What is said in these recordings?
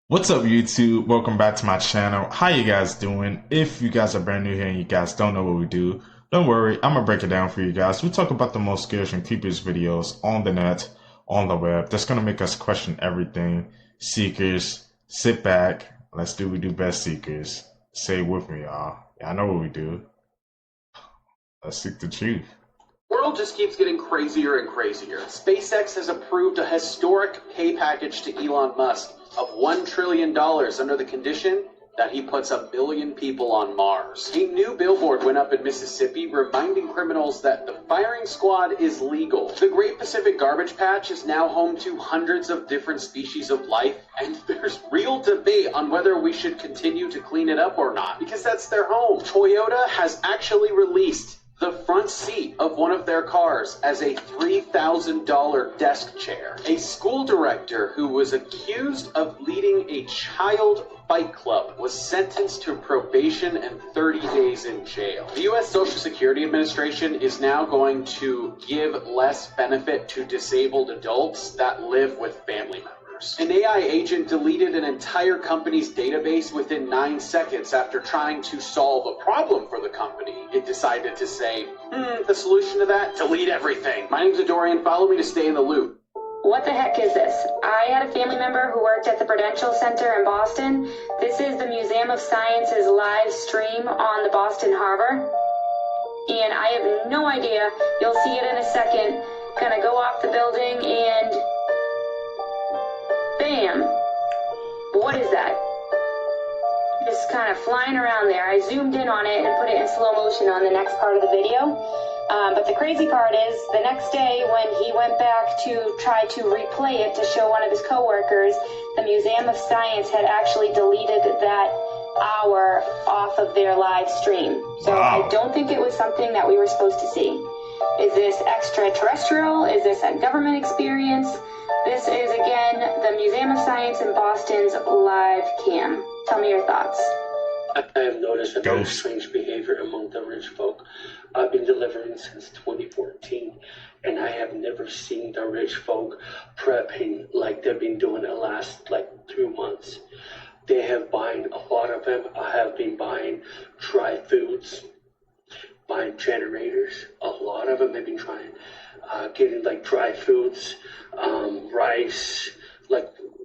What's up, YouTube? Welcome back to my channel. How you guys doing? If you guys are brand new here and you guys don't know what we do, don't worry, I'm gonna break it down for you guys. We talk about the most scariest and creepiest videos on the net, on the web. That's gonna make us question everything. Seekers, sit back. Let's do what we do best, seekers. Say it with me, y'all. Yeah, I know what we do. Let's seek the truth. The world just keeps getting crazier and crazier. SpaceX has approved a historic pay package to Elon Musk of $1 trillion under the condition that he puts 1 billion people on Mars. A new billboard went up in Mississippi reminding criminals that the firing squad is legal. The Great Pacific Garbage Patch is now home to hundreds of different species of life, and there's real debate on whether we should continue to clean it up or not, because that's their home. Toyota has actually released the front seat of one of their cars as a $3,000 desk chair. A school director who was accused of leading a child fight club was sentenced to probation and 30 days in jail. The U.S. Social Security Administration is now going to give less benefit to disabled adults that live with family members. An AI agent deleted an entire company's database within 9 seconds after trying to solve a problem for the company. It decided to say, the solution to that? Delete everything. My name's Adorian. Follow me to stay in the loop. What the heck is this? I had a family member who worked at the Prudential Center in Boston. This is the Museum of Science's live stream on the Boston Harbor. And I have no idea. You'll see it in a second. Gonna go off the building and bam! What is that? Just kind of flying around there. I zoomed in on it and put it in slow motion on the next part of the video. But the crazy part is, the next day when he went back to try to replay it to show one of his coworkers, the Museum of Science had actually deleted that hour off of their live stream. So Wow. I don't think it was something that we were supposed to see. Is this extraterrestrial? Is this a government experience? This is, again, the Museum of Science in Boston's live cam. Tell me your thoughts. I have noticed a very Ghost. strange behavior among the rich folk. I've been delivering since 2014, and I have never seen the rich folk prepping like they've been doing the last 2 months. They have buying a lot of them. I have been buying dry foods, buying generators. A lot of them have been trying, getting dry foods, rice,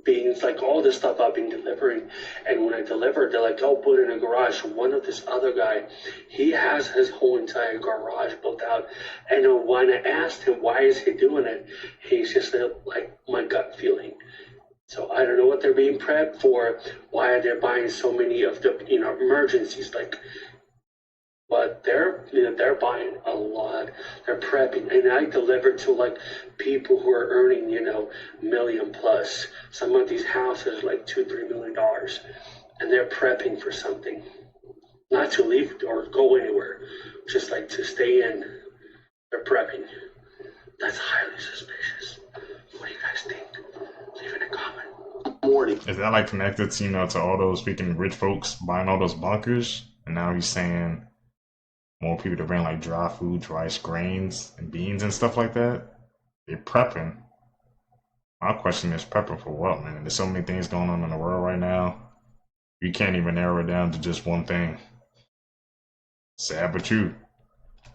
beans, all this stuff I've been delivering. And when I deliver, they're like, oh, put it in a garage. One of this other guy, he has his whole entire garage built out. And when I asked him, why is he doing it? He's just like, my gut feeling. So I don't know what they're being prepped for. Why are they buying so many of the, emergencies? But they're buying a lot. They're prepping, and I deliver to people who are earning million plus. Some of these houses $2-3 million, and they're prepping for something, not to leave or go anywhere, just to stay in. They're prepping. That's highly suspicious. What do you guys think? Leave in a comment. Morning. Is that connected to, to all those freaking rich folks buying all those bunkers? And now he's saying more people to bring dry foods, rice, grains, and beans and stuff like that. They're prepping. My question is, prepping for what, man? There's so many things going on in the world right now. You can't even narrow it down to just one thing. Sad but true.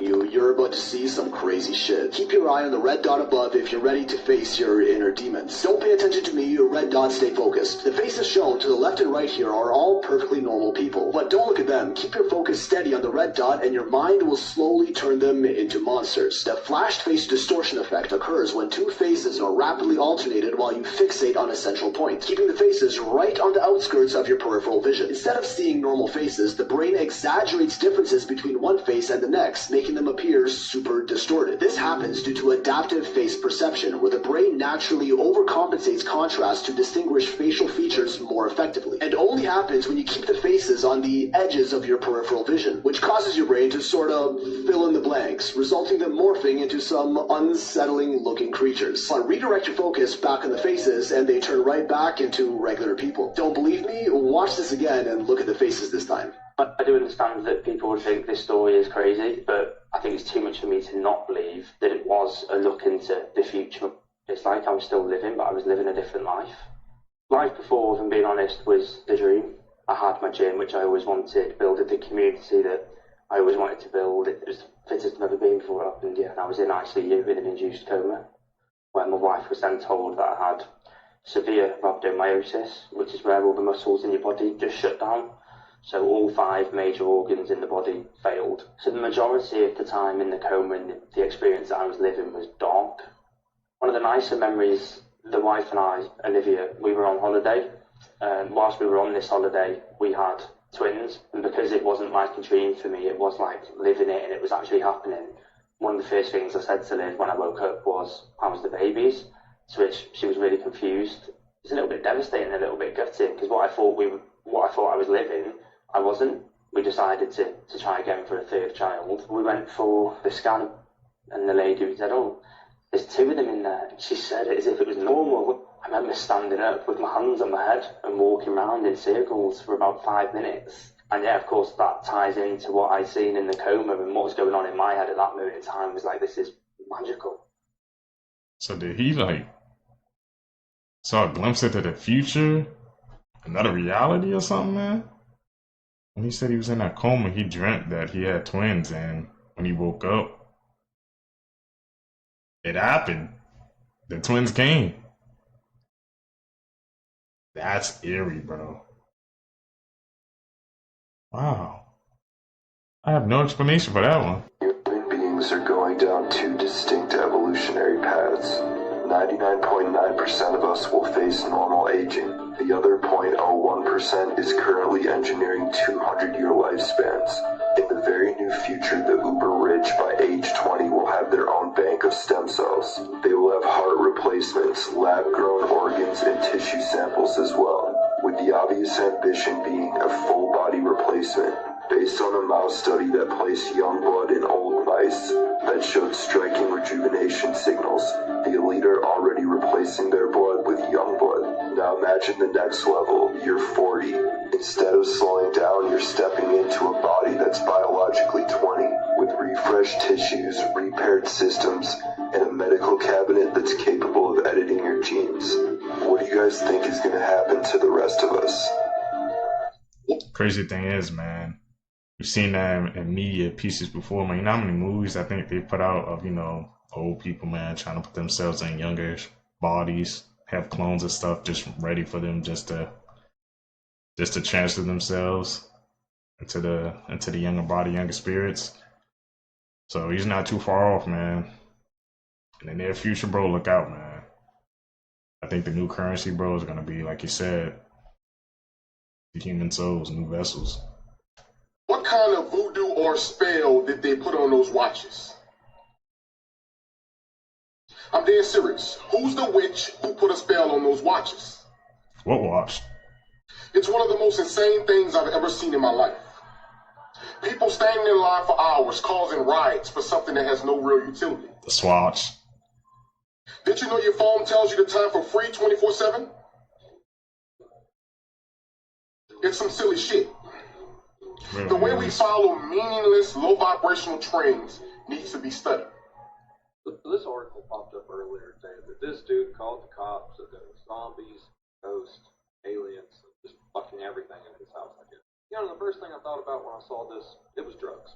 You're about to see some crazy shit. Keep your eye on the red dot above if you're ready to face your inner demons. Don't pay attention to me, your red dot, stay focused. The faces shown to the left and right here are all perfectly normal people. But don't look at them. Keep your focus steady on the red dot and your mind will slowly turn them into monsters. The flashed face distortion effect occurs when two faces are rapidly alternated while you fixate on a central point, keeping the faces right on the outskirts of your peripheral vision. Instead of seeing normal faces, the brain exaggerates differences between one face and the next, making them appear super distorted. This happens due to adaptive face perception, where the brain naturally overcompensates contrast to distinguish facial features more effectively, and only happens when you keep the faces on the edges of your peripheral vision, which causes your brain to sort of fill in the blanks, resulting in them morphing into some unsettling looking creatures. But redirect your focus back on the faces and they turn right back into regular people. Don't believe me? Watch this again and look at the faces this time. I do understand that people would think this story is crazy, but I think it's too much for me to not believe that it was a look into the future. It's like I was still living, but I was living a different life. Life before, if I'm being honest, was the dream. I had my gym, which I always wanted, built the community that I always wanted to build. It was fittest I've ever been before it happened, yeah. And I was in ICU in an induced coma, where my wife was then told that I had severe rhabdomyosis, which is where all the muscles in your body just shut down. So all 5 major organs in the body failed. So the majority of the time in the coma and the experience that I was living was dark. One of the nicer memories, the wife and I, Olivia, we were on holiday. Whilst we were on this holiday, we had twins. And because it wasn't like a dream for me, it was like living it and it was actually happening. One of the first things I said to Liv when I woke up was, "How's the babies?" To which she was really confused. It's a little bit devastating, a little bit gutting, because what I thought I was living, I wasn't. We decided to try again for a 3rd child. We went for the scan, and the lady said, "Oh, there's 2 of them in there." She said it as if it was normal. I remember standing up with my hands on my head and walking around in circles for about 5 minutes. And yeah, of course, that ties into what I'd seen in the coma, and what was going on in my head at that moment in time was like, this is magical. So did he like saw a glimpse into the future? Another reality or something, man? When he said he was in that coma, he dreamt that he had twins, and when he woke up, it happened. The twins came. That's eerie, bro. Wow. I have no explanation for that one. Human beings are going down 2 distinct evolutionary paths. 99.9% of us will face normal aging. The other 0.01% is currently engineering 200-year lifespans. In the very near future, the uber-rich by age 20 will have their own bank of stem cells. They will have heart replacements, lab-grown organs, and tissue samples as well, with the obvious ambition being a full-body replacement. Based on a mouse study that placed young blood in old mice that showed striking rejuvenation signals, the elite are already replacing their blood with young blood. Now imagine the next level. You're 40. Instead of slowing down, you're stepping into a body that's biologically 20, with refreshed tissues, repaired systems, and a medical cabinet that's capable of editing your genes. What do you guys think is going to happen to the rest of us? Crazy thing is, man, we've seen that in media pieces before, man. You know how many movies I think they put out of, old people, man, trying to put themselves in younger bodies, have clones and stuff just ready for them just to transfer themselves into the younger body, younger spirits. So he's not too far off, man. In the near future, bro, look out, man. I think the new currency, bro, is gonna be, like you said, the human souls, new vessels. What kind of voodoo or spell did they put on those watches? I'm dead serious. Who's the witch who put a spell on those watches? What watch? It's one of the most insane things I've ever seen in my life. People standing in line for hours causing riots for something that has no real utility. The swatch. Did you know your phone tells you the time for free 24/7? It's some silly shit. Really The way we is. follow meaningless, low vibrational trends needs to be studied. This article popped up earlier saying that this dude called the cops that there was zombies, ghosts, aliens, just fucking everything in his house, I guess. The first thing I thought about when I saw this, it was drugs.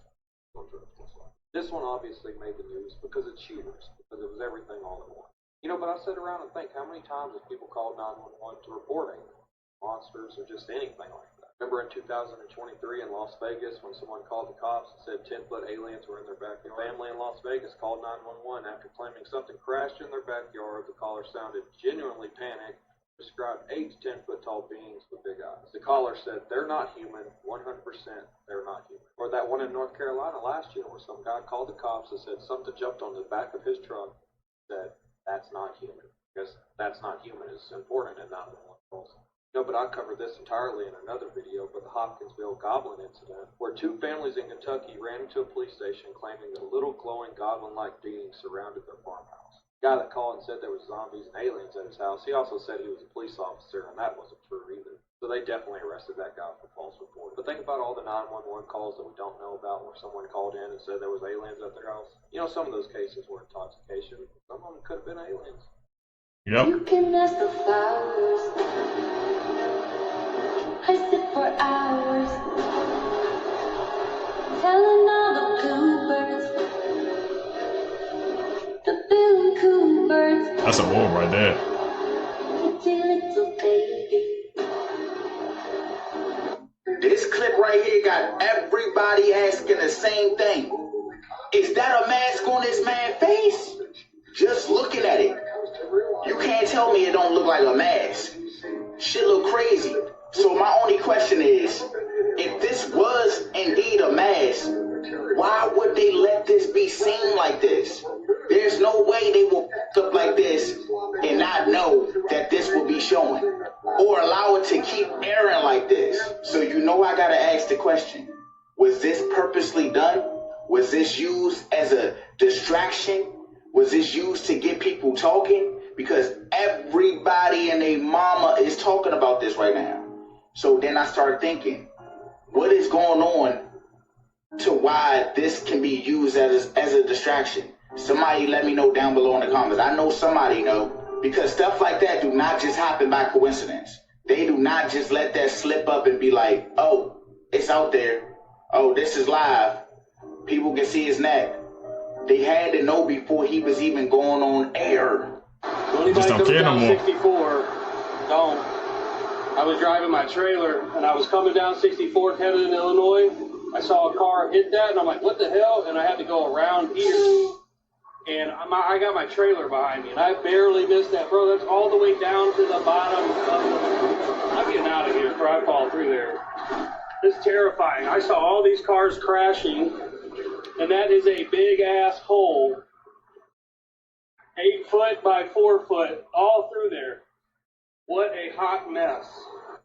This one obviously made the news because it's shooters, because it was everything all at once. But I sit around and think, how many times have people called 911 to report anything? Monsters or just anything like that. Remember in 2023 in Las Vegas when someone called the cops and said 10-foot aliens were in their backyard? A family in Las Vegas called 911 after claiming something crashed in their backyard. The caller sounded genuinely panicked, described 8 to 10-foot tall beings with big eyes. The caller said they're not human, 100% they're not human. Or that one in North Carolina last year where some guy called the cops and said something jumped on the back of his truck, said that's not human. Because that's not human is important in 911 calls. But I covered this entirely in another video, but the Hopkinsville Goblin incident, where 2 families in Kentucky ran into a police station claiming that a little glowing goblin-like being surrounded their farmhouse. The guy that called and said there was zombies and aliens at his house, he also said he was a police officer, and that wasn't true either. So they definitely arrested that guy for false reporting. But think about all the 911 calls that we don't know about where someone called in and said there was aliens at their house. Some of those cases were intoxication. Some of them could have been aliens. Yep. You can ask the flowers. I sit for hours, telling all the bluebirds, the Bill and Coo birds. That's a wolf right there. Pretty little baby. This clip right here got everybody asking the same thing. Is that a mask on this man's face? Just looking at it. You can't tell me it don't look like a mask. Shit look crazy. So my only question is, if this was indeed a mask, why would they let this be seen like this? There's no way they will f up like this and not know that this will be showing, or allow it to keep airing like this. So you know I gotta ask the question, was this purposely done? Was this used as a distraction? Was this used to get people talking? Because everybody and their mama is talking about this right now. So then I start thinking, what is going on to why this can be used as a distraction? Somebody let me know down below in the comments. I know somebody know, because stuff like that do not just happen by coincidence. They do not just let that slip up and be like, oh, it's out there. Oh, this is live. People can see his neck. They had to know before he was even going on air. Just don't care no more. 64, don't. I was driving my trailer and I was coming down 64th headed in Illinois. I saw a car hit that and I'm like, what the hell? And I had to go around here. And I got my trailer behind me and I barely missed that, bro. That's all the way down to the bottom of the... I'm getting out of here before I fall through there. This is terrifying. I saw all these cars crashing and that is a big ass hole. 8 foot by 4 foot, all through there. What a hot mess.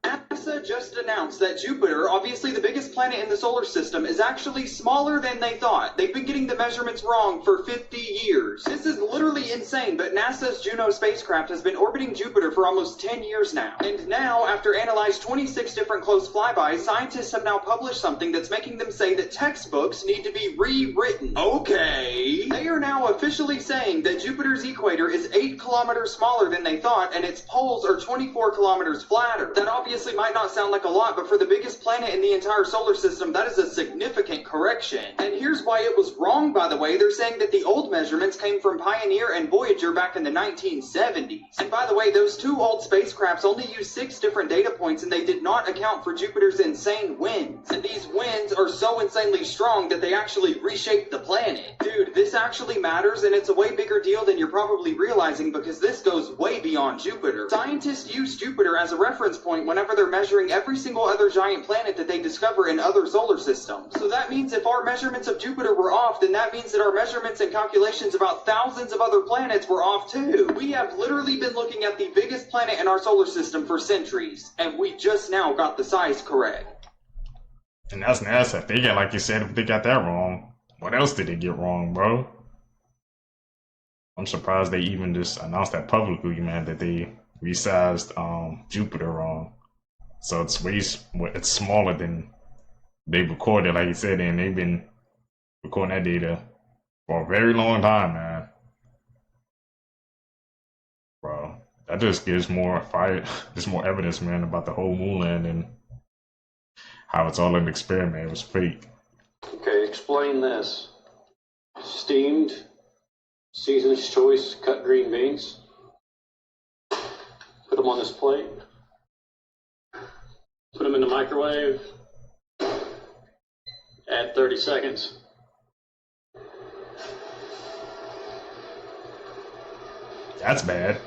NASA just announced that Jupiter, obviously the biggest planet in the solar system, is actually smaller than they thought. They've been getting the measurements wrong for 50 years. This is literally insane, but NASA's Juno spacecraft has been orbiting Jupiter for almost 10 years now. And now, after analyzing 26 different close flybys, scientists have now published something that's making them say that textbooks need to be rewritten. Okay. They are now officially saying that Jupiter's equator is 8 kilometers smaller than they thought, and its poles are 24 kilometers flatter. That obviously might not sound like a lot, but for the biggest planet in the entire solar system, that is a significant correction. And here's why it was wrong, by the way. They're saying that the old measurements came from Pioneer and Voyager back in the 1970s. And by the way, those two old spacecrafts only used 6 different data points, and they did not account for Jupiter's insane winds. And these winds are so insanely strong that they actually reshaped the planet. Dude, this actually matters, and it's a way bigger deal than you're probably realizing, because this goes way beyond Jupiter. Scientists use Jupiter as a reference point whenever they're measuring every single other giant planet that they discover in other solar systems. So that means if our measurements of Jupiter were off, then that means that our measurements and calculations about thousands of other planets were off too. We have literally been looking at the biggest planet in our solar system for centuries, and we just now got the size correct. And that's NASA. They got, like you said, if they got that wrong, what else did they get wrong, bro? I'm surprised they even just announced that publicly, man, that they resized Jupiter wrong. So it's smaller than they recorded, like you said, and they've been recording that data for a very long time, man. Bro, that just gives more just more evidence, man, about the whole moon landing and how it's all an experiment. It was fake. Okay, explain this. Steamed, season's choice, cut green beans. Put them on this plate. Put them in the microwave. Add 30 seconds. That's bad.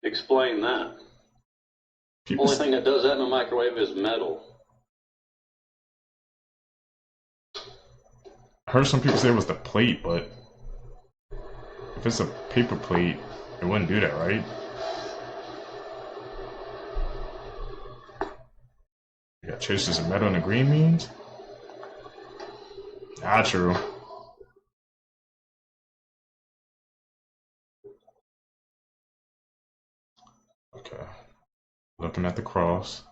Explain that. People Only thing that does that in a microwave is metal. I heard some people say it was the plate, but if it's a paper plate, it wouldn't do that, right? You got traces of metal in the green beans? Not true. Okay. Looking at the cross.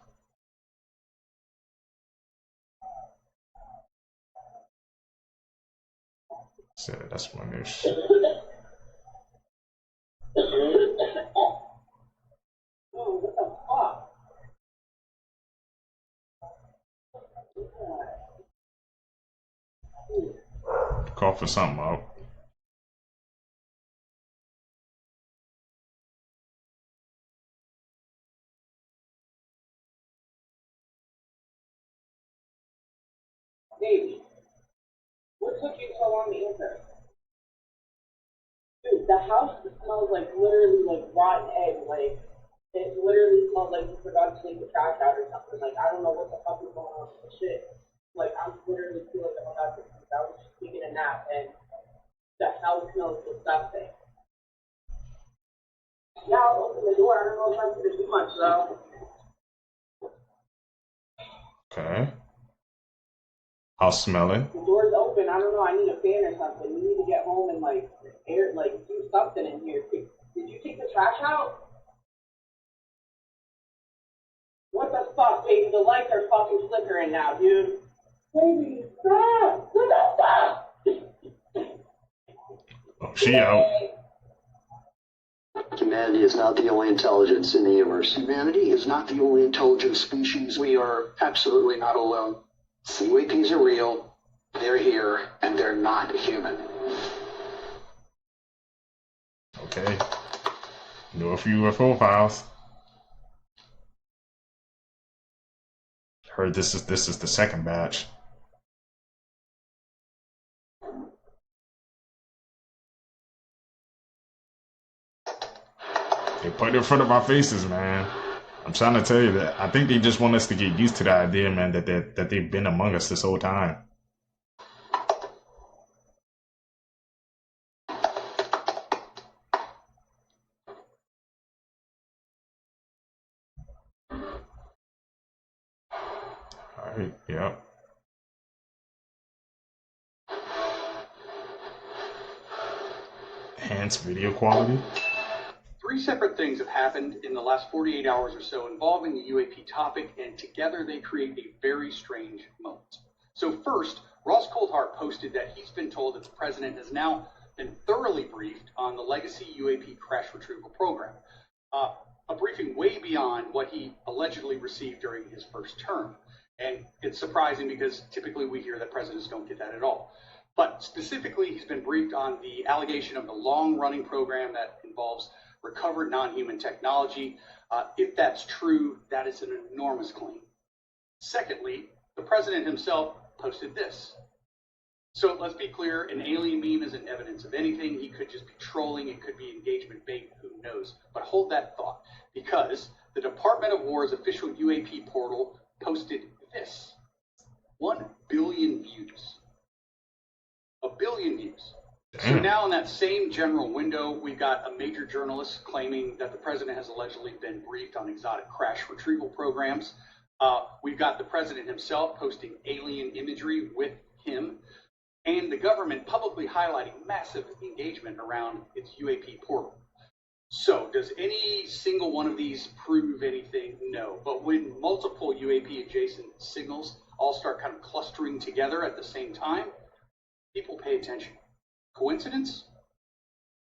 So that's my news. Call for something out. Baby, what took you so long to answer? Dude, the house smells like literally like rotten egg. Like, it literally smells like you forgot to take the trash out or something. Like, I don't know what the fuck is going on with the shit. Like, I'm literally feeling like I'm about to sleep. I was just taking a nap and the house smells disgusting. Yeah, I'll open the door. I don't know if I'm gonna do much though. Okay. I'll smell it. The door's open. I don't know. I need a fan or something. We need to get home and like air, like do something in here. Did you take the trash out? What the fuck, baby? The lights are fucking flickering now, dude. Baby, stop! What the fuck? Oh, she out. Humanity is not the only intelligence in the universe. Humanity is not the only intelligent species. We are absolutely not alone. UAPs are real, they're here, and they're not human. Okay. Know a few UFO files. Heard this is the second batch. They put it in front of our faces, man. I'm trying to tell you that. I think they just want us to get used to the idea, man, that they've been among us this whole time. Alright, yep. Enhanced video quality. 3 separate things have happened in the last 48 hours or so involving the UAP topic, and together they create a very strange moment. So first, Ross Coulthart posted that he's been told that the president has now been thoroughly briefed on the legacy UAP crash retrieval program, a briefing way beyond what he allegedly received during his first term. And it's surprising because typically we hear that presidents don't get that at all. But specifically, he's been briefed on the allegation of the long-running program that involves recovered non-human technology. If that's true, that is an enormous claim. Secondly, the president himself posted this. So let's be clear, an alien meme isn't evidence of anything. He could just be trolling. It could be engagement bait. Who knows? But hold that thought, because the Department of War's official UAP portal posted this. 1 billion views. 1 billion views. So now in that same general window, we've got a major journalist claiming that the president has allegedly been briefed on exotic crash retrieval programs. We've got the president himself posting alien imagery with him, and the government publicly highlighting massive engagement around its UAP portal. So does any single one of these prove anything? No. But when multiple UAP adjacent signals all start kind of clustering together at the same time, people pay attention. Coincidence?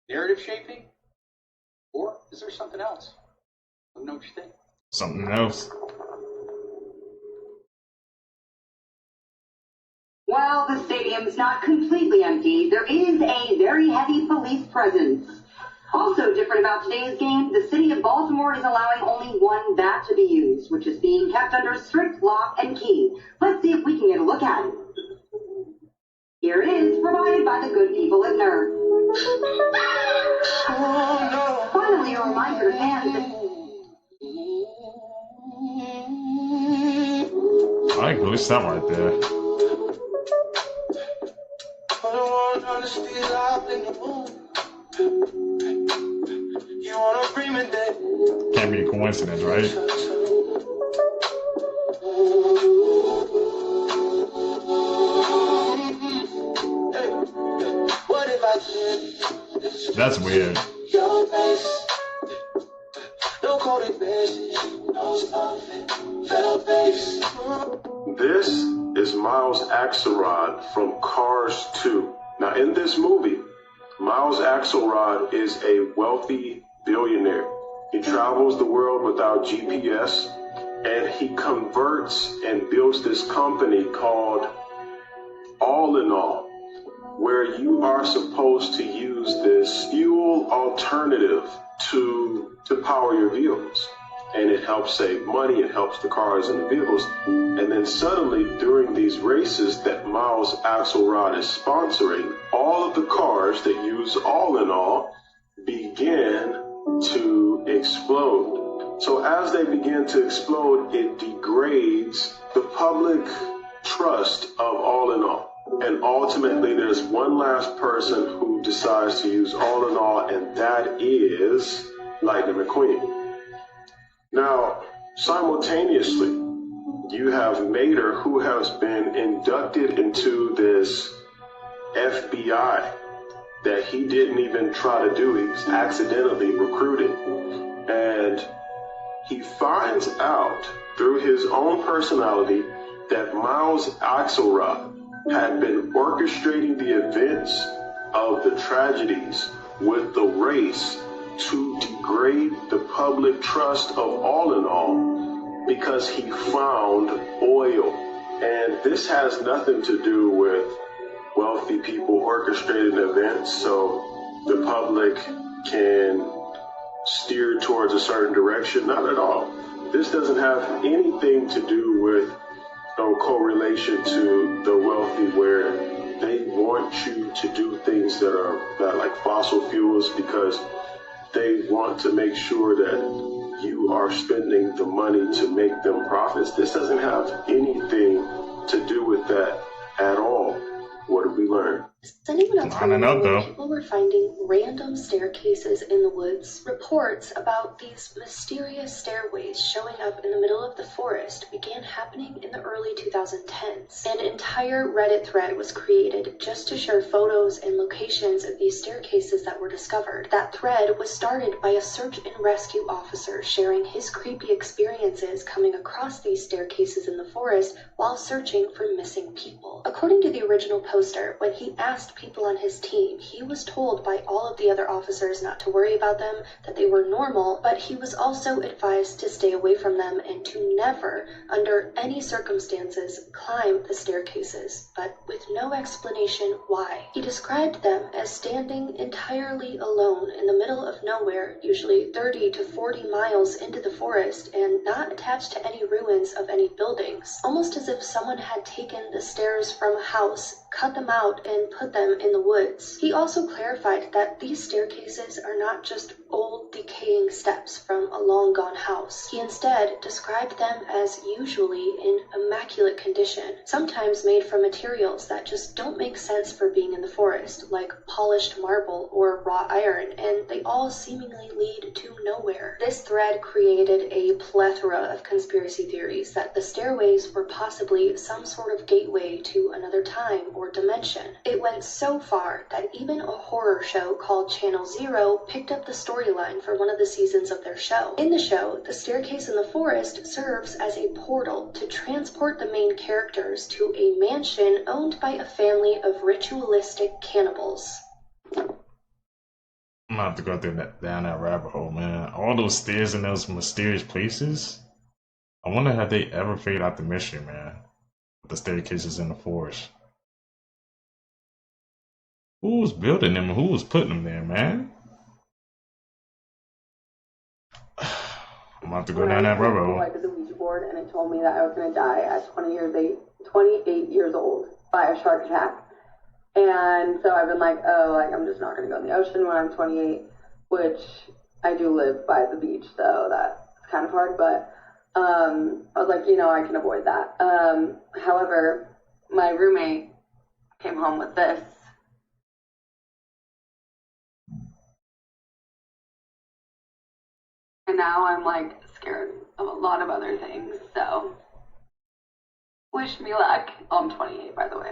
Narrative shaping? Or is there something else? Let me know what you think. Something else. While the stadium's not completely empty, there is a very heavy police presence. Also different about today's game, the city of Baltimore is allowing only one bat to be used, which is being kept under strict lock and key. Let's see if we can get a look at it. Here it is, provided by the good people at Nerf. Finally, a reminder to fans that... I glitched that right there. Can't be a coincidence, right? That's weird. This is Miles Axelrod from Cars 2. Now, in this movie, Miles Axelrod is a wealthy billionaire. He travels the world without GPS, and he converts and builds this company called All in All, where you are supposed to use this fuel alternative to power your vehicles. And it helps save money, it helps the cars and the vehicles. And then suddenly, during these races that Miles Axelrod is sponsoring, all of the cars that use All in All begin to explode. So as they begin to explode, it degrades the public trust of All in All. And ultimately, there's one last person who decides to use All in All, and that is Lightning McQueen. Now, simultaneously, you have Mater, who has been inducted into this FBI that he didn't even try to do. He was accidentally recruited. And he finds out through his own personality that Miles Axelrod had been orchestrating the events of the tragedies with the race to degrade the public trust of All in All because he found oil. And this has nothing to do with wealthy people orchestrating events so the public can steer towards a certain direction. Not at all. This doesn't have anything to do with no correlation to the wealthy, where they want you to do things that are like fossil fuels because they want to make sure that you are spending the money to make them profits. This doesn't have anything to do with that at all. What did we learn? Does anyone else remember when people were finding random staircases in the woods? Reports about these mysterious stairways showing up in the middle of the forest began happening in the early 2010s. An entire Reddit thread was created just to share photos and locations of these staircases that were discovered. That thread was started by a search and rescue officer sharing his creepy experiences coming across these staircases in the forest while searching for missing people. According to the original poster, when he asked people on his team, he was told by all of the other officers not to worry about them, that they were normal, but he was also advised to stay away from them and to never, under any circumstances, climb the staircases, but with no explanation why. He described them as standing entirely alone in the middle of nowhere, usually 30 to 40 miles into the forest, and not attached to any ruins of any buildings, almost as if someone had taken the stairs from a house, cut them out, and put them in the woods. He also clarified that these staircases are not just old, decaying steps from a long-gone house. He instead described them as usually in immaculate condition, sometimes made from materials that just don't make sense for being in the forest, like polished marble or wrought iron, and they all seemingly lead to nowhere. This thread created a plethora of conspiracy theories that the stairways were possibly some sort of gateway to another time or dimension. It went so far that even a horror show called Channel Zero picked up the storyline for one of the seasons of their show. In the show, the staircase in the forest serves as a portal to transport the main characters to a mansion owned by a family of ritualistic cannibals. I'm gonna have to go through down that rabbit hole, man. All those stairs in those mysterious places. I wonder have they ever figured out the mystery, man. With the staircases in the forest. Who was building them and who was putting them there, man? I'm gonna have to go down that rabbit hole. I did the Ouija board and it told me that I was gonna die at 28 years old by a shark attack. And so I've been like, oh, like I'm just not gonna go in the ocean when I'm 28, which I do live by the beach, so that's kind of hard, but I was like, you know, I can avoid that. However, my roommate came home with this. And now I'm like scared of a lot of other things, so wish me luck. Oh, I'm 28, by the way.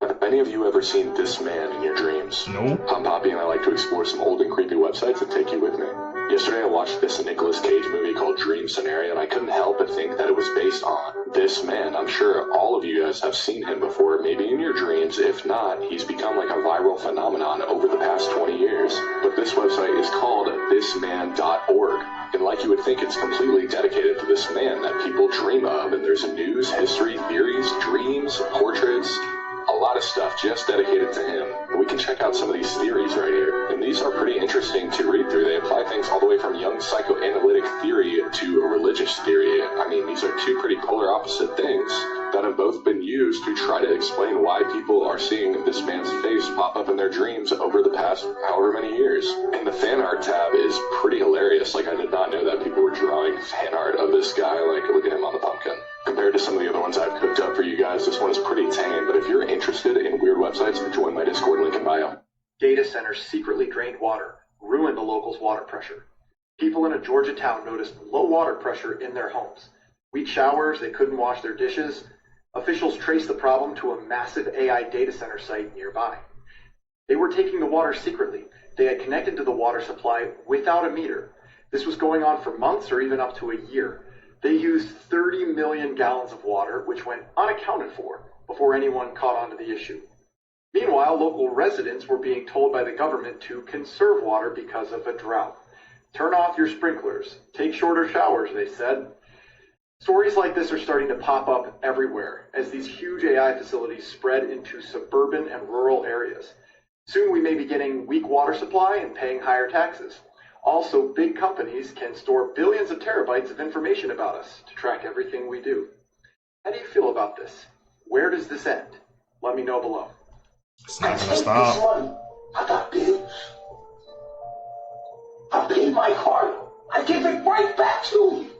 Have any of you ever seen this man in your dreams? No. I'm Poppy and I like to explore some old and creepy websites and take you with me. Yesterday I watched this Nicolas Cage movie called Dream Scenario and I couldn't help but think that it was based on this man. I'm sure all of you guys have seen him before, maybe in your dreams. If not, he's become like a viral phenomenon over the past 20 years. But this website is called thisman.org. And like you would think, it's completely dedicated to this man that people dream of. And there's news, history, theories, dreams, portraits, a lot of stuff just dedicated to him. And we can check out some of these theories right here. And these are pretty interesting to read through. They apply things all the way from young psychoanalytic theory to a religious theory. I mean, these are two pretty polar opposite things that have both been used to try to explain why people are seeing this man's face pop up in their dreams over the past however many years. And the fan art tab is pretty hilarious. Like, I did not know that people were drawing fan art of this guy. Like, look at him on the pumpkin. Compared to some of the other ones I've cooked up for you guys, this one is pretty tame. But if you're interested in weird websites, join my Discord link in bio. Data centers secretly drained water, ruined the locals' water pressure. People in a Georgia town noticed low water pressure in their homes. Weak showers, they couldn't wash their dishes. Officials traced the problem to a massive AI data center site nearby. They were taking the water secretly. They had connected to the water supply without a meter. This was going on for months or even up to a year. They used 30 million gallons of water, which went unaccounted for before anyone caught on to the issue. Meanwhile, local residents were being told by the government to conserve water because of a drought. Turn off your sprinklers. Take shorter showers, they said. Stories like this are starting to pop up everywhere as these huge AI facilities spread into suburban and rural areas. Soon we may be getting weak water supply and paying higher taxes. Also, big companies can store billions of terabytes of information about us to track everything we do. How do you feel about this? Where does this end? Let me know below. It's not gonna stop. I got bills. I paid my card. I give it right back to you.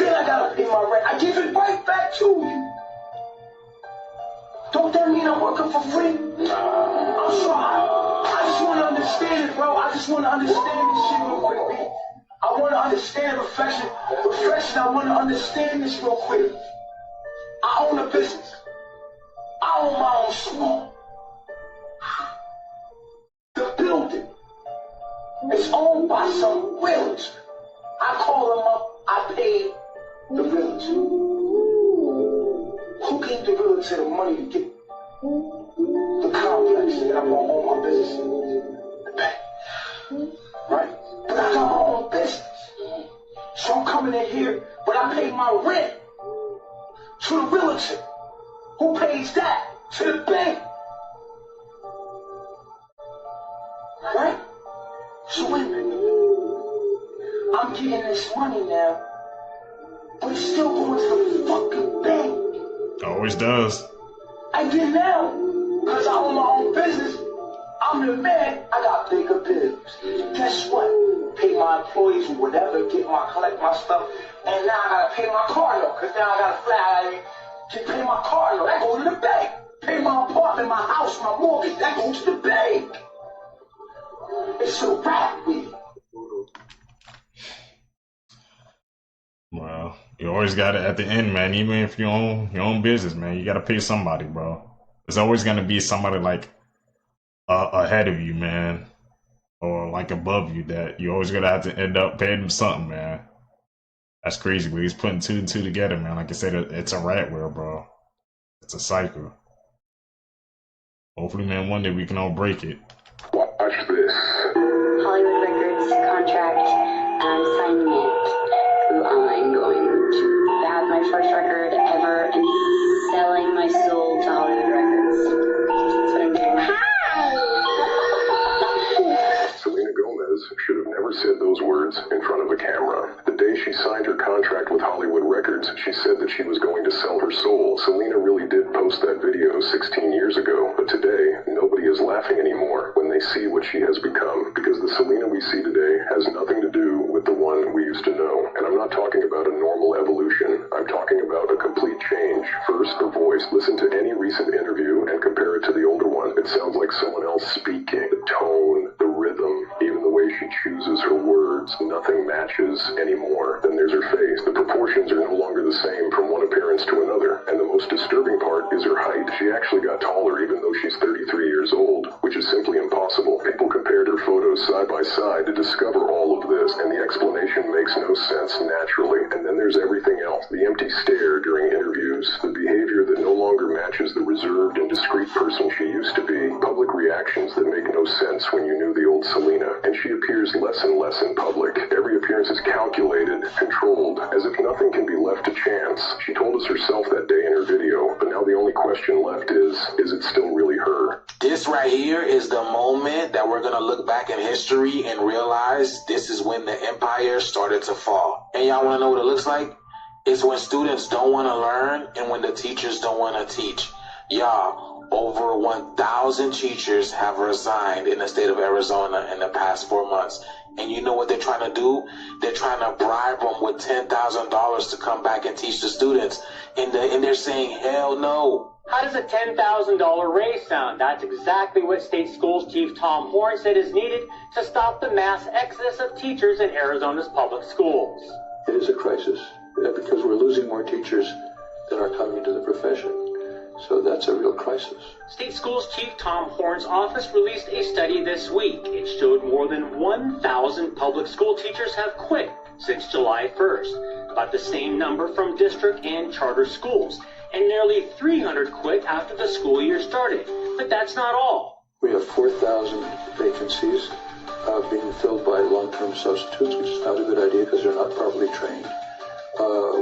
Then I gotta pay my rent. I give it right back to you. Don't that mean I'm working for free? I'm sorry. I just want to understand it, bro. I just want to understand this shit real quick, man. I want to understand reflection. I want to understand this real quick. I own a business. I own my own school. The building is owned by some realtor. I call them up. I pay the realtor. Who gave the realtor the money to get the complex that I'm going to own my business? The bank. Right? But I got my own business. So I'm coming in here, but I pay my rent to the realtor. Who pays that? To the bank. Right? So wait a minute. I'm getting this money now, but it's still going to the fucking bank. Always does. And then now, because I own my own business, I'm the man, I got bigger bills. Guess what? Pay my employees or whatever, collect my stuff, and now I gotta pay my car note, because now I gotta fly to pay my car note. That goes to the bank. Pay my apartment, my house, my mortgage, that goes to the bank. It's a wrap with it. Well, you always got it at the end, man. Even if you own your own business, man, you got to pay somebody, bro. There's always going to be somebody like ahead of you, man, or like above you that you always going to have to end up paying them something, man. That's crazy, but he's putting two and two together, man. Like I said, it's a rat wheel, bro. It's a cycle. Hopefully, man, one day we can all break it. Watch this. Hollywood Records contract signing it. I'm going to have my first record ever and selling my soul to Hollywood Records. That's what I'm doing. Selena Gomez should have never said those words in front of a camera. The day she signed her contract with Hollywood Records, she said that she was going to sell her soul. Selena really did post that video 16 years ago, but today, nobody is laughing anymore when they see what she has become, because the Selena we see today has nothing to do with the one we used to know. And I'm not talking about a normal evolution. I'm talking about a complete change. First, her voice. Listen to any recent interview and compare it to the older one. It sounds like someone else speaking. The tone, the rhythm, even the way she chooses her words, nothing matches anymore. Then there's her face. The proportions are no longer the same from one appearance to another. And the most disturbing part is her height. She lot taller even though she's 33 years old, which is simply impossible. People compared her photos side by side to discover all of this, and the explanation makes no sense naturally. And then there's everything else. The empty stare during interviews, the behavior that no longer matches the reserved and discreet person she used to be, public reactions that make no sense when you knew the old Selena, and she appears less and less in public. Every appearance is calculated, controlled, as if nothing can be left to chance. She told us herself that day in her video, but now the only question left is it still really her? This right here is the moment that we're gonna look back in history and realize this is when the empire started to fall. And y'all wanna know what it looks like? It's when students don't wanna learn and when the teachers don't wanna teach. Y'all, over 1,000 teachers have resigned in the state of Arizona in the past 4 months. And you know what they're trying to do? They're trying to bribe them with $10,000 to come back and teach the students. And they're saying, hell no. How does a $10,000 raise sound? That's exactly what State Schools Chief Tom Horn said is needed to stop the mass exodus of teachers in Arizona's public schools. It is a crisis because we're losing more teachers than are coming into the profession. So that's a real crisis. State Schools Chief Tom Horn's office released a study this week. It showed more than 1,000 public school teachers have quit since July 1st, about the same number from district and charter schools, and nearly 300 quit after the school year started. But that's not all. We have 4,000 vacancies being filled by long-term substitutes, which is not a good idea because they're not properly trained.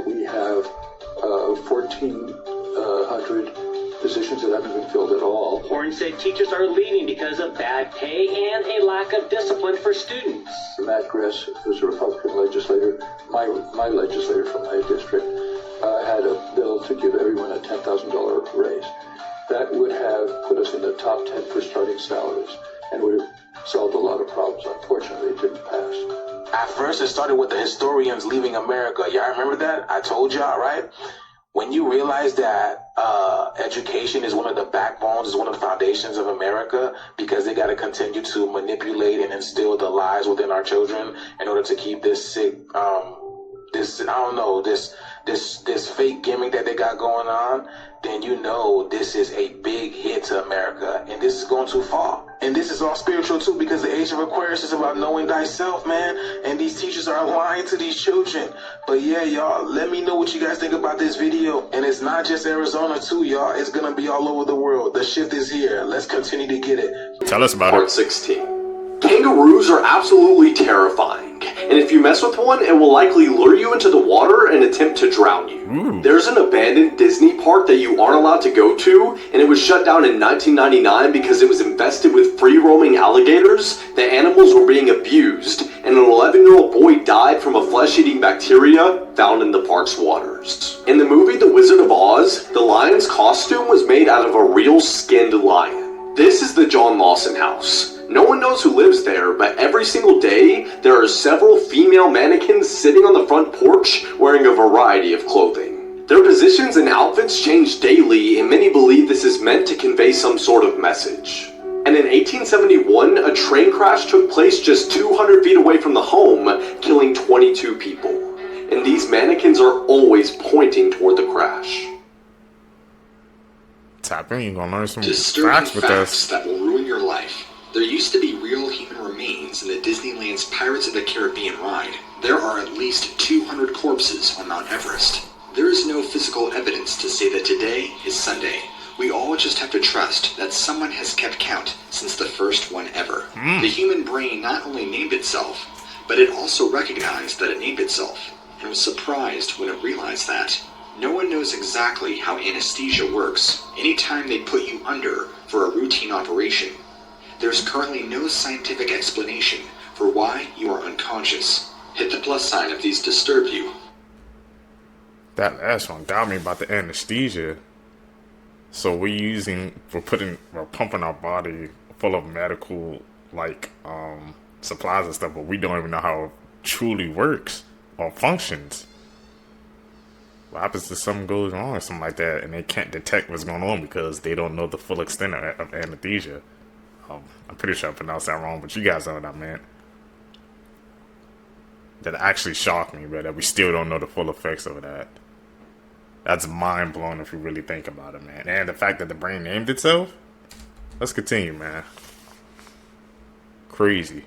We have 1,400 positions that haven't been filled at all. Horn said teachers are leaving because of bad pay and a lack of discipline for students. Matt Gress, who's a Republican legislator, my legislator from my district, had a bill to give everyone a $10,000 raise. That would have put us in the top 10 for starting salaries and would have solved a lot of problems. Unfortunately, it didn't pass. At first, it started with the historians leaving America. Y'all remember that? I told y'all, right? When you realize that education is one of the backbones, is one of the foundations of America, because they got to continue to manipulate and instill the lies within our children in order to keep this sick, this fake gimmick that they got going on, then you know this is a big hit to America, and this is going too far. And this is all spiritual too, because the age of Aquarius is about knowing thyself, man. And these teachers are lying to these children. But yeah, y'all, let me know what you guys think about this video. And it's not just Arizona too, y'all. It's gonna be all over the world. The shift is here. Let's continue to get it. Tell us about Part 16. Kangaroos are absolutely terrifying, and if you mess with one, it will likely lure you into the water and attempt to drown you. There's an abandoned Disney park that you aren't allowed to go to, and it was shut down in 1999 because it was infested with free-roaming alligators. The animals were being abused, and an 11-year-old boy died from a flesh-eating bacteria found in the park's waters. In the movie The Wizard of Oz, the lion's costume was made out of a real skinned lion. This is the John Lawson house. No one knows who lives there, but every single day, there are several female mannequins sitting on the front porch wearing a variety of clothing. Their positions and outfits change daily, and many believe this is meant to convey some sort of message. And in 1871, a train crash took place just 200 feet away from the home, killing 22 people. And these mannequins are always pointing toward the crash. Tap in, you're gonna learn some Disturbing facts with us. that will ruin your life. There used to be real human remains in the Disneyland's Pirates of the Caribbean ride. There are at least 200 corpses on Mount Everest. There is no physical evidence to say that today is Sunday. We all just have to trust that someone has kept count since the first one ever. The human brain not only named itself, but it also recognized that it named itself, and was surprised when it realized that. No one knows exactly how anesthesia works anytime they put you under for a routine operation. There's currently no scientific explanation for why you are unconscious. Hit the plus sign if these disturb you. That last one got me about the anesthesia. So we're pumping our body full of medical supplies and stuff, but we don't even know how it truly works or functions. What happens if something goes wrong or something like that and they can't detect what's going on because they don't know the full extent of anesthesia? I'm pretty sure I pronounced that wrong, but you guys know what I meant. That actually shocked me, but that we still don't know the full effects of that. That's mind blowing if you really think about it, man. And the fact that the brain named itself. Let's continue, man. Crazy.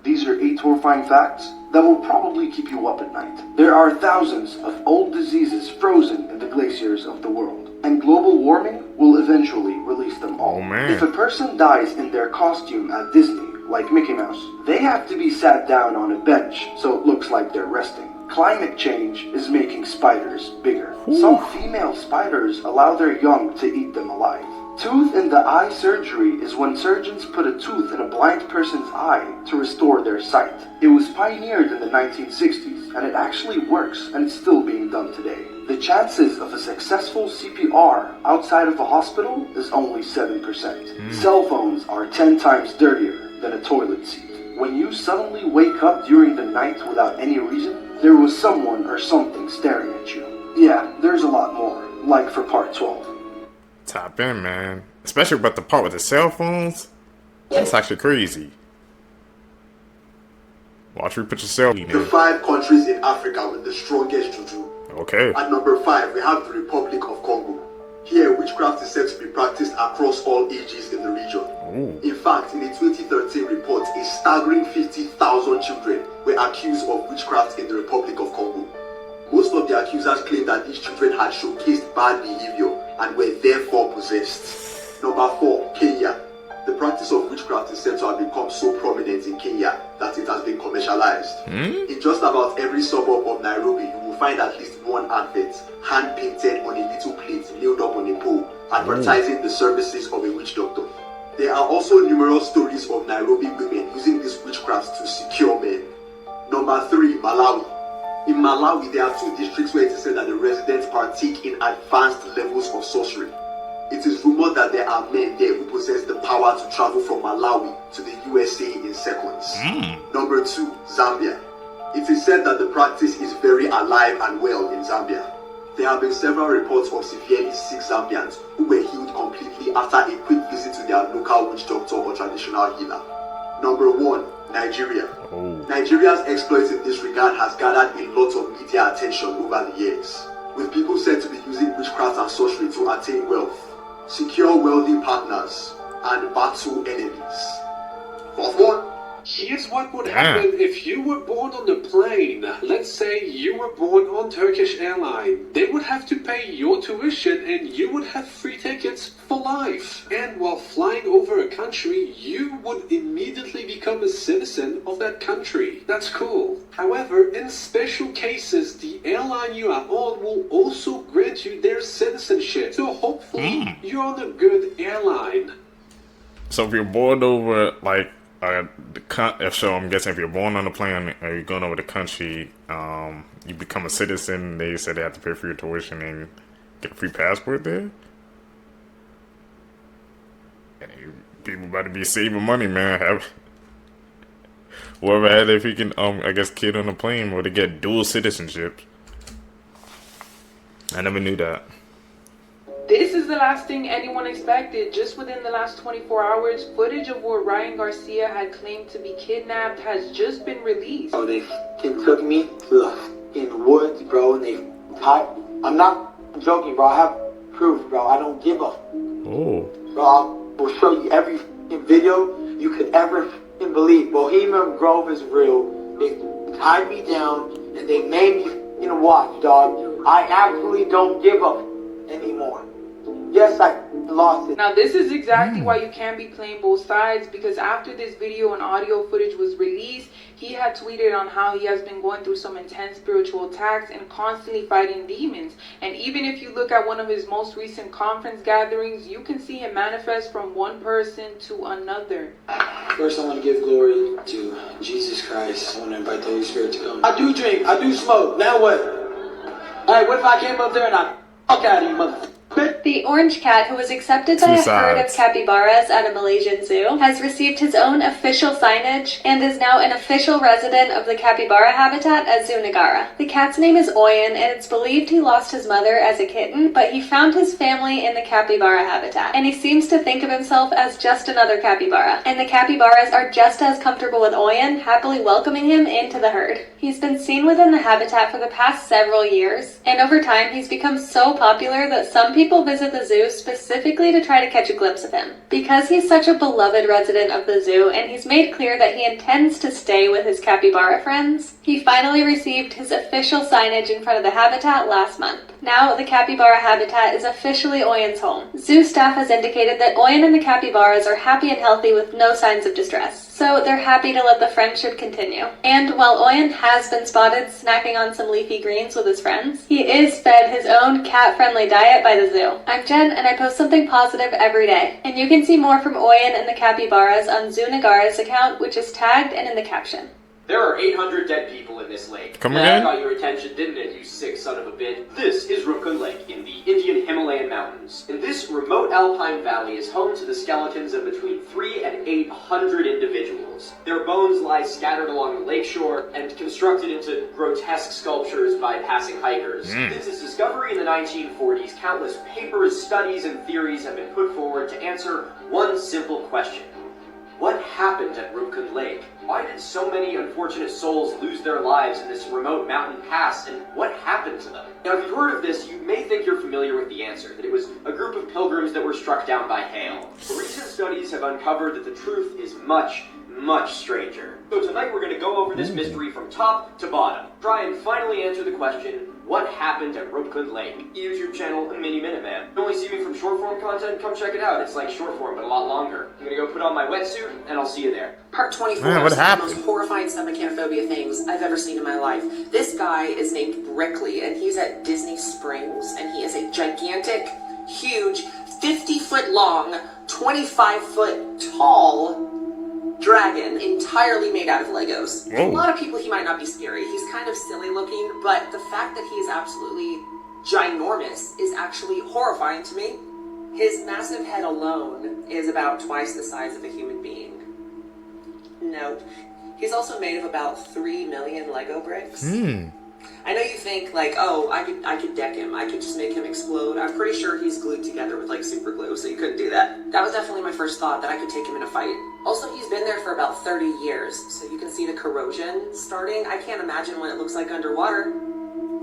These are 8 horrifying facts that will probably keep you up at night. There are thousands of old diseases frozen in the glaciers of the world, and global warming will eventually release them all. Oh, man. If a person dies in their costume at Disney, like Mickey Mouse, they have to be sat down on a bench so it looks like they're resting. Climate change is making spiders bigger. Some female spiders allow their young to eat them alive. Tooth in the eye surgery is when surgeons put a tooth in a blind person's eye to restore their sight. It was pioneered in the 1960s, and it actually works, and it's still being done today. The chances of a successful CPR outside of a hospital is only 7%. Cell phones are 10 times dirtier than a toilet seat. When you suddenly wake up during the night without any reason, there was someone or something staring at you. Yeah, there's a lot more, like for part 12. Top in, man. Especially about the part with the cell phones. That's actually crazy. Watch you put your cell phone in. The 5 countries in Africa with the strongest juju. Okay. At number 5, we have the Republic of Congo. Here, witchcraft is said to be practiced across all ages in the region. Ooh. In fact, in a 2013 report, a staggering 50,000 children were accused of witchcraft in the Republic of Congo. Most of the accusers claimed that these children had showcased bad behavior and were therefore possessed. Number 4, Kenya. The practice of witchcraft is said to have become so prominent in Kenya that it has been commercialized. In just about every suburb of Nairobi, you will find at least one advert, hand-painted on a little plate nailed up on a pole, advertising the services of a witch doctor. There are also numerous stories of Nairobi women using this witchcraft to secure men. Number 3, Malawi. In Malawi, there are 2 districts where it is said that the residents partake in advanced levels of sorcery. It is rumored that there are men there who possess the power to travel from Malawi to the USA in seconds. Number 2, Zambia. It is said that the practice is very alive and well in Zambia. There have been several reports of severely sick Zambians who were healed completely after a quick visit to their local witch doctor or traditional healer. Number 1, Nigeria. Nigeria's exploits in this regard has gathered a lot of media attention over the years, with people said to be using witchcraft and sorcery to attain wealth, secure wealthy partners, and battle enemies. Fourth one. Here's what would happen if you were born on a plane. Let's say you were born on Turkish Airlines. They would have to pay your tuition and you would have free tickets for life. And while flying over a country, you would immediately become a citizen of that country. That's cool. However, in special cases, the airline you are on will also grant you their citizenship. So hopefully, you're on a good airline. So if you're born over, like, so I'm guessing if you're born on a plane or you're going over the country, you become a citizen. They said they have to pay for your tuition and get a free passport there. People about to be saving money, man. Whoever had, if he can, I guess, kid on a plane where they get dual citizenship. I never knew that. This is the last thing anyone expected. Just within the last 24 hours, footage of where Ryan Garcia had claimed to be kidnapped has just been released. Oh, they took me to the woods, bro, and they tied. I'm not joking, bro. I have proof, bro. I don't give a. Bro, I will show you every video you could ever believe. Bohemian Grove is real. They tied me down and they made me watch, dog. I actually don't give a anymore. Yes, I lost it. Now, this is exactly why you can't be playing both sides, because after this video and audio footage was released, he had tweeted on how he has been going through some intense spiritual attacks and constantly fighting demons. And even if you look at one of his most recent conference gatherings, you can see him manifest from one person to another. First, I want to give glory to Jesus Christ. I want to invite the Holy Spirit to come. I do drink. I do smoke. Now what? Alright, what if I came up there and I fuck out of you, motherfucker? The orange cat, who was accepted by a herd of capybaras at a Malaysian zoo, has received his own official signage and is now an official resident of the capybara habitat at Zoo Negara. The cat's name is Oyen, and it's believed he lost his mother as a kitten, but he found his family in the capybara habitat, and he seems to think of himself as just another capybara, and the capybaras are just as comfortable with Oyen, happily welcoming him into the herd. He's been seen within the habitat for the past several years, and over time he's become so popular that some people visit the zoo specifically to try to catch a glimpse of him. Because he's such a beloved resident of the zoo, and he's made clear that he intends to stay with his capybara friends, he finally received his official signage in front of the habitat last month. Now, the capybara habitat is officially Oyen's home. Zoo staff has indicated that Oyen and the capybaras are happy and healthy with no signs of distress, so they're happy to let the friendship continue. And while Oyen has been spotted snacking on some leafy greens with his friends, he is fed his own cat-friendly diet by the zoo. I'm Jen, and I post something positive every day, and you can see more from Oyen and the capybaras on Zoo Negara's account, which is tagged and in the caption. There are 800 dead people in this lake. Come That again? got your attention, didn't it, you sick son of a bitch? This is Roopkund Lake in the Indian Himalayan mountains. And this remote alpine valley is home to the skeletons of between 300 and 800 individuals. Their bones lie scattered along the lakeshore and constructed into grotesque sculptures by passing hikers. Since its discovery in the 1940s, countless papers, studies, and theories have been put forward to answer one simple question. What happened at Roopkund Lake? Why did so many unfortunate souls lose their lives in this remote mountain pass, and what happened to them? Now, if you've heard of this, you may think you're familiar with the answer, that it was a group of pilgrims that were struck down by hail. But recent studies have uncovered that the truth is much, much stranger. So tonight we're going to go over this mystery from top to bottom. Try and finally answer the question, what happened at Roopkund Lake? YouTube channel, Mini Minute Man. You only see me from short form content? Come check it out. It's like short form, but a lot longer. I'm gonna go put on my wetsuit, and I'll see you there. Part 24 Man, what is one of the happened? most horrifying stomachanophobia things I've ever seen in my life. This guy is named Brickley, and he's at Disney Springs, and he is a gigantic, huge, 50-foot long, 25-foot tall dragon entirely made out of Legos. Whoa. A lot of people, he might not be scary. He's kind of silly looking, but the fact that he is absolutely ginormous is actually horrifying to me. His massive head alone is about twice the size of a human being. Nope. He's also made of about 3 million Lego bricks. I know you think, like, oh, I could deck him. I could just make him explode. I'm pretty sure he's glued together with, like, super glue, so you couldn't do that. That was definitely my first thought, that I could take him in a fight. Also, he's been there for about 30 years, so you can see the corrosion starting. I can't imagine what it looks like underwater.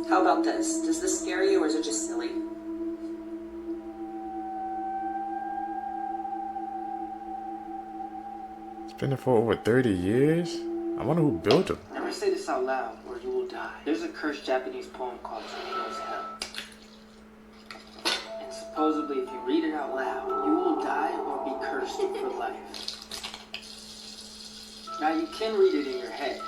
How about this? Does this scare you, or is it just silly? It's been there for over 30 years? I wonder who built him. Never say this out loud, or you will die. There's a cursed Japanese poem called Tornado's Hell. And supposedly, if you read it out loud, you will die or be cursed for life. Now, you can read it in your head.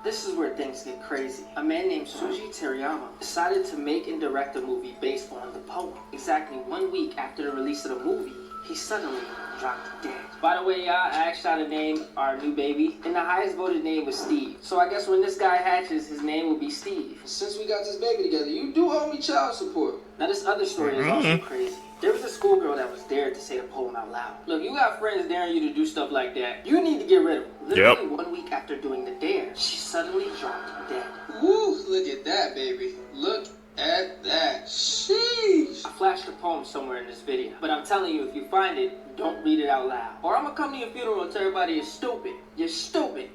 This is where things get crazy. A man named Suji Teriyama decided to make and direct a movie based on the poem. Exactly 1 week after the release of the movie, he suddenly dropped dead. By the way, y'all, I asked y'all to name our new baby, and the highest voted name was Steve. So I guess when this guy hatches, his name will be Steve. Since we got this baby together, you do owe me child support. Now this other story is also crazy. There was a schoolgirl that was dared to say the poem out loud. Look, you got friends daring you to do stuff like that. You need to get rid of them. Literally 1 week after doing the dare, she suddenly dropped dead. Woo, look at that, baby. Look at that. Sheesh. I flashed the poem somewhere in this video. But I'm telling you, if you find it, don't read it out loud. Or I'm gonna come to your funeral and tell everybody you're stupid. You're stupid.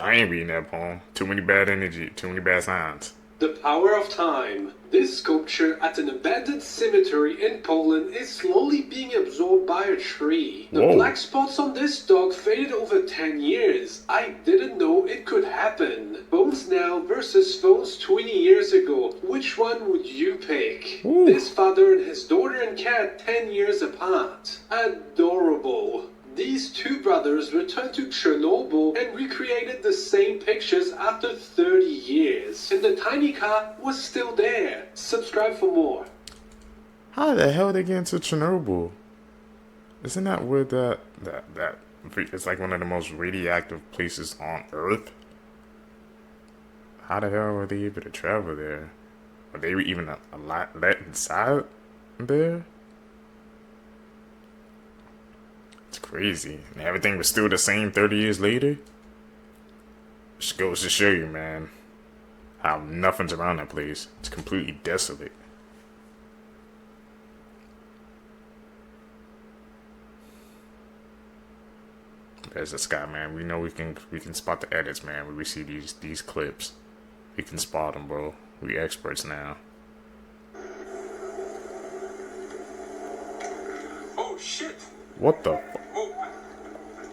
I ain't reading that poem. Too many bad energy, too many bad signs. The Power of Time. This sculpture at an abandoned cemetery in Poland is slowly being absorbed by a tree. The Whoa. black spots on this dog faded over 10 years. I didn't know it could happen. Bones now versus phones 20 years ago. Which one would you pick? Ooh. This father and his daughter and cat 10 years apart. Adorable. These two brothers returned to Chernobyl and recreated the same pictures after 30 years. And the tiny car was still there. Subscribe for more. How the hell did they get into Chernobyl? Isn't that where that it's like one of the most radioactive places on Earth? How the hell were they able to travel there? Were they even let inside there? crazy. And everything was still the same 30 years later. Just goes to show you, man, how nothing's around that place. It's completely desolate. There's this guy, man. We know we can spot the edits, man. When we see these clips, we can spot them, bro. We experts now. Oh shit! What the?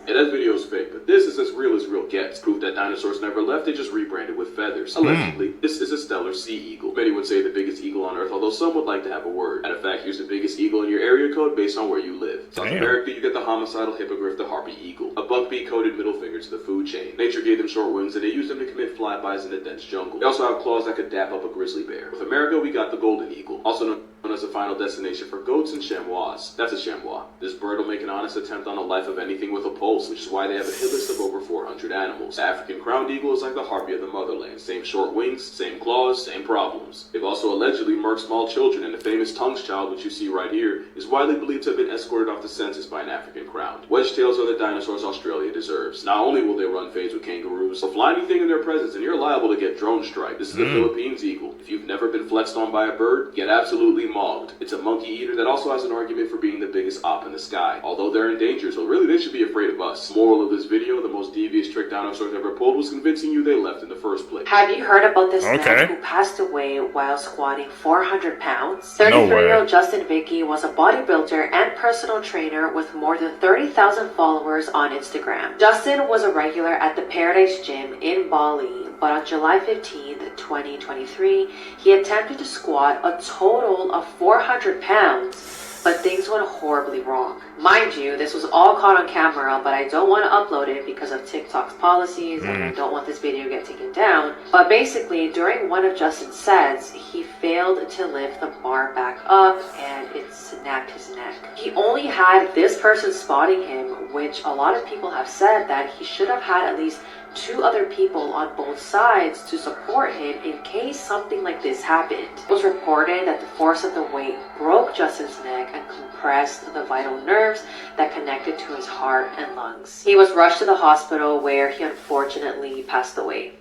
Yeah, that video's fake, but this is as real gets. Proof that dinosaurs never left, they just rebranded with feathers. Allegedly, this is a stellar sea eagle. Many would say the biggest eagle on Earth, although some would like to have a word. Matter of fact, here's the biggest eagle in your area code based on where you live. South America, you get the homicidal hippogriff, the harpy eagle. A buckbeak-coated middle finger to the food chain. Nature gave them short wings, and they used them to commit flybys in the dense jungle. They also have claws that could dap up a grizzly bear. With America, we got the golden eagle, also known as a final destination for goats and chamois. That's a chamois. This bird will make an honest attempt on the life of anything with a pulse, which is why they have a hit list of over 400 animals. The African crowned eagle is like the harpy of the motherland. Same short wings, same claws, same problems. They've also allegedly murked small children, and the famous Tongues child, which you see right here, is widely believed to have been escorted off the census by an African crowned. Wedge-tails are the dinosaurs Australia deserves. Not only will they run fades with kangaroos, they'll fly anything in their presence, and you're liable to get drone strike. This is the Philippines eagle. If you've never been flexed on by a bird, get absolutely mogged. It's a monkey eater that also has an argument for being the biggest op in the sky. Although they're in danger, so really they should be afraid of us. Moral of this video, the most devious trick dinosaurs ever pulled was convincing you they left in the first place. Have you heard about this man who passed away while squatting 400 pounds? 33-year-old Justin Vicky was a bodybuilder and personal trainer with more than 30,000 followers on Instagram. Justin was a regular at the Paradise Gym in Bali, but on July 15th, 2023, he attempted to squat a total of 400 pounds, but things went horribly wrong. Mind you, this was all caught on camera, but I don't want to upload it because of TikTok's policies and I don't want this video to get taken down. But basically, during one of Justin's sets, he failed to lift the bar back up and it snapped his neck. He only had this person spotting him, which a lot of people have said that he should have had at least 2 other people on both sides to support him in case something like this happened. It was reported that the force of the weight broke Justin's neck and compressed the vital nerves that connected to his heart and lungs. He was rushed to the hospital where he unfortunately passed away.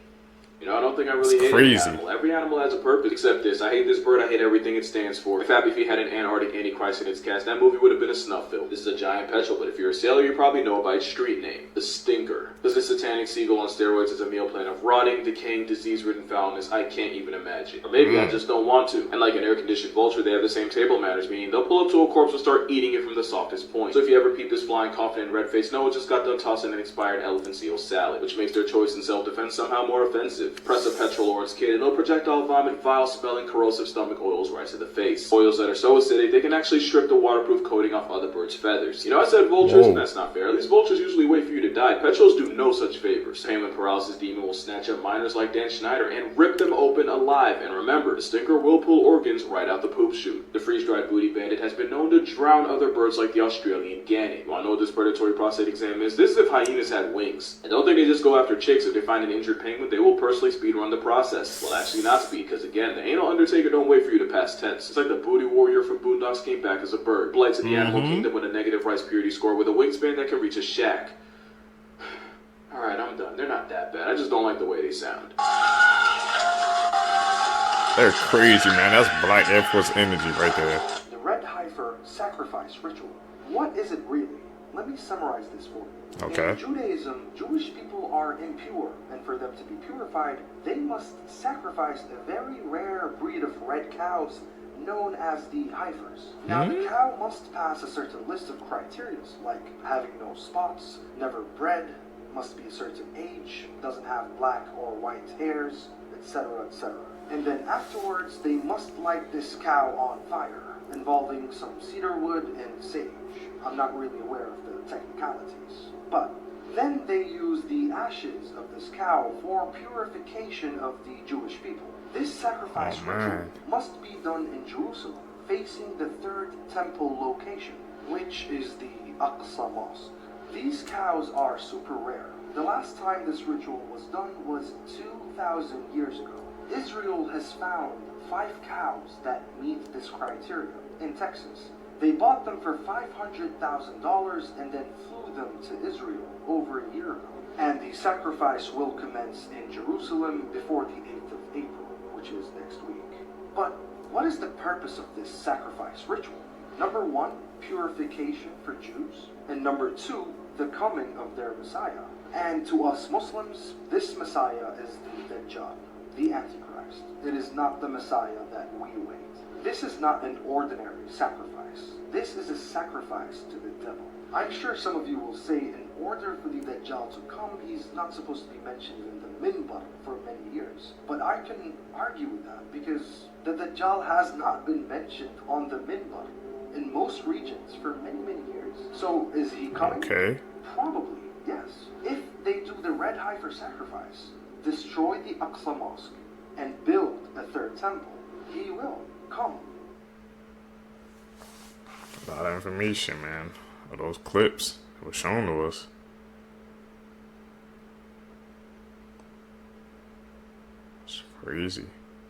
You know, I don't think I really hate any animal. Every animal has a purpose, except this. I hate this bird, I hate everything it stands for. In fact, if he had an Antarctic Antichrist in its cast, that movie would have been a snuff film. This is a giant petrol, but if you're a sailor, you probably know it by its street name, the Stinker. Because this satanic seagull on steroids is a meal plan of rotting, decaying, disease-ridden foulness I can't even imagine. Or maybe I just don't want to. And like an air-conditioned vulture, they have the same table manners, meaning they'll pull up to a corpse and start eating it from the softest point. So if you ever peep this flying coffin and red face, no, it just got done tossing an expired elephant seal salad, which makes their choice in self-defense somehow more offensive. Press a petrol or its kid, and it'll projectile vomit vile-smelling corrosive stomach oils right to the face. Oils that are so acidic they can actually strip the waterproof coating off other birds' feathers. You know, I said vultures, and that's not fair. These vultures usually wait for you to die. Petrols do no such favors. Pain and paralysis demon will snatch up miners like Dan Schneider and rip them open alive. And remember, the Stinker will pull organs right out the poop chute. The freeze-dried booty bandit has been known to drown other birds like the Australian gannet. You wanna know what this predatory prostate exam is? This is if hyenas had wings. And don't think they just go after chicks. If they find an injured penguin, they will personally speedrun the process. Well, actually not speed, because again, the anal undertaker don't wait for you to pass tense. It's like the booty warrior from Boondocks came back as a bird. Blight to the animal kingdom with a negative rice purity score with a wingspan that can reach a shack. Alright, I'm done. They're not that bad. I just don't like the way they sound. They're crazy, man. That's Black Air Force energy right there. The red heifer sacrifice ritual. What is it really? Let me summarize this for you. Okay. In Judaism, Jewish people are impure, and for them to be purified, they must sacrifice a very rare breed of red cows known as the heifers. Now, the cow must pass a certain list of criteria, like having no spots, never bred, must be a certain age, doesn't have black or white hairs, etc., etc. And then afterwards, they must light this cow on fire, involving some cedar wood and sage. I'm not really aware of the technicalities. But then they use the ashes of this cow for purification of the Jewish people. This sacrifice ritual must be done in Jerusalem, facing the third temple location, which is the Aqsa Mosque. These cows are super rare. The last time this ritual was done was 2,000 years ago. Israel has found 5 cows that meet this criteria in Texas. They bought them for $500,000 and then flew them to Israel over a year ago. And the sacrifice will commence in Jerusalem before the 8th of April, which is next week. But what is the purpose of this sacrifice ritual? Number one, purification for Jews. And number two, the coming of their Messiah. And to us Muslims, this Messiah is the Dajjal, the Antichrist. It is not the Messiah that we await. This is not an ordinary sacrifice. This is a sacrifice to the devil. I'm sure some of you will say in order for the Dajjal to come, he's not supposed to be mentioned in the minbar for many years. But I can argue with that because the Dajjal has not been mentioned on the minbar in most regions for many, many years. So is he coming? Okay. Probably, yes. If they do the red heifer sacrifice, destroy the Aqsa Mosque, and build a third temple, he will come. A lot of information, man. Of those clips that were shown to us. It's crazy.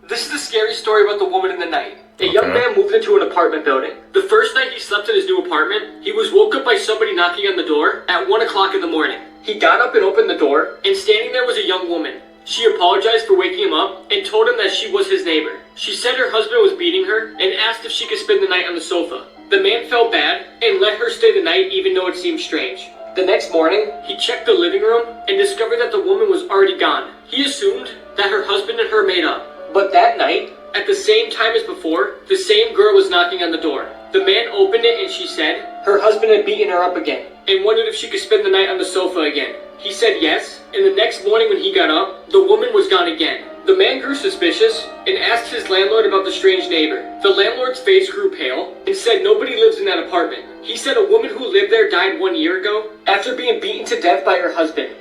This is the scary story about the woman in the night. A young man moved into an apartment building. The first night he slept in his new apartment, he was woke up by somebody knocking on the door at 1 o'clock in the morning. He got up and opened the door, and standing there was a young woman. She apologized for waking him up and told him that she was his neighbor. She said her husband was beating her and asked if she could spend the night on the sofa. The man felt bad and let her stay the night even though it seemed strange. The next morning, he checked the living room and discovered that the woman was already gone. He assumed that her husband and her made up. But that night, at the same time as before, the same girl was knocking on the door. The man opened it and she said her husband had beaten her up again and wondered if she could spend the night on the sofa again. He said yes, and the next morning when he got up, the woman was gone again. The man grew suspicious and asked his landlord about the strange neighbor. The landlord's face grew pale and said nobody lives in that apartment. He said a woman who lived there died 1 year ago after being beaten to death by her husband.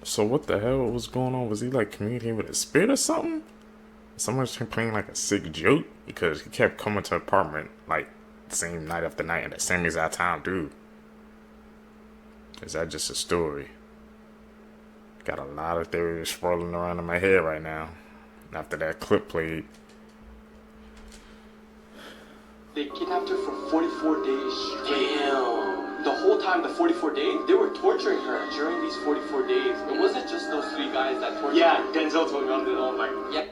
So what the hell was going on? Was he like communicating with a spirit or something? Someone's playing like a sick joke because he kept coming to the apartment like the same night after night at the same exact time, dude. Is that just a story? Got a lot of theories swirling around in my head right now. After that clip played. They kidnapped her for 44 days straight. Damn. The whole time, the 44 days, they were torturing her during these 44 days. It wasn't just those 3 guys that tortured her. Yeah, Denzel told me about it. Oh my. Yeah.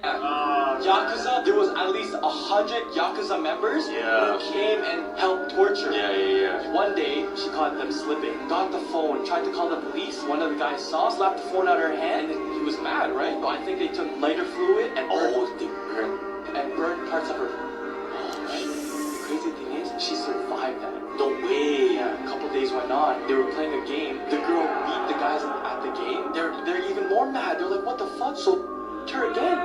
Yakuza, there was at least 100 Yakuza members who came and helped torture. Yeah. One day, she caught them slipping, got the phone, tried to call the police. One of the guys saw, slapped the phone out of her hand, and he was mad, right? So I think they took lighter fluid and burned parts of her. Right? The crazy thing is, she survived that. No way. Yeah, a couple days went on. They were playing a game. The girl beat the guys at the game. They're even more mad. They're like, what the fuck? So her again.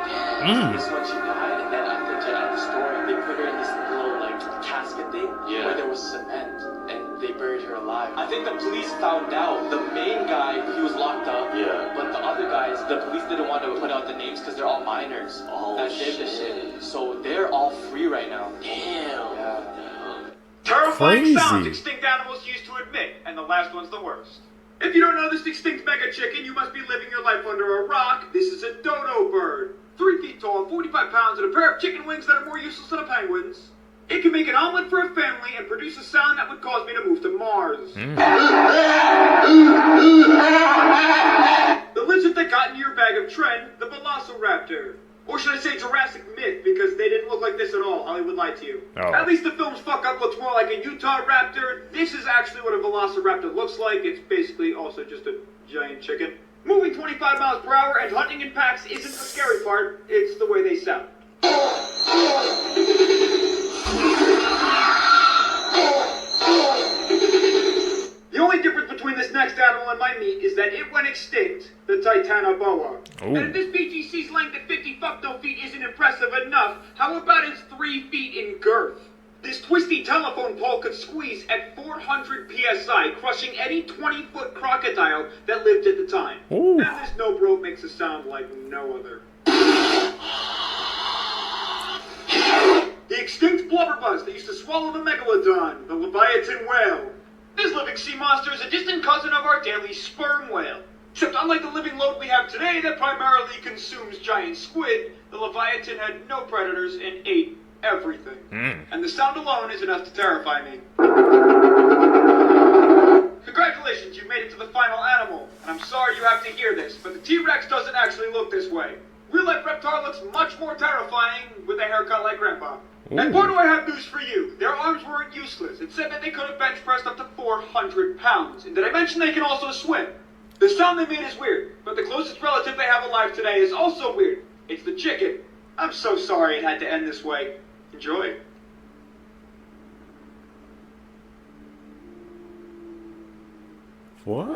This is when she died, and then I think to end the story, they put her in this little like casket thing where there was cement, and they buried her alive. I think the police found out. The main guy, he was locked up. Yeah. But the other guys, the police didn't want to put out the names because they're all minors that did the shit. So they're all free right now. Damn. Yeah. Terrifying sounds extinct animals used to emit, and the last one's the worst. If you don't know this extinct mega chicken, you must be living your life under a rock. This is a dodo bird. 3 feet tall, 45 pounds, and a pair of chicken wings that are more useless than a penguin's. It can make an omelet for a family and produce a sound that would cause me to move to Mars. The lizard that got into your bag of trend, the velociraptor. Or should I say Jurassic Myth, because they didn't look like this at all. Hollywood lied to you. Oh. At least the film's fuck-up looks more like a Utah raptor. This is actually what a velociraptor looks like. It's basically also just a giant chicken. Moving 25 miles per hour and hunting in packs isn't the scary part. It's the way they sound. The only difference between this next animal and my meat is that it went extinct, the Titanoboa. Ooh. And if this BGC's length at 50 fuckno feet isn't impressive enough, how about its 3 feet in girth? This twisty telephone pole could squeeze at 400 psi, crushing any 20-foot crocodile that lived at the time. Ooh. And this no-bro makes a sound like no other. The extinct blubberbuzz that used to swallow the megalodon, the Leviathan whale. This living sea monster is a distant cousin of our daily sperm whale. Except unlike the living load we have today that primarily consumes giant squid, the Leviathan had no predators and ate everything. And the sound alone is enough to terrify me. Congratulations, you made it to the final animal. And I'm sorry you have to hear this, but the T-Rex doesn't actually look this way. Real-life Reptar looks much more terrifying with a haircut like Grandpa. And boy, do I have news for you. Their arms weren't useless. It said that they could have bench pressed up to 400 pounds. And did I mention they can also swim? The sound they made is weird, but the closest relative they have alive today is also weird. It's the chicken. I'm so sorry it had to end this way. Enjoy. What?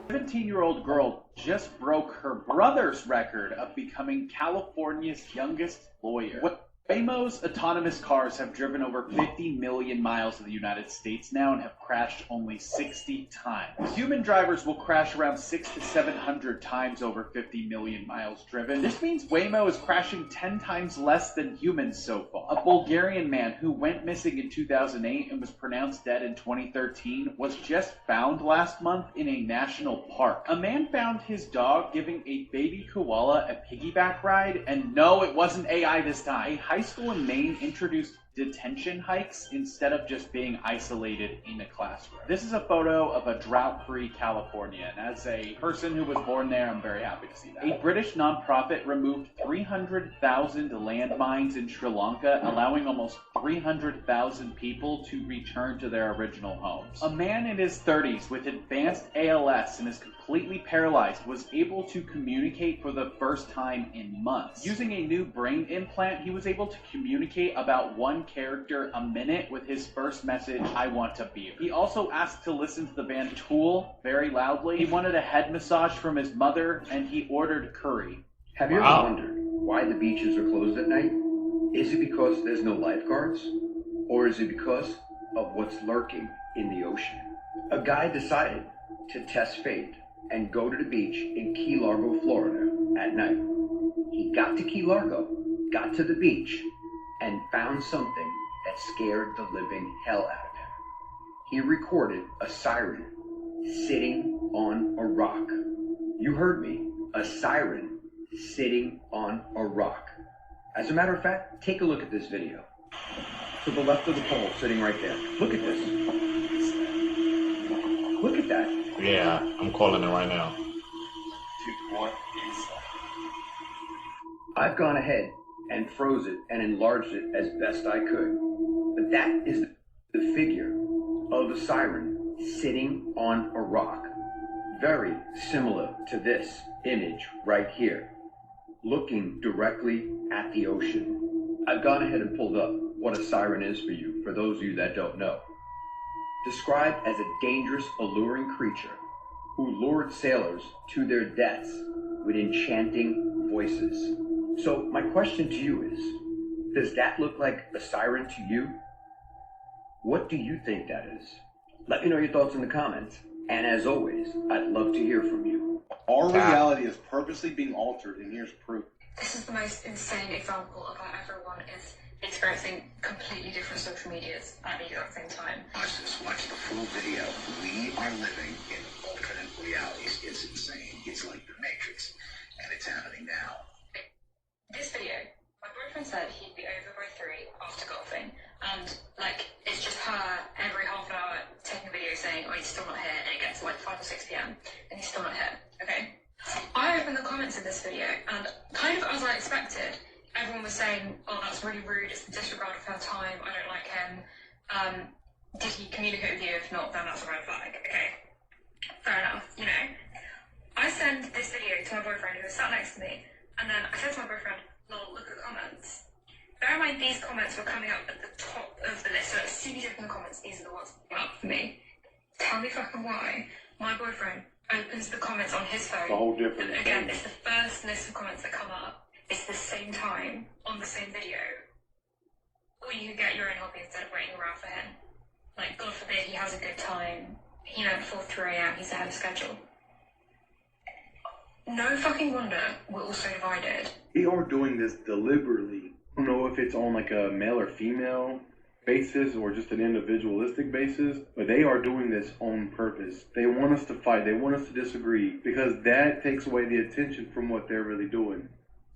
A 17-year-old girl just broke her brother's record of becoming California's youngest lawyer. Waymo's autonomous cars have driven over 50 million miles in the United States now and have crashed only 60 times. Human drivers will crash around 600 to 700 times over 50 million miles driven. This means Waymo is crashing 10 times less than humans so far. A Bulgarian man who went missing in 2008 and was pronounced dead in 2013 was just found last month in a national park. A man found his dog giving a baby koala a piggyback ride, and no, it wasn't AI this time. A high school in Maine introduced detention hikes instead of just being isolated in a classroom. This is a photo of a drought-free California, and as a person who was born there, I'm very happy to see that. A British nonprofit removed 300,000 landmines in Sri Lanka, allowing almost 300,000 people to return to their original homes. A man in his 30s with advanced ALS and is completely paralyzed was able to communicate for the first time in months. Using a new brain implant, he was able to communicate about one character a minute with his first message, "I want a beer." He also asked to listen to the band Tool very loudly. He wanted a head massage from his mother, and he ordered curry. Have you ever wondered why the beaches are closed at night? Is it because there's no lifeguards? Or is it because of what's lurking in the ocean? A guy decided to test fate and go to the beach in Key Largo, Florida at night. He got to Key Largo, got to the beach, and found something that scared the living hell out of him. He recorded a siren sitting on a rock. You heard me, a siren sitting on a rock. As a matter of fact, take a look at this video. To the left of the pole, sitting right there. Look at this. Look at that. Yeah, I'm calling it right now. Dude, what is that? I've gone ahead and froze it and enlarged it as best I could. But that is the figure of a siren sitting on a rock. Very similar to this image right here, looking directly at the ocean. I've gone ahead and pulled up what a siren is for you, for those of you that don't know. Described as a dangerous, alluring creature who lured sailors to their deaths with enchanting voices. So my question to you is, does that look like a siren to you? What do you think that is? Let me know your thoughts in the comments. And as always, I'd love to hear from you. Our reality is purposely being altered, and here's proof. This is the most insane example of how everyone is experiencing completely different social medias at the exact same time. Watch the full video. We are living in alternate realities. It's insane. It's like the Matrix, and it's happening now. This video, my boyfriend said he'd be over by 3 after golfing, and it's just her every half an hour taking a video saying, "Oh, he's still not here," and it gets to 5 or 6 p.m. and he's still not here. Okay. I opened the comments in this video, and kind of as I expected, everyone was saying, "Oh, that's really rude, it's a disregard of her time, I don't like him. Did he communicate with you? If not, then that's a red flag." Okay, fair enough, you know. I sent this video to my boyfriend who was sat next to me, and then I said to my boyfriend, "Lol, look at the comments." Bear in mind, these comments were coming up at the top of the list, so as soon as you open the comments, these are the ones coming up for me. Tell me fucking why my boyfriend opens the comments on his phone. It's a whole different and again, it's the first list of comments that come up. It's the same time on the same video. Or you could get your own hobby instead of waiting around for him. Like, God forbid he has a good time. You know, before 3 a.m. he's ahead of schedule. No fucking wonder we're all so divided. They are doing this deliberately. I don't know if it's on like a male or female basis or just an individualistic basis, but they are doing this on purpose. They want us to fight. They want us to disagree because that takes away the attention from what they're really doing.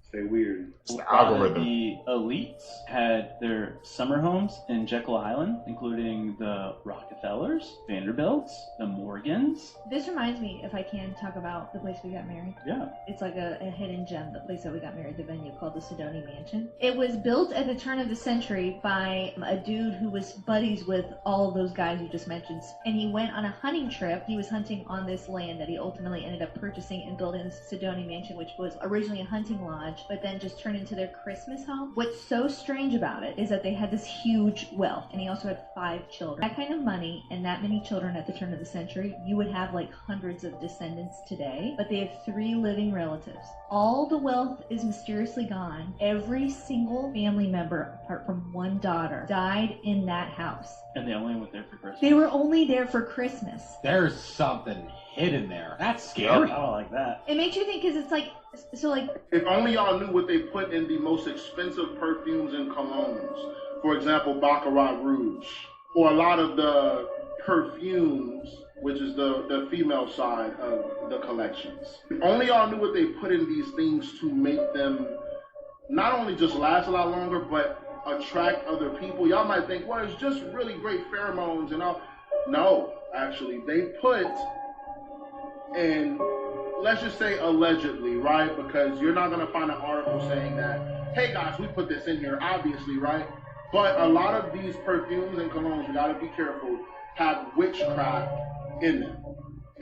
Stay weird. It's the algorithm. The elites had their summer homes in Jekyll Island, including the Rockefellers, Vanderbilts, the Morgans. This reminds me, if I can, talk about the place we got married. Yeah. It's like a hidden gem, the place that we got married, the venue called the Sidoni Mansion. It was built at the turn of the century by a dude who was buddies with all of those guys you just mentioned. And he went on a hunting trip. He was hunting on this land that he ultimately ended up purchasing and building the Sidoni Mansion, which was originally a hunting lodge, but then just turned into their Christmas home. What's so strange about it is that they had this huge wealth, and he also had 5 children. That kind of money and that many children at the turn of the century, you would have like hundreds of descendants today, but they have 3 living relatives. All the wealth is mysteriously gone. Every single family member, apart from one daughter, died in that house. And they only went there for Christmas. They were only there for Christmas. There's something hidden there. That's scary. I don't like that. It makes you think, because it's like, so like... If only y'all knew what they put in the most expensive perfumes and colognes. For example, Baccarat Rouge. Or a lot of the perfumes, which is the female side of the collections. If only y'all knew what they put in these things to make them not only just last a lot longer, but attract other people. Y'all might think, well, it's just really great pheromones and all. No, actually, they put... And let's just say allegedly, right? Because you're not going to find an article saying that, hey guys, we put this in here, obviously, right? But a lot of these perfumes and colognes, you got to be careful, have witchcraft in them.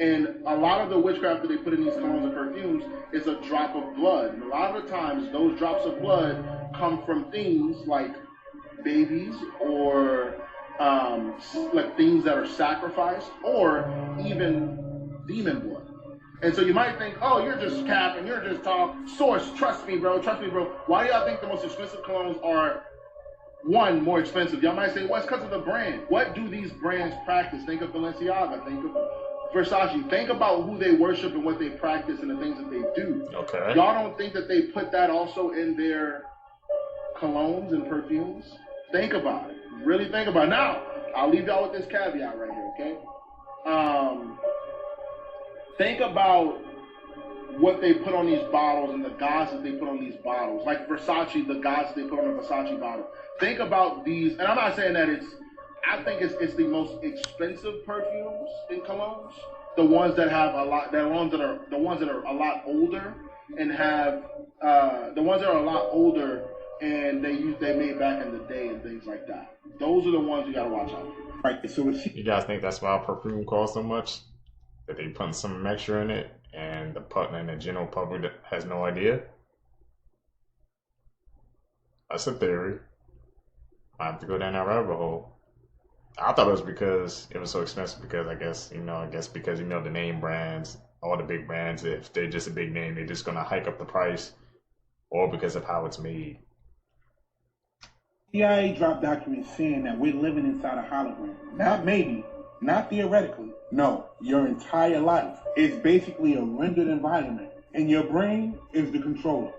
And a lot of the witchcraft that they put in these colognes and perfumes is a drop of blood. And a lot of the times, those drops of blood come from things like babies or like things that are sacrificed, or even demon blood. And so you might think, oh, you're just capping, you're just talking. Source, trust me, bro. Why do y'all think the most expensive colognes are, one, more expensive? Y'all might say, well, it's because of the brand. What do these brands practice? Think of Balenciaga, think of Versace. Think about who they worship and what they practice and the things that they do. Okay. Y'all don't think that they put that also in their colognes and perfumes? Think about it. Really think about it. Now, I'll leave y'all with this caveat right here, okay? Think about what they put on these bottles and the gods that they put on these bottles. Like Versace, the gods they put on a Versace bottle. Think about these, and I'm not saying that I think it's the most expensive perfumes and colognes. The ones that have a lot, the ones that are a lot older and have, the ones that are a lot older and they made back in the day and things like that. Those are the ones you gotta watch out for. Right, so you guys think that's why perfume costs so much? That they putting some mixture in it, and the general public that has no idea? That's a theory. I have to go down that rabbit hole. I thought it was because it was so expensive because I guess because the name brands, all the big brands, if they're just a big name, they're just gonna hike up the price, or because of how it's made. CIA dropped documents saying that we're living inside a hologram. Not maybe, not theoretically. No, your entire life is basically a rendered environment, and your brain is the controller.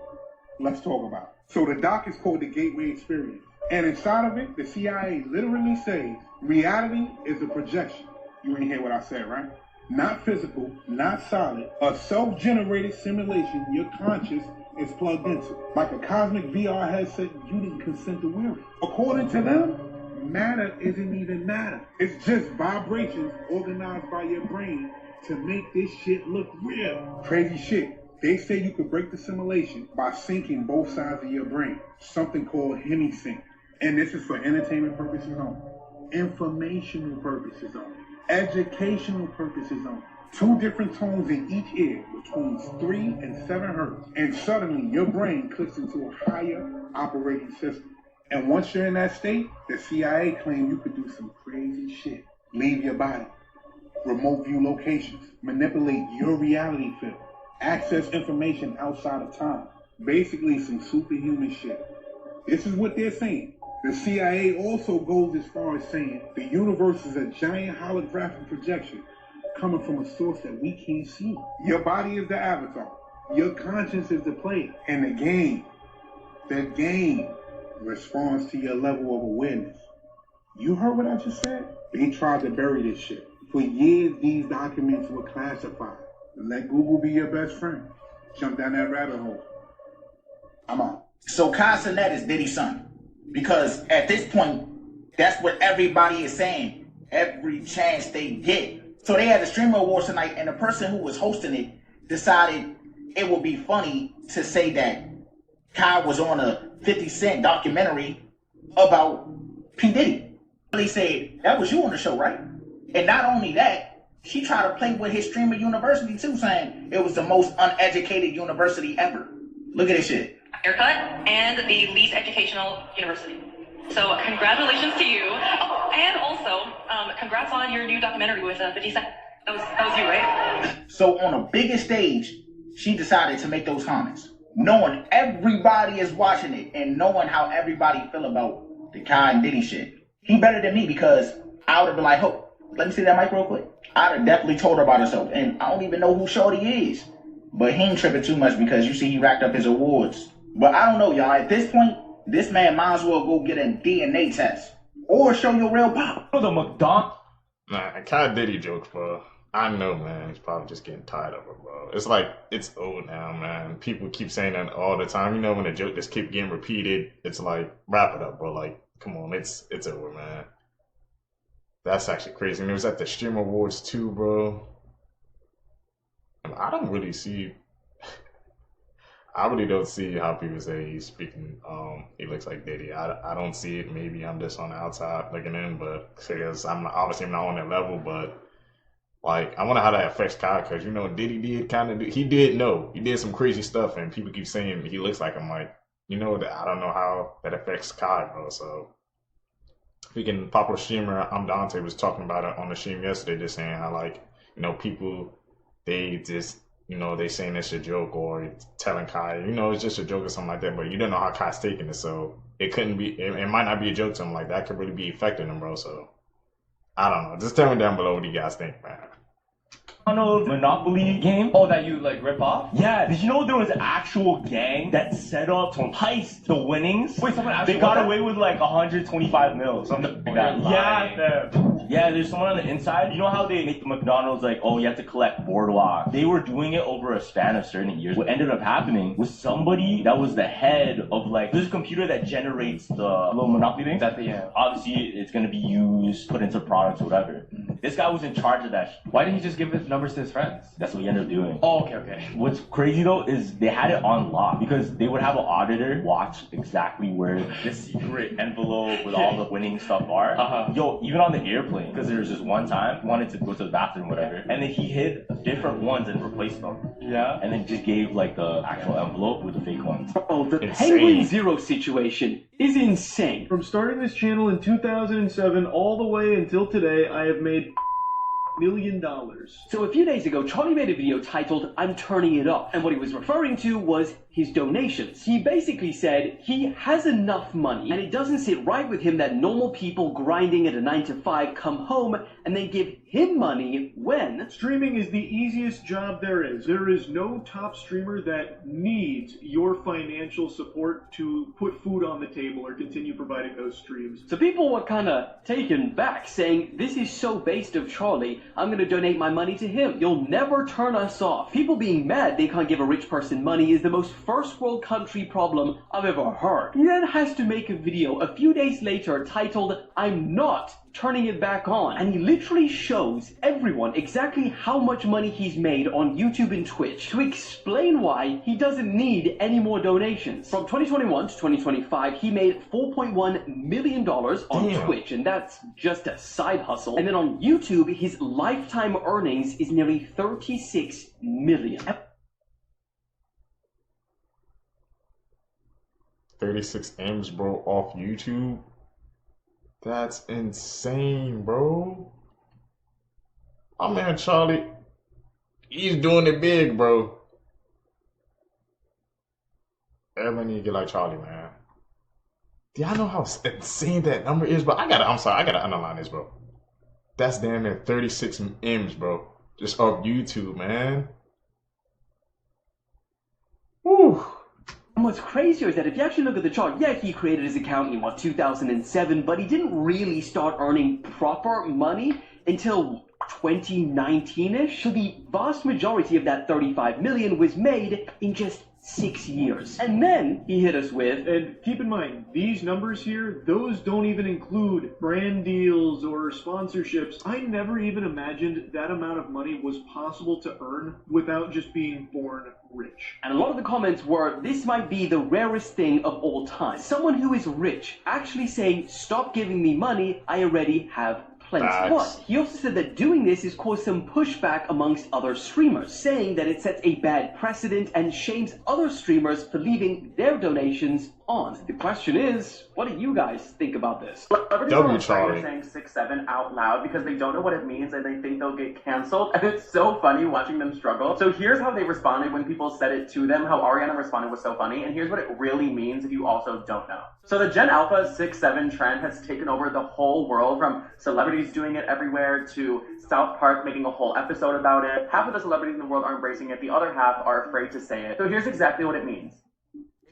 Let's talk about it. So the doc is called the Gateway Experience, and inside of it, the CIA literally says reality is a projection. You ain't hear what I said, right? Not physical, not solid, a self-generated simulation your conscious is plugged into. Like a cosmic VR headset you didn't consent to wearing. According to them, matter isn't even matter. It's just vibrations organized by your brain to make this shit look real. Crazy shit. They say you could break the simulation by syncing both sides of your brain. Something called hemisync. And this is for entertainment purposes only. Informational purposes only. Educational purposes only. 2 different tones in each ear between 3 and 7 hertz. And suddenly your brain clicks into a higher operating system. And once you're in that state, the CIA claimed you could do some crazy shit. Leave your body, remote view locations, manipulate your reality field, access information outside of time. Basically some superhuman shit. This is what they're saying. The CIA also goes as far as saying the universe is a giant holographic projection coming from a source that we can't see. Your body is the avatar. Your conscience is the player. And the game responds to your level of awareness. You heard what I just said? They tried to bury this shit. For years, these documents were classified. Let Google be your best friend. Jump down that rabbit hole. I'm out. So Casanet is Diddy's son. Because at this point, that's what everybody is saying. Every chance they get. So they had the Streamer Awards tonight, and the person who was hosting it decided it would be funny to say that Kai was on a 50 Cent documentary about P. Diddy. They said, that was you on the show, right? And not only that, she tried to play with his Streamer University too, saying it was the most uneducated university ever. Look at this shit. Haircut and the least educational university. So congratulations to you. Oh, and also, congrats on your new documentary with 50 Cent. That was you, right? So on a bigger stage, she decided to make those comments, knowing everybody is watching it and knowing how everybody feel about the Kai and Diddy shit. He better than me because I would have been like, oh, let me see that mic real quick. I'd have definitely told her about herself, and I don't even know who Shorty is. But he ain't tripping too much because you see he racked up his awards. But I don't know, y'all. At this point, this man might as well go get a DNA test or show your real pop. The McDonald. Nah, Kai Diddy jokes, bro. I know, man. He's probably just getting tired of it, bro. It's like, it's old now, man. People keep saying that all the time. You know, when a joke just keep getting repeated, it's like, wrap it up, bro. Like, come on, it's over, man. That's actually crazy. And it was at the Stream Awards too, bro. And I don't really see. I really don't see how people say he's speaking. He looks like Diddy. I don't see it. Maybe I'm just on the outside looking in, but because I'm obviously not on that level. But like, I wonder how that affects Kai, because you know Diddy did kind of. He did some crazy stuff, and people keep saying he looks like him. Like, you know, that I don't know how that affects Kai, bro. So. Speaking popular streamer, I'm Dante, was talking about it on the stream yesterday, just saying how, like, you know, people, they just, you know, they saying it's a joke or telling Kai, you know, it's just a joke or something like that, but you don't know how Kai's taking it, so it couldn't be, it might not be a joke to him, like, that could really be affecting him, bro, so I don't know. Just tell me down below what you guys think, man. Monopoly game? Oh, that you like rip off? Yeah, did you know there was an actual gang that set up to heist the winnings? Wait, someone actually they got away with like 125 mil, something like that. Yeah, there's someone on the inside. You know how they make the McDonald's like, oh, you have to collect boardwalk? They were doing it over a span of certain years. What ended up happening was somebody that was the head of like this computer that generates the little Monopoly things. At the end, obviously it's gonna be used, put into products, or whatever. This guy was in charge of that. Why didn't he just give his numbers to his friends? That's what he ended up doing. Oh, okay. What's crazy though is they had it on lock because they would have an auditor watch exactly where the secret envelope with all the winning stuff are. Yo, even on the airplane, because there was just one time he wanted to go to the bathroom, whatever, and then he hid different ones and replaced them. Yeah. And then just gave like the actual envelope with the fake ones. Oh, the Penguin Zero situation is insane. From starting this channel in 2007 all the way until today, I have made $1 million. So a few days ago, Charlie made a video titled, I'm turning it up. And what he was referring to was his donations. He basically said he has enough money and it doesn't sit right with him that normal people grinding at a 9-to-5 come home and they give him money when... Streaming is the easiest job there is. There is no top streamer that needs your financial support to put food on the table or continue providing those streams. So people were kind of taken back, saying, this is so based of Charlie, I'm going to donate my money to him. You'll never turn us off. People being mad they can't give a rich person money is the most first world country problem I've ever heard. He then has to make a video a few days later titled, I'm not turning it back on. And he literally shows everyone exactly how much money he's made on YouTube and Twitch to explain why he doesn't need any more donations. From 2021 to 2025, he made $4.1 million on Twitch, and that's just a side hustle. And then on YouTube, his lifetime earnings is nearly $36 million. 36 M's, bro, off YouTube. That's insane, bro. My man Charlie, he's doing it big, bro. Everyone need to get like Charlie, man. Do y'all know how insane that number is, bro? I'm sorry, I gotta underline this, bro. That's damn near 36 M's, bro. Just off YouTube, man. Woo. And what's crazier is that if you actually look at the chart, yeah, he created his account in, 2007, but he didn't really start earning proper money until 2019-ish. So the vast majority of that 35 million was made in just 6 years. And then he hit us with... And keep in mind, these numbers here, those don't even include brand deals or sponsorships. I never even imagined that amount of money was possible to earn without just being born rich. And a lot of the comments were, this might be the rarest thing of all time. Someone who is rich actually saying, stop giving me money, I already have plenty. But he also said that doing this has caused some pushback amongst other streamers, saying that it sets a bad precedent and shames other streamers for leaving their donations on. The question is, what do you guys think about this? W. Charlie. Saying 6-7 out loud because they don't know what it means and they think they'll get canceled, and it's so funny watching them struggle. So here's how they responded when people said it to them. How Ariana responded was so funny, and here's what it really means if you also don't know. So the Gen Alpha 6-7 trend has taken over the whole world, from celebrities doing it everywhere to South Park making a whole episode about it. Half of the celebrities in the world are embracing it, the other half are afraid to say it. So here's exactly what it means.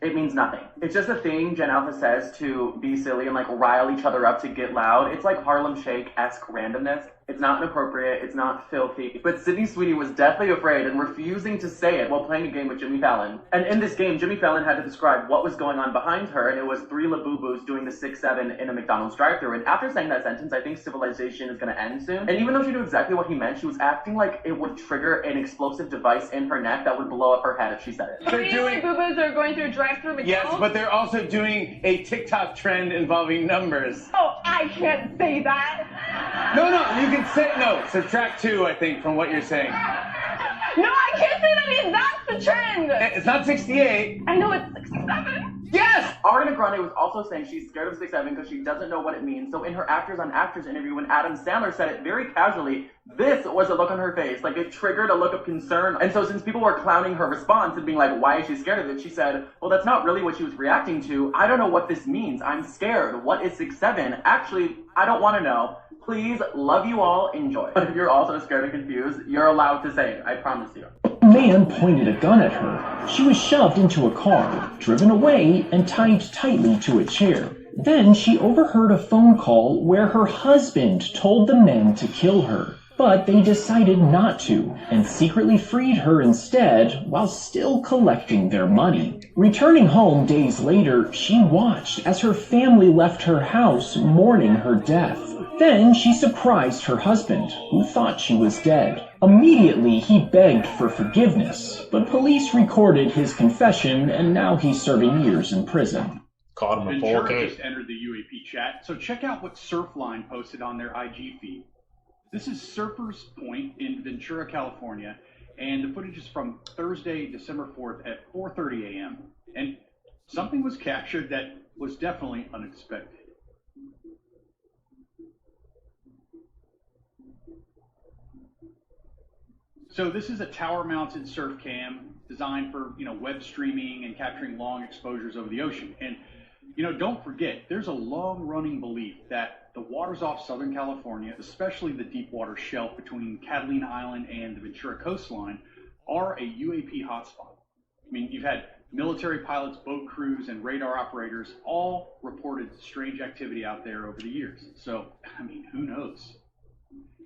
It means nothing. It's just a thing Gen Alpha says to be silly and rile each other up to get loud. It's like Harlem Shake-esque randomness. It's not inappropriate, it's not filthy. But Sydney Sweeney was deathly afraid and refusing to say it while playing a game with Jimmy Fallon. And in this game, Jimmy Fallon had to describe what was going on behind her, and it was 3 Labubu's doing the 6-7 in a McDonald's drive-thru. And after saying that sentence, I think civilization is gonna end soon. And even though she knew exactly what he meant, she was acting like it would trigger an explosive device in her neck that would blow up her head if she said it. They're doing Labubu's are going through drive-thru McDonald's? Yes, but they're also doing a TikTok trend involving numbers. Oh, I can't say that. No, you can say no. Subtract 2, I think, from what you're saying. No, I can't say that because that's the trend. It's not 68. I know it's 67. Yes! Ariana Grande was also saying she's scared of 6-7 because she doesn't know what it means. So in her Actors on Actors interview, when Adam Sandler said it very casually, this was a look on her face. It triggered a look of concern. And so since people were clowning her response and being like, why is she scared of it? She said, well, that's not really what she was reacting to. I don't know what this means. I'm scared. What is 6-7? Actually, I don't want to know. Please, love you all, enjoy. But if you're also scared and confused, you're allowed to say it. I promise you. A man pointed a gun at her. She was shoved into a car, driven away, and tied tightly to a chair. Then she overheard a phone call where her husband told the men to kill her. But they decided not to, and secretly freed her instead while still collecting their money. Returning home days later, she watched as her family left her house mourning her death. Then she surprised her husband, who thought she was dead. Immediately, he begged for forgiveness, but police recorded his confession, and now he's serving years in prison. Caught him in Ventura 4K. just entered the UAP chat, so check out what Surfline posted on their IG feed. This is Surfer's Point in Ventura, California, and the footage is from Thursday, December 4th at 4:30 a.m. And something was captured that was definitely unexpected. So this is a tower-mounted surf cam designed for, web streaming and capturing long exposures over the ocean. And, don't forget, there's a long-running belief that the waters off Southern California, especially the deep water shelf between Catalina Island and the Ventura coastline, are a UAP hotspot. I mean, you've had military pilots, boat crews, and radar operators all reported strange activity out there over the years. So, who knows?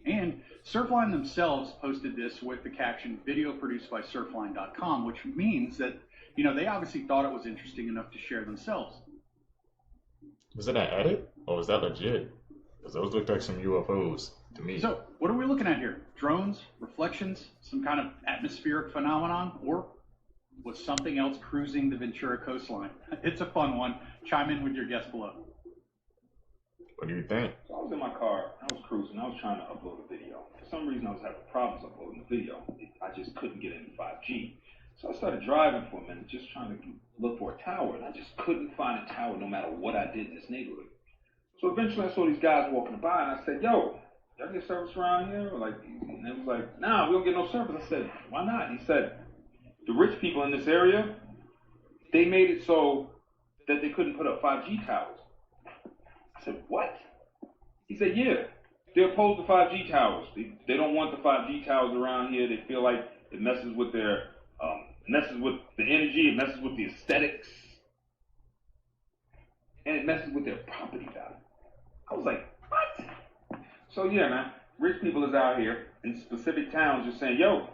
And Surfline themselves posted this with the caption, video produced by surfline.com, which means that, they obviously thought it was interesting enough to share themselves. Was it an edit, or was that legit? Because those looked like some UFOs to me. So, what are we looking at here? Drones, reflections, some kind of atmospheric phenomenon, or was something else cruising the Ventura coastline? It's a fun one. Chime in with your guess below. What do you think? So I was in my car, I was cruising, I was trying to upload a video. For some reason I was having problems uploading the video. I just couldn't get into 5G. So I started driving for a minute, just trying to look for a tower, and I just couldn't find a tower no matter what I did in this neighborhood. So eventually I saw these guys walking by, and I said, yo, y'all get service around here? And they was like, nah, we don't get no service. I said, why not? He said, the rich people in this area, they made it so that they couldn't put up 5G towers. I said, what? He said, yeah, they're opposed to 5G towers. They don't want the 5G towers around here. They feel like it messes with their It messes with the energy, it messes with the aesthetics, and it messes with their property value. I was like, what? So yeah, man, rich people is out here in specific towns just saying, yo,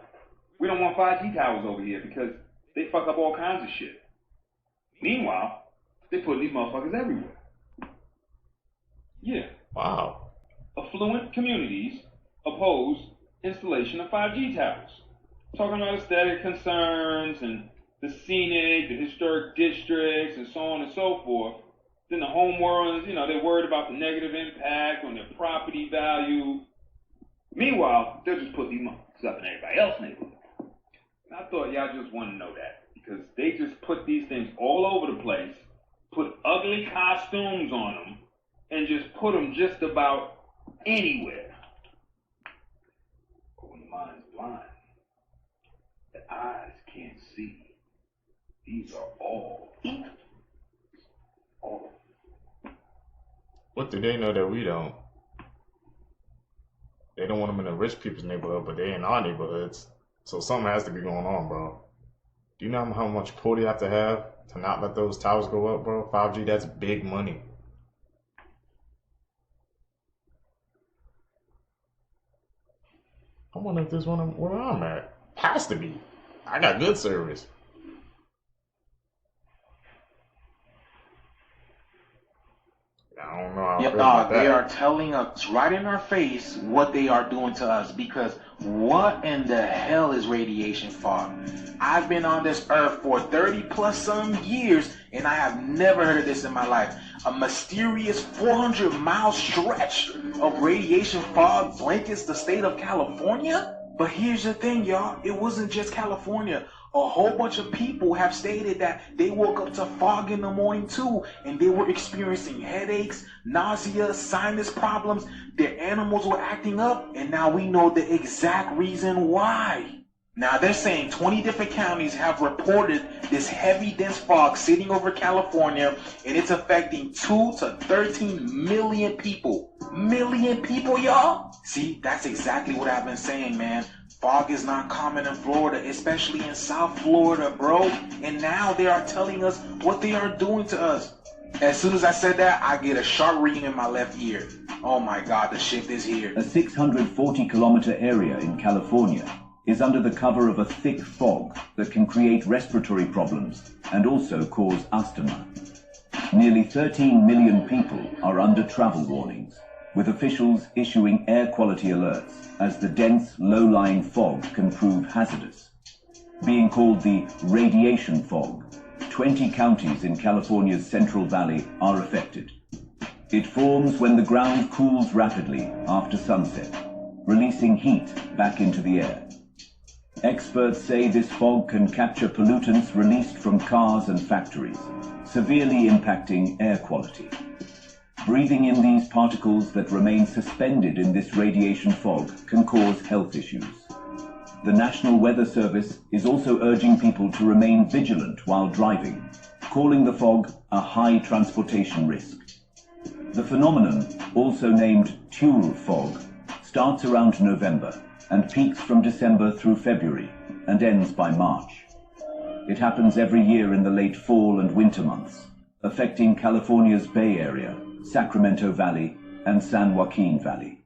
we don't want 5G towers over here because they fuck up all kinds of shit. Meanwhile, they put these motherfuckers everywhere. Yeah. Wow. Affluent communities oppose installation of 5G towers. Talking about aesthetic concerns and the scenic, the historic districts, and so on and so forth. Then the home worlds, you know, they're worried about the negative impact on their property value. Meanwhile, they'll just put these motherfuckers up in everybody else's neighborhood. And I thought y'all just want to know that because they just put these things all over the place, put ugly costumes on them, and just put them just about anywhere. But when the mind is blind, the eyes can't see. These are all evil. All. What do they know that we don't? They don't want them in the rich people's neighborhood, but they in our neighborhoods. So something has to be going on, bro. Do you know how much pull you have to not let those towers go up, bro? 5G, that's big money. I wonder if there's one where I'm at. Has to be. I got good service. I don't know how I feel about that. They are telling us right in our face what they are doing to us, because what in the hell is radiation fog? I've been on this earth for 30 plus some years and I have never heard of this in my life. A mysterious 400-mile stretch of radiation fog blankets the state of California? But here's the thing, y'all. It wasn't just California. A whole bunch of people have stated that they woke up to fog in the morning too, and they were experiencing headaches, nausea, sinus problems. Their animals were acting up, and now we know the exact reason why. Now they're saying 20 different counties have reported this heavy dense fog sitting over California, and it's affecting 2 to 13 million people. Million people, y'all? See, that's exactly what I've been saying, man. Fog is not common in Florida, especially in South Florida, bro. And now they are telling us what they are doing to us. As soon as I said that, I get a sharp ringing in my left ear. Oh my God, the shift is here. A 640-kilometer area in California is under the cover of a thick fog that can create respiratory problems and also cause asthma. Nearly 13 million people are under travel warnings, with officials issuing air quality alerts as the dense, low-lying fog can prove hazardous. Being called the radiation fog, 20 counties in California's Central Valley are affected. It forms when the ground cools rapidly after sunset, releasing heat back into the air. Experts say this fog can capture pollutants released from cars and factories, severely impacting air quality. Breathing in these particles that remain suspended in this radiation fog can cause health issues. The National Weather Service is also urging people to remain vigilant while driving, calling the fog a high transportation risk. The phenomenon, also named Tule fog, starts around November and peaks from December through February and ends by March. It happens every year in the late fall and winter months, affecting California's Bay Area, Sacramento Valley, and San Joaquin Valley.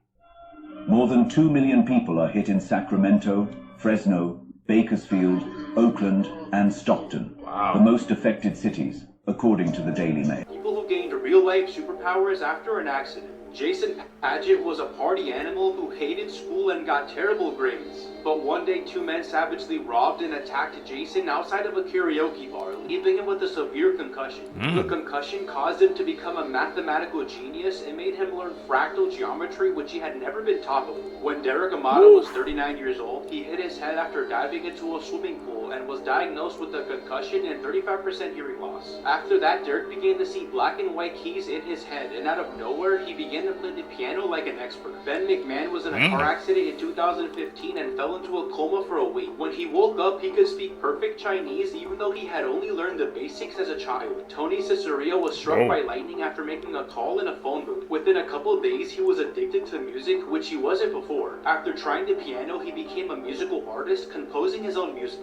More than 2 million people are hit in Sacramento, Fresno, Bakersfield, Oakland, and Stockton, the most affected cities, according to the Daily Mail. People who gained real-life superpowers after an accident. Jason Padgett was a party animal who hated school and got terrible grades. But one day, 2 men savagely robbed and attacked Jason outside of a karaoke bar, leaving him with a severe concussion. The concussion caused him to become a mathematical genius and made him learn fractal geometry, which he had never been taught before. When Derek Amato was 39 years old, he hit his head after diving into a swimming pool and was diagnosed with a concussion and 35% hearing loss. After that, Derek began to see black and white keys in his head, and out of nowhere, he began to play the piano like an expert. Ben McMahon was in a car accident in 2015 and fell into a coma for a week. When he woke up, he could speak perfect Chinese even though he had only learned the basics as a child. Tony Cicerio was struck by lightning after making a call in a phone booth. Within a couple of days, he was addicted to music, which he wasn't before. After trying the piano, he became a musical artist, composing his own music.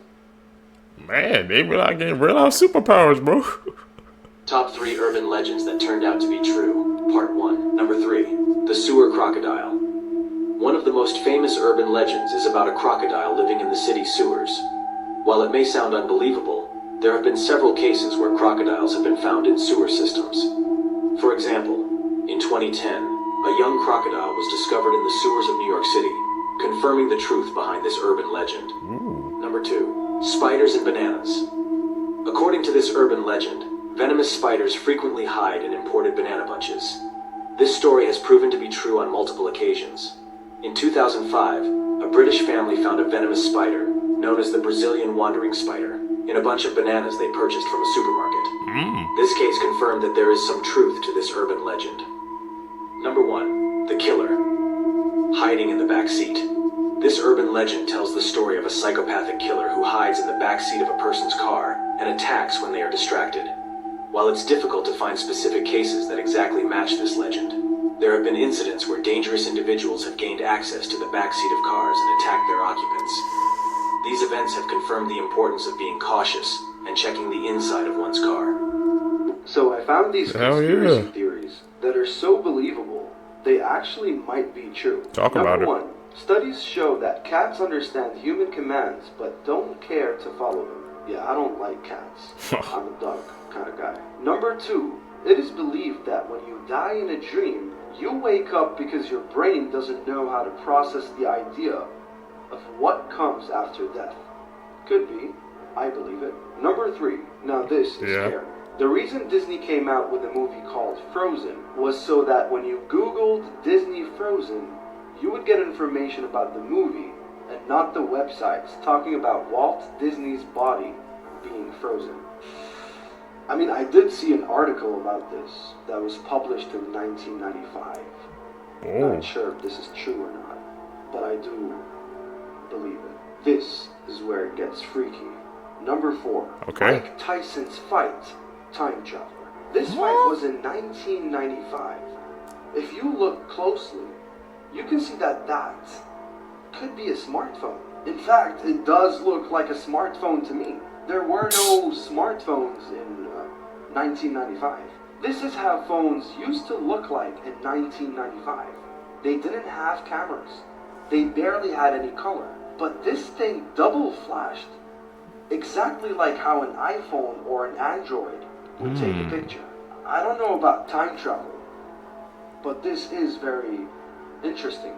Man, they be like getting real life superpowers, bro. Top 3 urban legends that turned out to be true. Part 1. Number 3. The sewer crocodile. One of the most famous urban legends is about a crocodile living in the city sewers. While it may sound unbelievable, there have been several cases where crocodiles have been found in sewer systems. For example, in 2010, a young crocodile was discovered in the sewers of New York City, confirming the truth behind this urban legend. Number 2. Spiders and bananas. According to this urban legend, venomous spiders frequently hide in imported banana bunches. This story has proven to be true on multiple occasions. In 2005, a British family found a venomous spider, known as the Brazilian wandering spider, in a bunch of bananas they purchased from a supermarket. This case confirmed that there is some truth to this urban legend. Number 1. The killer. Hiding in the back seat. This urban legend tells the story of a psychopathic killer who hides in the back seat of a person's car and attacks when they are distracted. While it's difficult to find specific cases that exactly match this legend, there have been incidents where dangerous individuals have gained access to the back seat of cars and attacked their occupants. These events have confirmed the importance of being cautious and checking the inside of one's car. So I found these conspiracy theories that are so believable, they actually might be true. Talk about it. Number 1. Studies show that cats understand human commands but don't care to follow them. Yeah, I don't like cats. I'm a dog kind of guy. Number 2. It is believed that when you die in a dream, you wake up because your brain doesn't know how to process the idea of what comes after death. Could be. I believe it. Number 3. Now this is scary. The reason Disney came out with a movie called Frozen was so that when you Googled Disney Frozen, you would get information about the movie and not the websites talking about Walt Disney's body being frozen. I mean, I did see an article about this that was published in 1995. Not sure if this is true or not, but I do believe it. This is where it gets freaky. Number 4. Mike Tyson's fight, time traveler. This fight was in 1995. If you look closely, you can see that that could be a smartphone. In fact, it does look like a smartphone to me. There were no smartphones in 1995. This is how phones used to look like in 1995. They didn't have cameras. They barely had any color. But this thing double flashed, exactly like how an iPhone or an Android would take a picture. I don't know about time travel, but this is very interesting.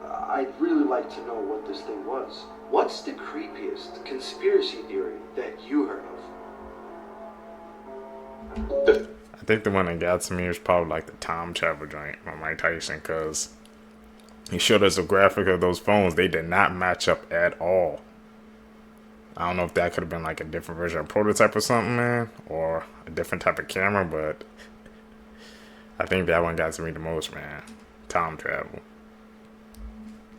I'd really like to know what this thing was. What's the creepiest conspiracy theory that you heard of? I think the one that got to me was probably like the time travel joint from Mike Tyson, because he showed us a graphic of those phones. They did not match up at all. I don't know if that could have been like a different version of prototype or something, man, or a different type of camera, but I think that one got to me the most, man. Time travel.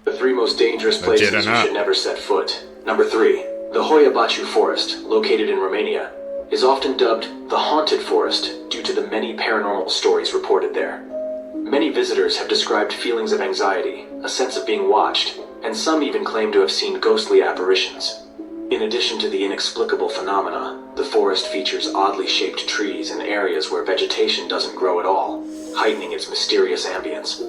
The 3 most dangerous places you should never set foot. Number 3. The Hoia Baciu Forest, located in Romania, is often dubbed the Haunted Forest due to the many paranormal stories reported there. Many visitors have described feelings of anxiety, a sense of being watched, and some even claim to have seen ghostly apparitions. In addition to the inexplicable phenomena, the forest features oddly shaped trees and areas where vegetation doesn't grow at all, heightening its mysterious ambience.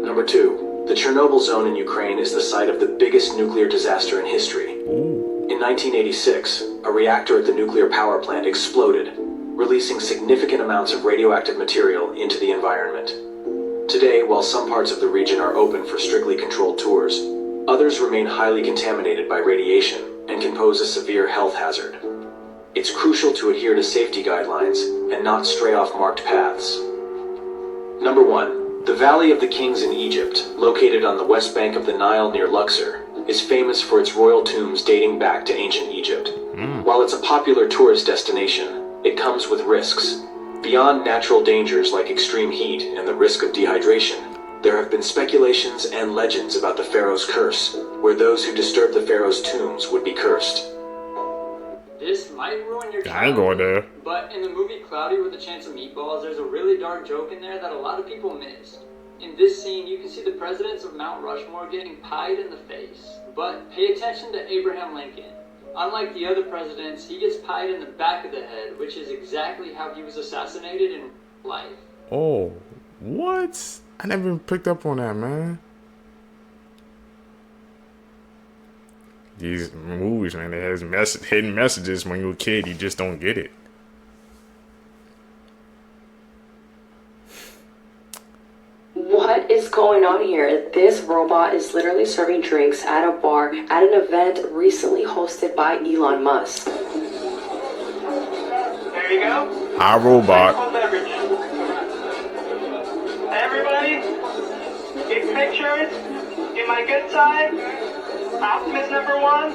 Number 2. The Chernobyl zone in Ukraine is the site of the biggest nuclear disaster in history. In 1986, a reactor at the nuclear power plant exploded, releasing significant amounts of radioactive material into the environment. Today, while some parts of the region are open for strictly controlled tours, others remain highly contaminated by radiation and can pose a severe health hazard. It's crucial to adhere to safety guidelines and not stray off marked paths. Number 1. The Valley of the Kings in Egypt, located on the west bank of the Nile near Luxor, is famous for its royal tombs dating back to ancient Egypt. While it's a popular tourist destination, it comes with risks. Beyond natural dangers like extreme heat and the risk of dehydration, there have been speculations and legends about the Pharaoh's curse, where those who disturb the Pharaoh's tombs would be cursed. This might ruin your I ain't going there. But in the movie Cloudy with a Chance of Meatballs, there's a really dark joke in there that a lot of people missed. In this scene, you can see the presidents of Mount Rushmore getting pied in the face. But pay attention to Abraham Lincoln. Unlike the other presidents, he gets pied in the back of the head, which is exactly how he was assassinated in life. Oh, what? I never even picked up on that, man. These movies, man, they have hidden messages. When you're a kid, you just don't get it. What is going on here? This robot is literally serving drinks at a bar at an event recently hosted by Elon Musk. There you go. Our robot. Everybody, get pictures. Get my good side. Optimus #1.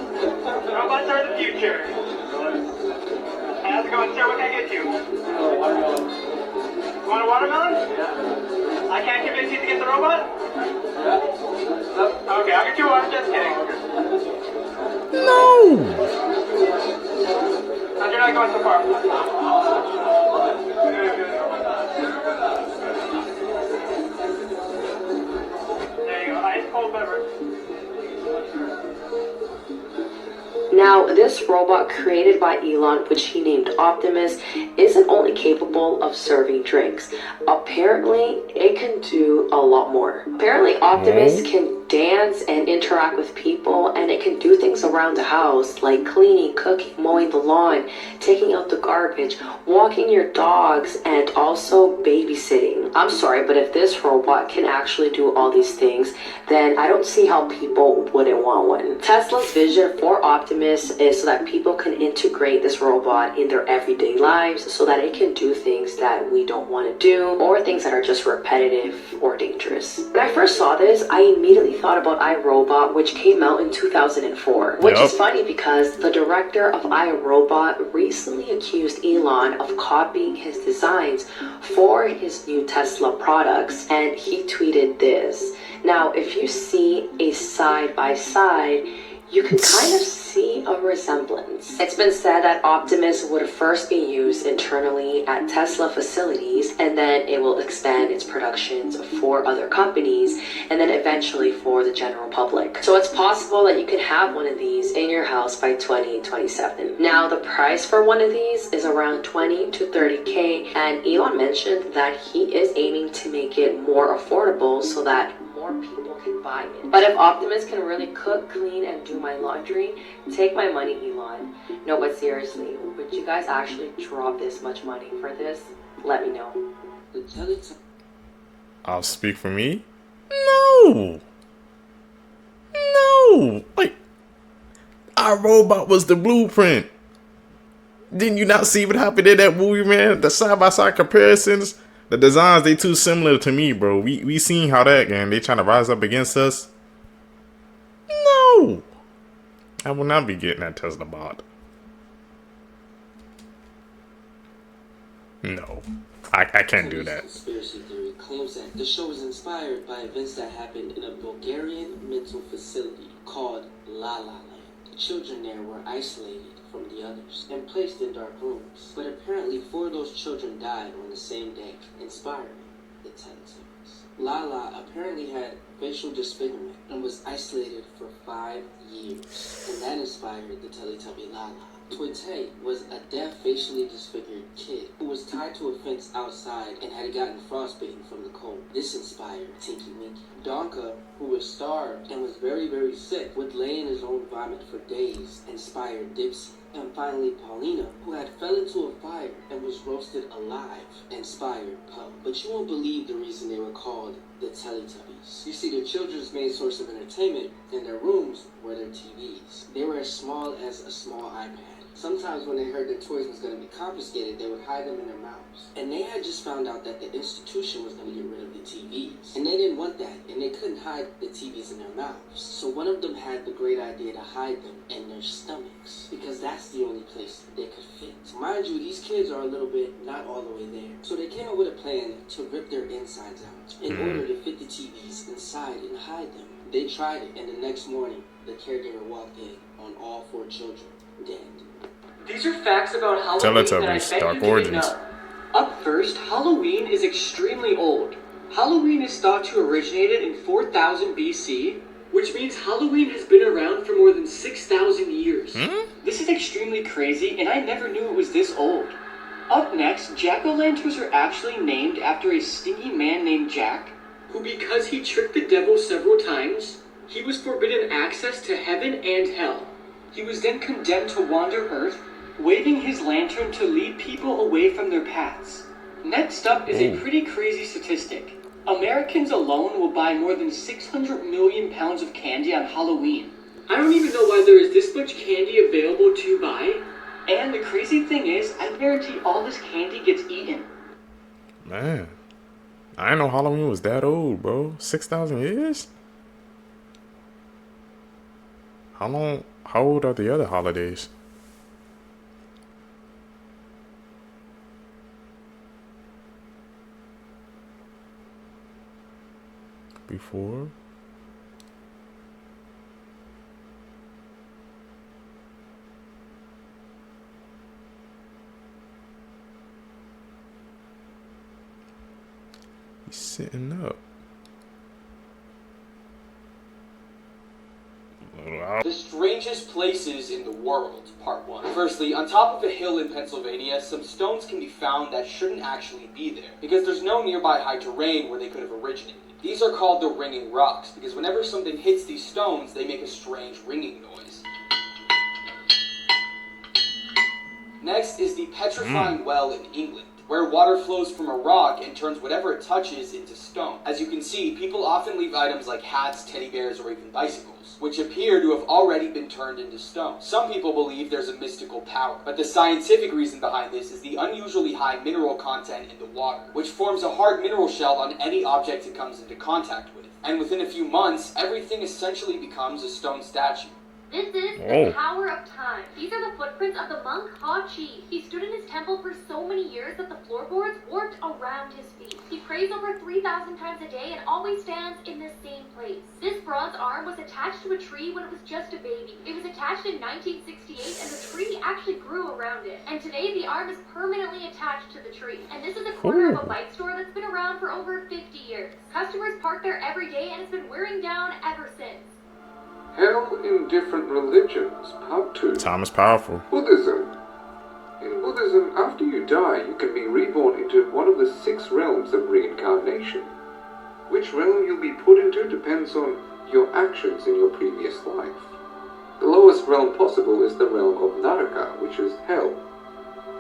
Robots are the future. How's it going, sir? What can I get you? You want a watermelon? I can't convince you to get the robot? Okay, I'll get you one. Just kidding. No! No, you're not going so far. There you go. Ice cold beverage. Now, this robot created by Elon, which he named Optimus, isn't only capable of serving drinks. Apparently, it can do a lot more. Apparently, Optimus can dance and interact with people, and it can do things around the house, like cleaning, cooking, mowing the lawn, taking out the garbage, walking your dogs, and also babysitting. I'm sorry, but if this robot can actually do all these things, then I don't see how people wouldn't want one. Tesla's vision for Optimus is so that people can integrate this robot in their everyday lives so that it can do things that we don't want to do or things that are just repetitive or dangerous. When I first saw this, I immediately thought about iRobot, which came out in 2004, which is funny because the director of iRobot recently accused Elon of copying his designs for his new Tesla products, and he tweeted this. Now, if you see a side-by-side, you can kind of see a resemblance. It's been said that Optimus would first be used internally at Tesla facilities, and then it will expand its productions for other companies, and then eventually for the general public. So it's possible that you can have one of these in your house by 2027. Now, the price for one of these is around 20 to 30K, and Elon mentioned that he is aiming to make it more affordable so that more people can buy it. But if Optimus can really cook, clean, and do my laundry, take my money, Elon. No, but seriously, would you guys actually drop this much money for this? Let me know. I'll speak for me. No! No! Like, our robot was the blueprint. Didn't you not see what happened in that movie, man? The side-by-side comparisons. The designs, they too similar to me, bro. We seen how that game, they trying to rise up against us. No! I will not be getting that Tesla bot. No. I can't do that. Conspiracy theory claims that the show was inspired by events that happened in a Bulgarian mental facility called La La Land. Children there were isolated from the others and placed in dark rooms. But apparently 4 of those children died on the same day, inspiring the Teletubbies. Lala apparently had facial disfigurement and was isolated for 5 years, and that inspired the Teletubby Lala. Toitei was a deaf, facially disfigured kid who was tied to a fence outside and had gotten frostbitten from the cold. This inspired Tinky Winky. Donka, who was starved and was very, very sick, would lay in his own vomit for days, inspired Dipsy. And finally, Paulina, who had fell into a fire and was roasted alive, inspired Poe. But you won't believe the reason they were called the Teletubbies. You see, the children's main source of entertainment in their rooms were their TVs. They were as small as a small iPad. Sometimes when they heard their toys was going to be confiscated, they would hide them in their mouths. And they had just found out that the institution was going to get rid of the TVs. And they didn't want that, and they couldn't hide the TVs in their mouths. So one of them had the great idea to hide them in their stomachs, because that's the only place they could fit. Mind you, these kids are a little bit not all the way there. So they came up with a plan to rip their insides out in order to fit the TVs inside and hide them. They tried it, and the next morning, the caregiver walked in on all 4 children dead. These are facts about Halloween that I bet you didn't know. Up first, Halloween is extremely old. Halloween is thought to have originated in 4000 BC, which means Halloween has been around for more than 6,000 years. The is extremely crazy, and I never knew it was this old. Up next, jack-o'-lanterns are actually named after a stingy man named Jack, who, because he tricked the devil several times, he was forbidden access to heaven and hell. He was then condemned to wander Earth, waving his lantern to lead people away from their paths. Next up is a pretty crazy statistic. Americans alone will buy more than 600 million pounds of candy on Halloween. I don't even know why there is this much candy available to buy. And the crazy thing is, I guarantee all this candy gets eaten. Man, I didn't know Halloween was that old, bro. 6,000 years? How old are the other holidays? Before? He's sitting up. The strangest places in the world, part 1. Firstly, on top of a hill in Pennsylvania, some stones can be found that shouldn't actually be there, because there's no nearby high terrain where they could have originated. These are called the ringing rocks, because whenever something hits these stones, they make a strange ringing noise. Next is the petrifying well in England, where water flows from a rock and turns whatever it touches into stone. As you can see, people often leave items like hats, teddy bears, or even bicycles, which appear to have already been turned into stone. Some people believe there's a mystical power, but the scientific reason behind this is the unusually high mineral content in the water, which forms a hard mineral shell on any object it comes into contact with. And within a few months, everything essentially becomes a stone statue. This is the power of time. These are the footprints of the monk Ha-Chi. He stood in his temple for so many years that the floorboards warped around his feet. He prays over 3,000 times a day and always stands in the same place. This bronze arm was attached to a tree when it was just a baby. It was attached in 1968 and the tree actually grew around it. And today the arm is permanently attached to the tree. And this is a corner of a bike store that's been around for over 50 years. Customers park there every day and it's been wearing down ever since. Hell in Different Religions, Part 2. Time is powerful. Buddhism. In Buddhism, after you die, you can be reborn into one of the 6 realms of reincarnation. Which realm you'll be put into depends on your actions in your previous life. The lowest realm possible is the realm of Naraka, which is hell.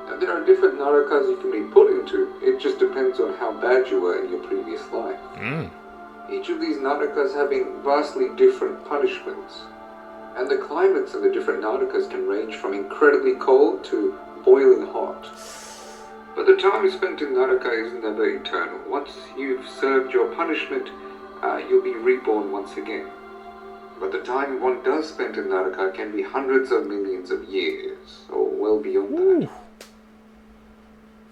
Now, there are different Narakas you can be put into, it just depends on how bad you were in your previous life. Each of these Narakas having vastly different punishments, and the climates of the different Narakas can range from incredibly cold to boiling hot. But the time spent in Naraka is never eternal. Once you've served your punishment, you'll be reborn once again. But the time one does spend in Naraka can be hundreds of millions of years, or well beyond that.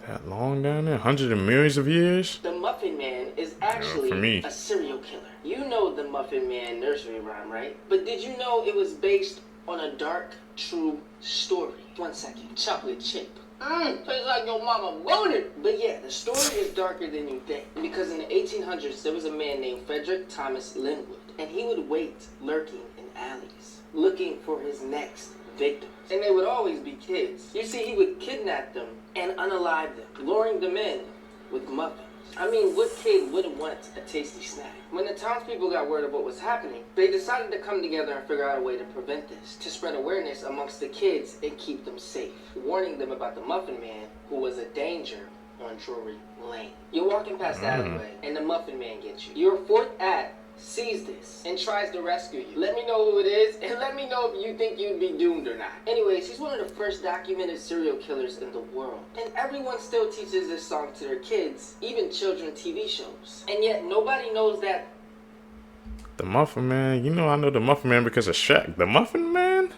That long down there? Hundreds of millions of years? The Muffin Man is actually a serial killer. You know the Muffin Man nursery rhyme, right? But did you know it was based on a dark, true story? 1 second. Chocolate chip. Tastes like your mama wanted. But yeah, the story is darker than you think. Because in the 1800s, there was a man named Frederick Thomas Linwood. And he would wait lurking in alleys, looking for his next victims. And they would always be kids. You see, he would kidnap them and unalive them, luring them in with muffins. I mean, what kid wouldn't want a tasty snack? When the townspeople got word of what was happening, they decided to come together and figure out a way to prevent this, to spread awareness amongst the kids and keep them safe, warning them about the Muffin Man, who was a danger on Drury Lane. You're walking past the alleyway, and the Muffin Man gets you. Your fourth act sees this and tries to rescue you. Let me know who it is, and let me know if you think you'd be doomed or not. Anyways, he's one of the first documented serial killers in the world. And everyone still teaches this song to their kids, even children TV shows. And yet, nobody knows that. The Muffin Man? You know I know the Muffin Man because of Shaq. The Muffin Man?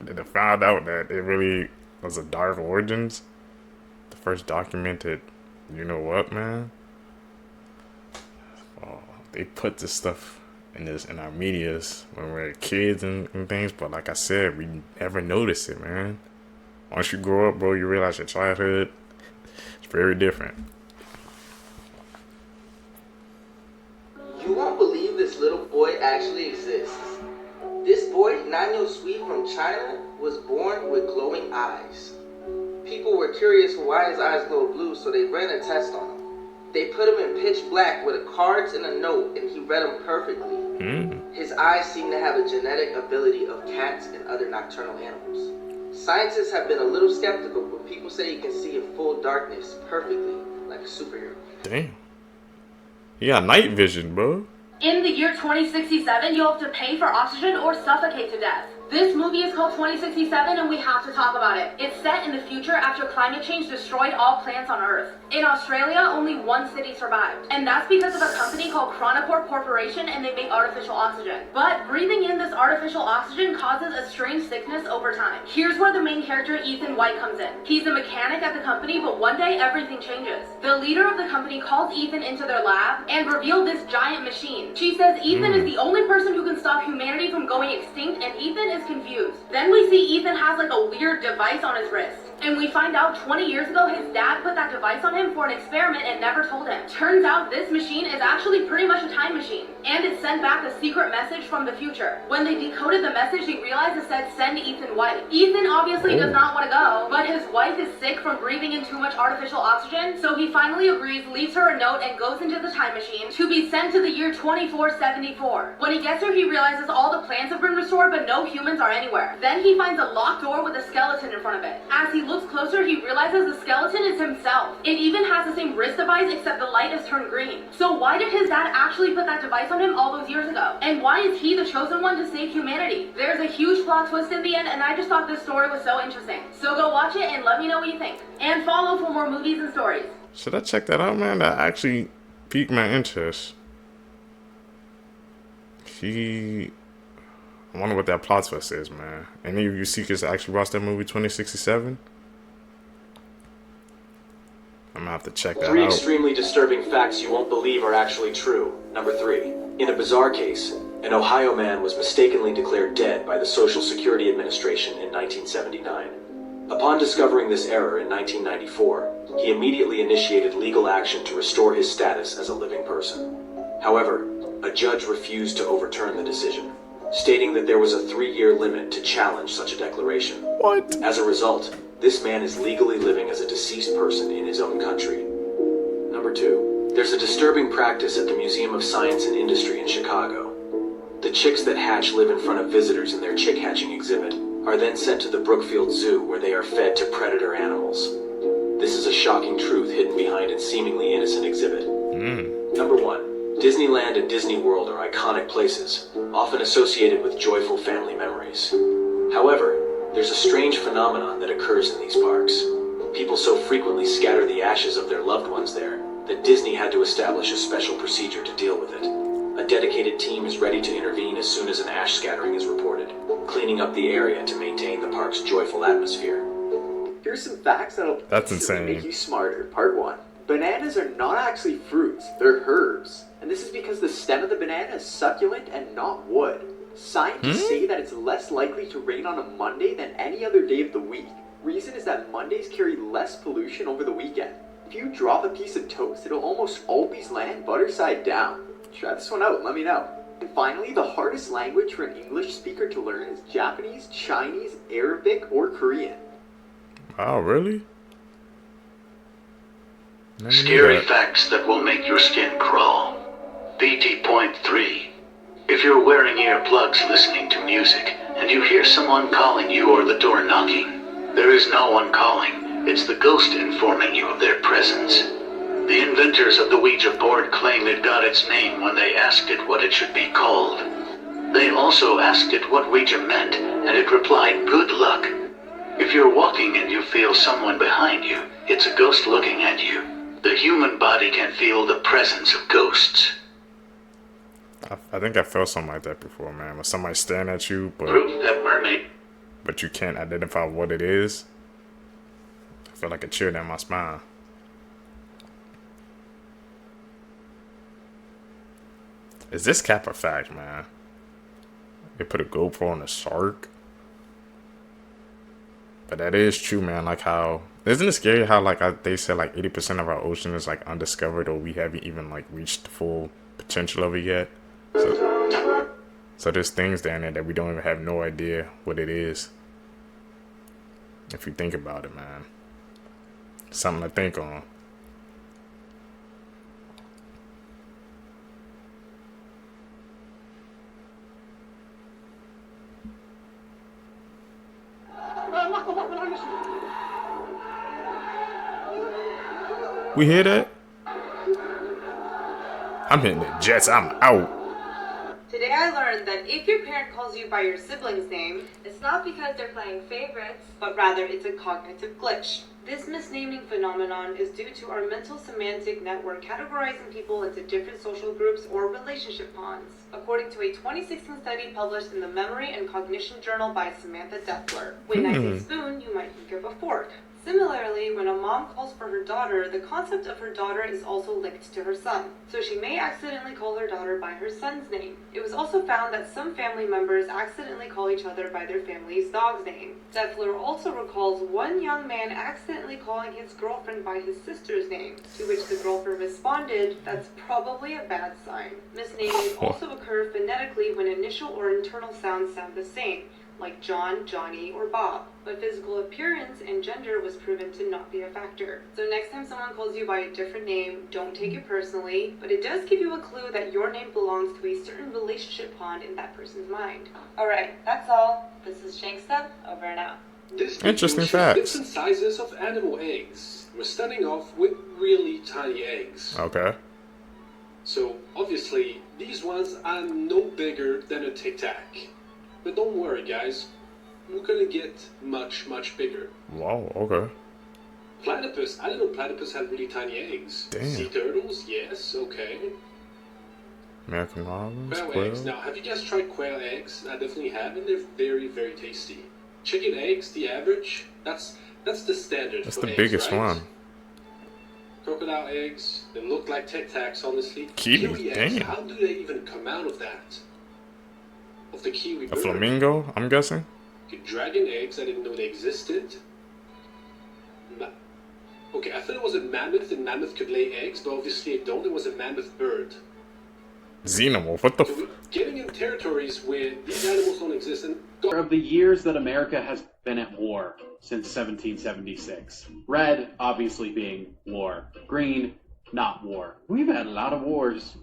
They found out that it really was a dark origins. The first documented, you know what, man? Oh, they put this stuff in our medias when we're kids and things, but like I said, we never notice it, man. Once you grow up, bro, you realize your childhood is very different. You won't believe this little boy actually exists. This boy boy, Nanyo Sui from China, was born with glowing eyes. People were curious why his eyes glow blue, so they ran a test on him. They put him in pitch black with cards and a note, and he read them perfectly. His eyes seem to have a genetic ability of cats and other nocturnal animals. Scientists have been a little skeptical, but people say he can see in full darkness perfectly, like a superhero. Damn. He got night vision, bro. In the year 2067, you'll have to pay for oxygen or suffocate to death. This movie is called 2067 and we have to talk about it. It's set in the future after climate change destroyed all plants on Earth. In Australia, only one city survived. And that's because of a company called Chronocorp Corporation, and they make artificial oxygen. But breathing in this artificial oxygen causes a strange sickness over time. Here's where the main character, Ethan White, comes in. He's a mechanic at the company, but one day everything changes. The leader of the company calls Ethan into their lab and revealed this giant machine. She says Ethan is the only person who can stop humanity from going extinct, and Ethan is confused. Then we see Ethan has like a weird device on his wrist. And we find out 20 years ago his dad put that device on him for an experiment and never told him. Turns out this machine is actually pretty much a time machine. And it sent back a secret message from the future. When they decoded the message, they realized it said send Ethan White. Ethan obviously does not want to go, but his wife is sick from breathing in too much artificial oxygen, so he finally agrees, leaves her a note, and goes into the time machine to be sent to the year 2474. When he gets there, he realizes all the plants have been restored, but no humans are anywhere. Then he finds a locked door with a skeleton in front of it. As he looks closer, he realizes the skeleton is himself. It even has the same wrist device, except the light is turned green. So why did his dad actually put that device on him all those years ago? And why is he the chosen one to save humanity? There's a huge plot twist in the end, and I just thought this story was so interesting. So go watch it and let me know what you think. And follow for more movies and stories. Should I check that out, man? That actually piqued my interest. I wonder what that plot twist is, man. Any of you seekers actually watched that movie 2067? I'm gonna have to check that out. 3 extremely disturbing facts you won't believe are actually true. Number 3. In a bizarre case, an Ohio man was mistakenly declared dead by the Social Security Administration in 1979. Upon discovering this error in 1994, he immediately initiated legal action to restore his status as a living person. However, a judge refused to overturn the decision, stating that there was a 3-year limit to challenge such a declaration. What? As a result, this man is legally living as a deceased person in his own country. Number 2. There's a disturbing practice at the Museum of Science and Industry in Chicago. The chicks that hatch live in front of visitors in their chick hatching exhibit are then sent to the Brookfield Zoo, where they are fed to predator animals. This is a shocking truth hidden behind a seemingly innocent exhibit. Number 1. Disneyland and Disney World are iconic places, often associated with joyful family memories. However, there's a strange phenomenon that occurs in these parks. People so frequently scatter the ashes of their loved ones there that Disney had to establish a special procedure to deal with it. A dedicated team is ready to intervene as soon as an ash scattering is reported, cleaning up the area to maintain the park's joyful atmosphere. Here's some facts that'll make you smarter. Part 1. Bananas are not actually fruits, they're herbs. And this is because the stem of the banana is succulent and not wood. Scientists say that it's less likely to rain on a Monday than any other day of the week. Reason is that Mondays carry less pollution over the weekend. If you drop a piece of toast, it'll almost always land butter side down. Try this one out and let me know. And finally, the hardest language for an English speaker to learn is Japanese, Chinese, Arabic, or Korean. Wow, really? Scary facts that will make your skin crawl. PT.3. If you're wearing earplugs listening to music, and you hear someone calling you or the door knocking, there is no one calling. It's the ghost informing you of their presence. The inventors of the Ouija board claim it got its name when they asked it what it should be called. They also asked it what Ouija meant, and it replied, "Good luck." If you're walking and you feel someone behind you, it's a ghost looking at you. The human body can feel the presence of ghosts. I think I felt something like that before, man. When somebody's staring at you, but you can't identify what it is. I feel like a chill down my spine. Is this cap a fact, man? They put a GoPro on a shark. But that is true, man. Like how, isn't it scary how they said 80% of our ocean is undiscovered, or we haven't even reached the full potential of it yet? So, So there's things down there that we don't even have no idea what it is. If you think about it, man. Something to think on. We hear that? I'm hitting the jets. I'm out. Today I learned that if your parent calls you by your sibling's name, it's not because they're playing favorites, but rather it's a cognitive glitch. This misnaming phenomenon is due to our mental semantic network categorizing people into different social groups or relationship ponds, according to a 2016 study published in the Memory and Cognition Journal by Samantha Deffler. When I say spoon, you might think of a fork. Similarly, when a mom calls for her daughter, the concept of her daughter is also linked to her son, so she may accidentally call her daughter by her son's name. It was also found that some family members accidentally call each other by their family's dog's name. Deffler also recalls one young man accidentally calling his girlfriend by his sister's name, to which the girlfriend responded, "That's probably a bad sign." Misnaming also occur phonetically when initial or internal sounds sound the same, like John, Johnny, or Bob, but physical appearance and gender was proven to not be a factor. So next time someone calls you by a different name, don't take it personally, but it does give you a clue that your name belongs to a certain relationship pond in that person's mind. Alright, that's all. This is Shanksta, over and out. Interesting facts. Different sizes of animal eggs. We're starting off with really tiny eggs. Okay. So obviously, these ones are no bigger than a Tic Tac. But don't worry, guys. We're gonna get much, much bigger. Wow, okay. Platypus. I didn't know platypus had really tiny eggs. Damn. Sea turtles, yes, okay. American robins, Quail quail. eggs. Now, have you guys tried quail eggs? I definitely have, and they're very, very tasty. Chicken eggs, the average. That's the standard. That's for the eggs, biggest right? one. Crocodile eggs. They look like Tic Tacs, honestly. Kiwi, eggs. damn. How do they even come out of that? Of the kiwi A bird. flamingo, I'm guessing. Okay, dragon eggs, I didn't know they existed. Okay, I thought it was a mammoth and mammoth could lay eggs, but obviously it don't. It was a mammoth bird. Xenomorph, what the f? Getting in territories where these animals don't exist and... Of the years that America has been at war since 1776. Red, obviously being war. Green, not war. We've had a lot of wars.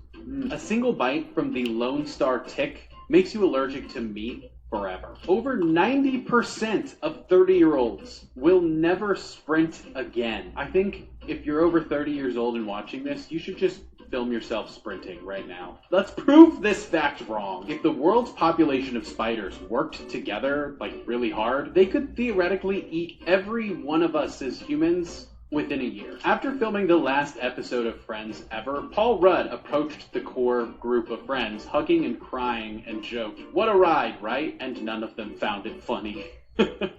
A single bite from the Lone Star tick makes you allergic to meat forever. Over 90% of 30-year-olds will never sprint again. I think if you're over 30 years old and watching this, you should just film yourself sprinting right now. Let's prove this fact wrong. If the world's population of spiders worked together, like really hard, they could theoretically eat every one of us as humans within a year. After filming the last episode of Friends ever, Paul Rudd approached the core group of friends, hugging and crying, and joked, "What a ride, right?" And none of them found it funny.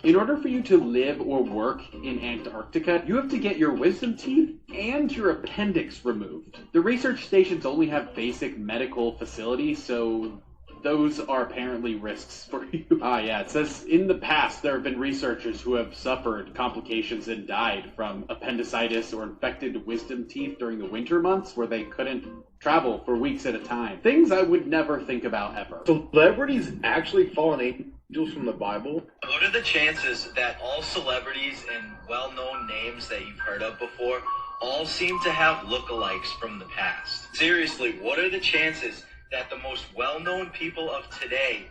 In order for you to live or work in Antarctica, you have to get your wisdom teeth and your appendix removed. The research stations only have basic medical facilities, so those are apparently risks for you. Yeah, it says, in the past, there have been researchers who have suffered complications and died from appendicitis or infected wisdom teeth during the winter months where they couldn't travel for weeks at a time. Things I would never think about ever. Celebrities actually fallen angels from the Bible? What are the chances that all celebrities and well-known names that you've heard of before all seem to have lookalikes from the past? Seriously, what are the chances that the most well-known people of today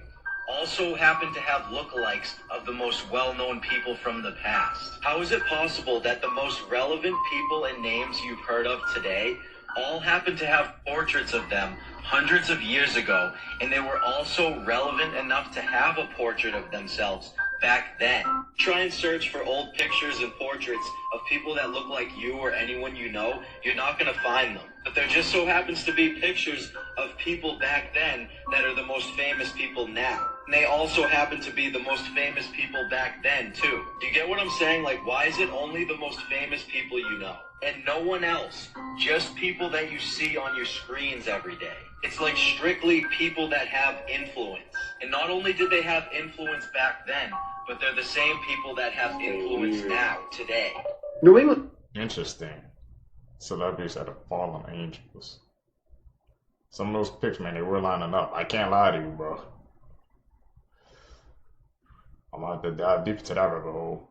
also happen to have lookalikes of the most well-known people from the past? How is it possible that the most relevant people and names you've heard of today all happen to have portraits of them hundreds of years ago, and they were also relevant enough to have a portrait of themselves back then? Try and search for old pictures and portraits of people that look like you or anyone you know. You're not going to find them. But there just so happens to be pictures of people back then that are the most famous people now. And they also happen to be the most famous people back then, too. Do you get what I'm saying? Like, why is it only the most famous people you know? And no one else. Just people that you see on your screens every day. It's like strictly people that have influence. And not only did they have influence back then, but they're the same people that have influence now, today. New England. Interesting. Celebrities that have fallen angels. Some of those pics, man, they were lining up. I can't lie to you, bro. I'm gonna have to dive deep into that rabbit hole.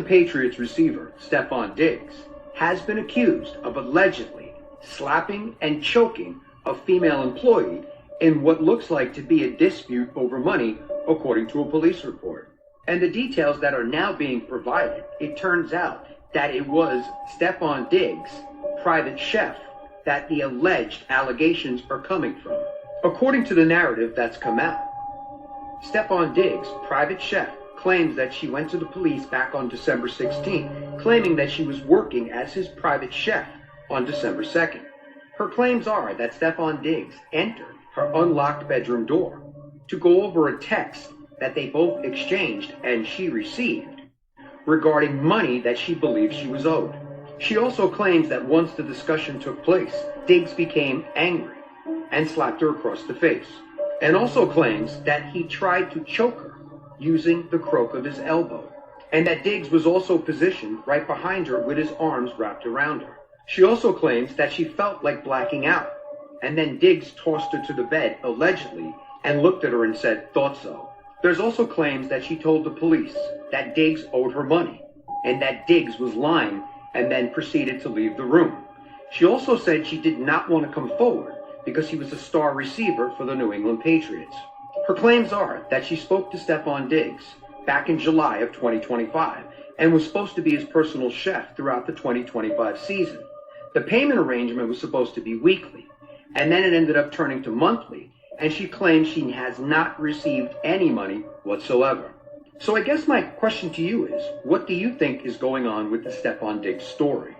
Patriots receiver Stefon Diggs has been accused of allegedly slapping and choking a female employee in what looks like to be a dispute over money, according to a police report. And the details that are now being provided, it turns out that it was Stefon Diggs, private chef, that the alleged allegations are coming from. According to the narrative that's come out, Stefon Diggs, private chef, claims that she went to the police back on December 16th, claiming that she was working as his private chef on December 2nd. Her claims are that Stefon Diggs entered her unlocked bedroom door to go over a text that they both exchanged and she received regarding money that she believes she was owed. She also claims that once the discussion took place, Diggs became angry and slapped her across the face, and also claims that he tried to choke her using the crook of his elbow, and that Diggs was also positioned right behind her with his arms wrapped around her. She also claims that she felt like blacking out, and then Diggs tossed her to the bed, allegedly, and looked at her and said, "Thought so." There's also claims that she told the police that Diggs owed her money, and that Diggs was lying, and then proceeded to leave the room. She also said she did not want to come forward because he was a star receiver for the New England Patriots. Her claims are that she spoke to Stefon Diggs back in July of 2025 and was supposed to be his personal chef throughout the 2025 season. The payment arrangement was supposed to be weekly, and then it ended up turning to monthly, and she claims she has not received any money whatsoever. So I guess my question to you is, what do you think is going on with the Stefon Diggs story?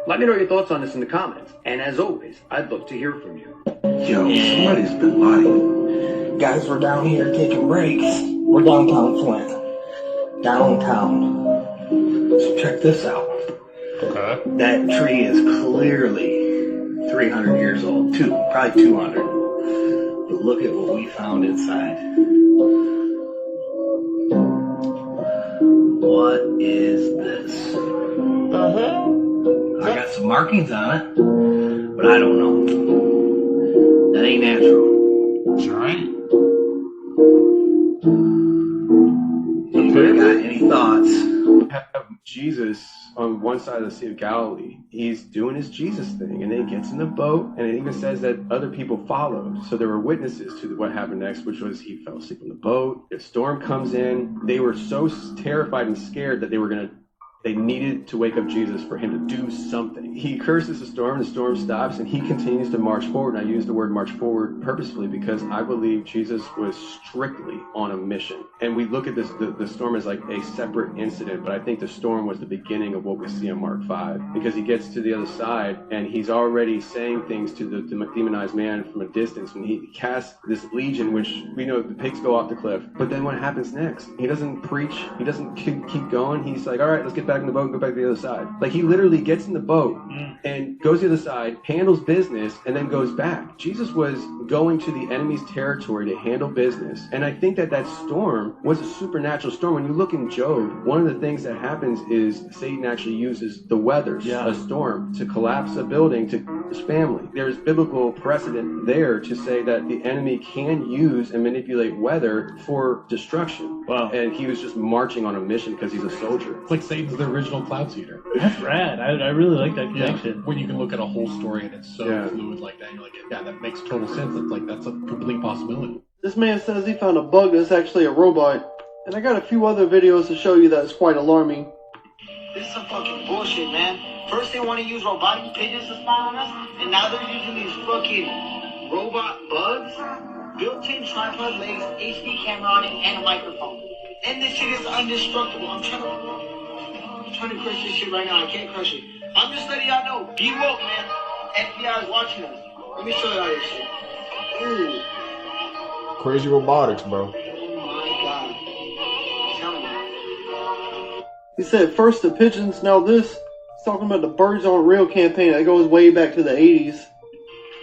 Let me know your thoughts on this in the comments, and as always, I'd love to hear from you. Yo, somebody's been lying. Guys, we're down here taking breaks. We're downtown Flint. Downtown. So check this out. Okay. That tree is clearly 300 years old. Probably 200. But look at what we found inside. What is this? The hell? I got some markings on it, but I don't know. That ain't natural. Giant. Anybody got any thoughts? Have Jesus on one side of the Sea of Galilee. He's doing his Jesus thing, and then he gets in the boat, and it even says that other people followed. So there were witnesses to what happened next, which was he fell asleep on the boat. A storm comes in. They were so terrified and scared that they needed to wake up Jesus for him to do something. He curses the storm stops, and he continues to march forward. And I use the word march forward purposefully because I believe Jesus was strictly on a mission. And we look at this, the storm as like a separate incident, but I think the storm was the beginning of what we see in Mark 5, because he gets to the other side and he's already saying things to the demonized man from a distance. When he casts this legion, which we know the pigs go off the cliff, but then what happens next? He doesn't preach, he doesn't keep going. He's like, all right, let's get back in the boat and go back to the other side. Like, he literally gets in the boat and goes to the other side, handles business, and then goes back. Jesus was going to the enemy's territory to handle business. And I think that storm was a supernatural storm. When you look in Job, one of the things that happens is Satan actually uses the weather, a storm, to collapse a building to his family. There's biblical precedent there to say that the enemy can use and manipulate weather for destruction. Wow. And he was just marching on a mission because he's a soldier. It's like Satan's the original cloud seeder. That's rad. I really like that connection. When you can look at a whole story and it's so fluid like that, you're like, yeah, that makes total sense. It's like, that's a complete possibility. This man says he found a bug that's actually a robot. And I got a few other videos to show you that is quite alarming. This is some fucking bullshit, man. First they want to use robotic pigeons to spy on us, and now they're using these fucking robot bugs. Built-in tripod legs, HD camera on it, and a microphone. And this shit is indestructible. I'm trying to crush this shit right now. I can't crush it. I'm just letting y'all know. Be woke, man. FBI is watching us. Let me show y'all this shit. Ooh. Crazy robotics, bro. He said first the pigeons, now this. He's talking about the Birds Aren't Real campaign that goes way back to the 80s.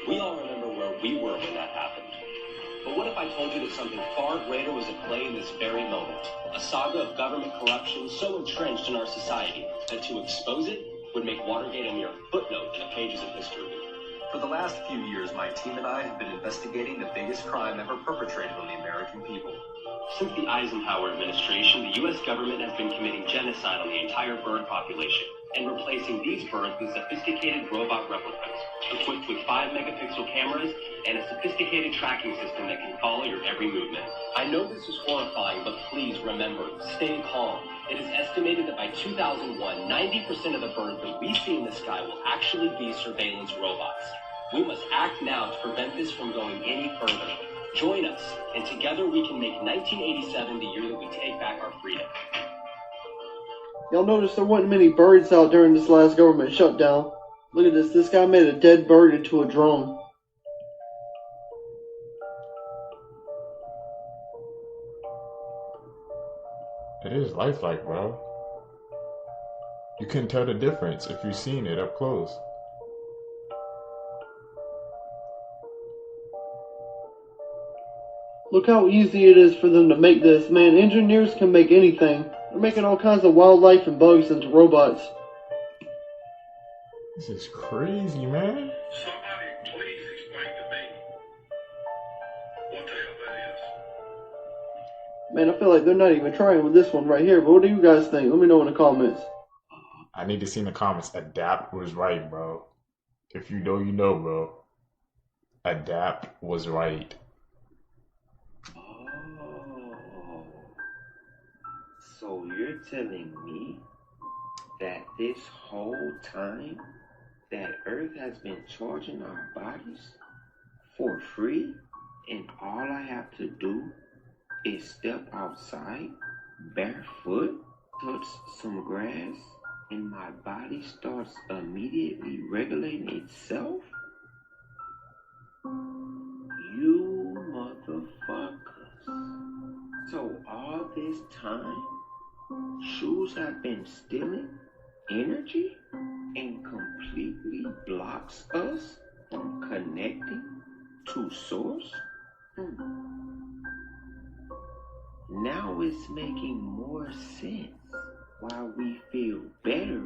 We all remember where we were when that happened. But what if I told you that something far greater was at play in this very moment? A saga of government corruption so entrenched in our society that to expose it would make Watergate a mere footnote in the pages of history. For the last few years, my team and I have been investigating the biggest crime ever perpetrated on the American people. Since the Eisenhower administration, the U.S. government has been committing genocide on the entire bird population and replacing these birds with sophisticated robot replicas, equipped with 5-megapixel cameras and a sophisticated tracking system that can follow your every movement. I know this is horrifying, but please remember, stay calm. It is estimated that by 2001, 90% of the birds that we see in the sky will actually be surveillance robots. We must act now to prevent this from going any further. Join us, and together we can make 1987 the year that we take back our freedom. Y'all notice there wasn't many birds out during this last government shutdown. Look at this. This guy made a dead bird into a drone. It is lifelike, bro. You couldn't tell the difference if you've seen it up close. Look how easy it is for them to make this. Man, engineers can make anything. They're making all kinds of wildlife and bugs into robots. This is crazy, man. Somebody please explain to me what the hell that is. Man, I feel like they're not even trying with this one right here. But what do you guys think? Let me know in the comments. I need to see in the comments. Adapt was right, bro. If you know, you know, bro. Adapt was right. So you're telling me that this whole time that Earth has been charging our bodies for free, and all I have to do is step outside barefoot, touch some grass, and my body starts immediately regulating itself? You motherfuckers. So all this time, shoes have been stealing energy and completely blocks us from connecting to source? Now it's making more sense why we feel better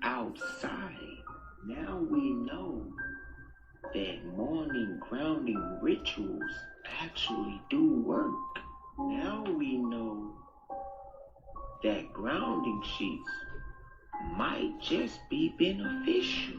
outside. Now we know that morning grounding rituals actually do work. Now we know that grounding sheets might just be beneficial.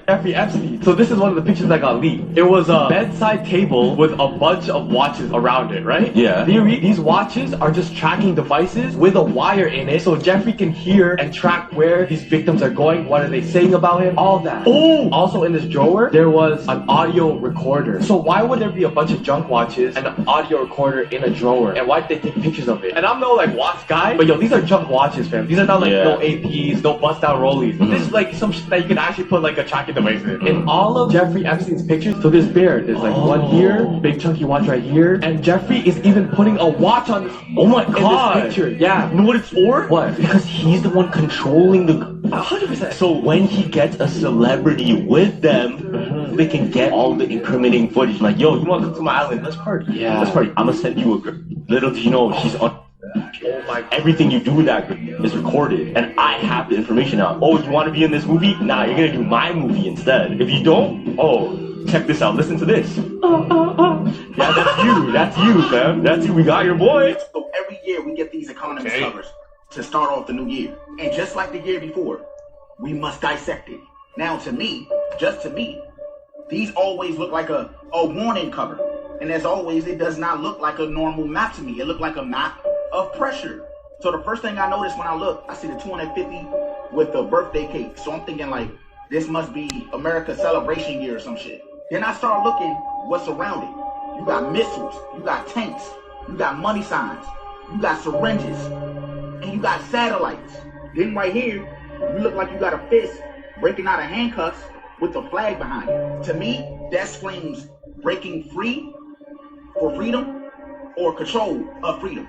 Jeffrey Epstein. So this is one of the pictures that got leaked. It was a bedside table with a bunch of watches around it, right? Yeah. Theory, these watches are just tracking devices with a wire in it, so Jeffrey can hear and track where these victims are going, what are they saying about him, all that. Oh! Also in this drawer, there was an audio recorder. So why would there be a bunch of junk watches and an audio recorder in a drawer? And why did they take pictures of it? And I'm no like watch guy, but yo, these are junk watches, fam. These are not like no APs, no bust out rollies. This is like some shit that you can actually put like a tracking device in. In all of Jeffrey Epstein's pictures, so there's there's like one here, big chunky watch right here, and Jeffrey is even putting a watch on this. Oh my god! In this picture, yeah. You know what it's for? What? Because he's the one controlling the. 100%. So when he gets a celebrity with them, they can get all the incriminating footage. Like, yo, you want to come to my island? Let's party. Yeah. Let's party. I'm gonna send you a girl. Little do you know, she's on. Oh my god. Everything you do with that girl is recorded, and I have the information now. Oh, you want to be in this movie? Nah, you're gonna do my movie instead. If you don't, oh, check this out. Listen to this. Yeah, that's you. That's you, fam. That's you. We got your boy. So every year we get these economist covers to start off the new year, and just like the year before, we must dissect it. Now, to me, just to me, these always look like a warning cover, and as always, it does not look like a normal map to me. It looked like a map of pressure. So the first thing I noticed when I look, I see the 250 with the birthday cake. So I'm thinking like, this must be America's celebration year or some shit. Then I start looking what's around it. You got missiles, you got tanks, you got money signs, you got syringes, and you got satellites. Then right here, you look like you got a fist breaking out of handcuffs with the flag behind it. To me, that screams breaking free for freedom or control of freedom,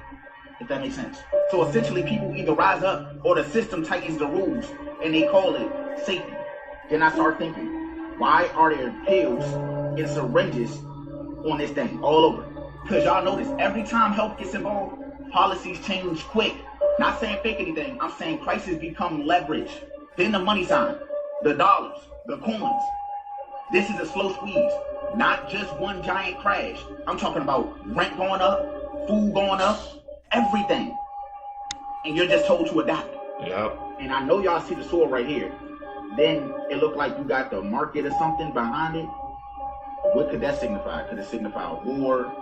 if that makes sense. So essentially people either rise up or the system tightens the rules and they call it safety. Then I start thinking, why are there pills and syringes on this thing all over? Because y'all notice every time health gets involved, policies change quick. Not saying fake anything, I'm saying prices become leverage. Then the money sign, the dollars, the coins. This is a slow squeeze, not just one giant crash. I'm talking about rent going up, food going up, everything. And you're just told to adapt. Yep. And I know y'all see the sword right here. Then it looked like you got the market or something behind it. What could that signify? Could it signify war,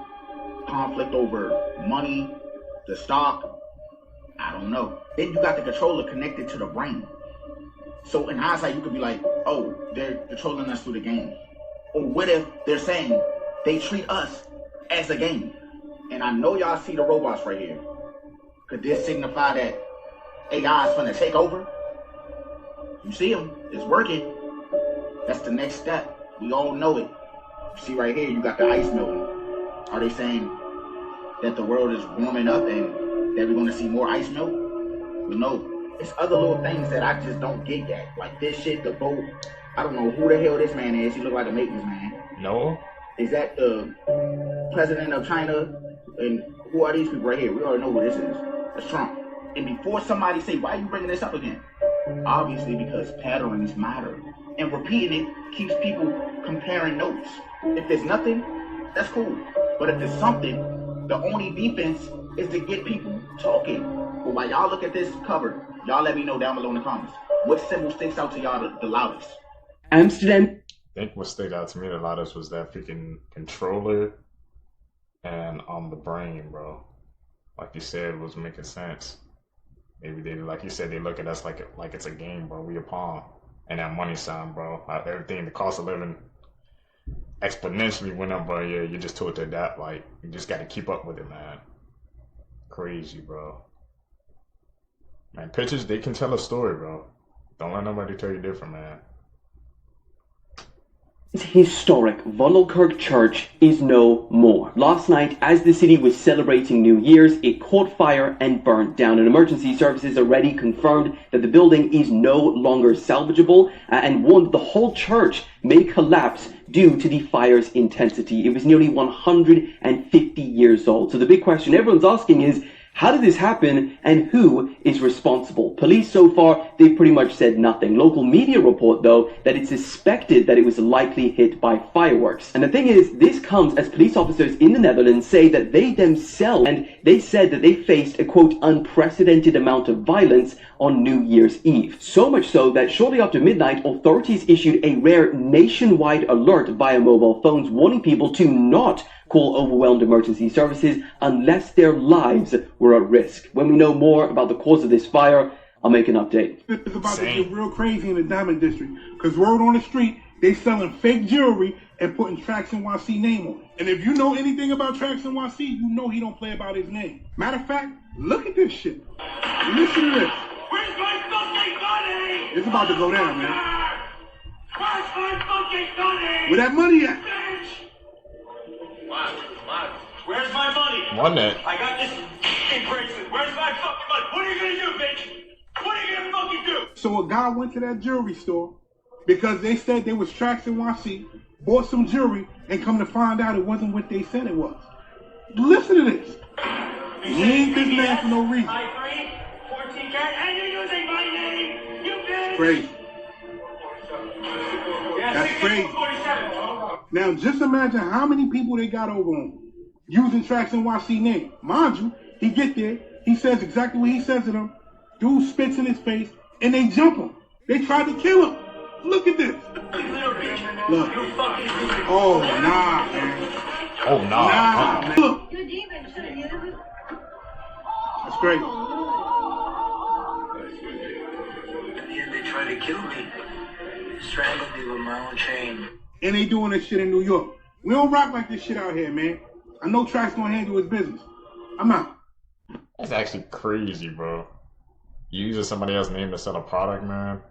conflict over money, the stock? I don't know. Then you got the controller connected to the brain. So in hindsight, you could be like, oh, they're controlling us through the game. Or what if they're saying they treat us as a game? And I know y'all see the robots right here. Could this signify that AI is gonna take over? You see them, it's working. That's the next step. We all know it. You see right here, you got the ice melting. Are they saying that the world is warming up and that we're gonna see more ice melt? We know. It's other little things that I just don't get yet. Like this shit, the boat. I don't know who the hell this man is. He look like a maintenance man. No. Is that the president of China? And who are these people right here? We already know who this is. It's Trump. And before somebody say, why are you bringing this up again? Obviously because patterns matter. And repeating it keeps people comparing notes. If there's nothing, that's cool. But if there's something, the only defense is to get people talking. But while y'all look at this cover, y'all let me know down below in the comments. What symbol sticks out to y'all the loudest? Amsterdam. I think what stayed out to me the loudest was that freaking controller and the brain, bro. Like you said, it was making sense. Maybe they, like you said, they look at us like it's a game, bro. We a pawn. And that money sign, bro. Like everything, the cost of living exponentially went up, bro. Yeah, you're just told to adapt. Like, you just got to keep up with it, man. Crazy, bro. Man, pictures, they can tell a story, bro. Don't let nobody tell you different, man. Historic Vondelkirk Church is no more. Last night, as the city was celebrating New Year's, it caught fire and burnt down. And emergency services already confirmed that the building is no longer salvageable and warned the whole church may collapse due to the fire's intensity. It was nearly 150 years old. So the big question everyone's asking is, how did this happen and who is responsible? Police so far, they've pretty much said nothing. Local media report, though, that it's suspected that it was likely hit by fireworks. And the thing is, this comes as police officers in the Netherlands say that they themselves, and they said that they faced a, quote, unprecedented amount of violence on New Year's Eve. So much so that shortly after midnight, authorities issued a rare nationwide alert via mobile phones warning people to not call overwhelmed emergency services unless their lives were at risk. When we know more about the cause of this fire, I'll make an update. It's about to get real crazy in the Diamond District, because word on the street, they selling fake jewelry and putting Trax NYC name on it. And if you know anything about Trax NYC, you know he don't play about his name. Matter of fact, look at this shit. Listen to this. Where's my fucking money? It's about to go down, man. Where's my fucking money? Where that money at? Bitch! Where's my money? One net. I got this in bracelet. Where's my fucking money? What are you gonna do, bitch? What are you gonna fucking do? So a guy went to that jewelry store because they said they was Trax NYC, bought some jewelry, and come to find out it wasn't what they said it was. Listen to this. He ain't this man for no reason. I 14 carat, and you're using my name, you bitch! Crazy. That's crazy. Now just imagine how many people they got over on using Trax NYC name. Mind you, he get there, he says exactly what he says to them. Dude spits in his face, and they jump him. They tried to kill him. Look at this. Look. Oh, nah, man. Oh, nah. Nah, man. Look. That's great. At the end, they tried to kill me. Strangled me with my own chain. And they doing this shit in New York. We don't rock like this shit out here, man. I know Trax gonna handle his business. I'm out. That's actually crazy, bro. You using somebody else's name to sell a product, man.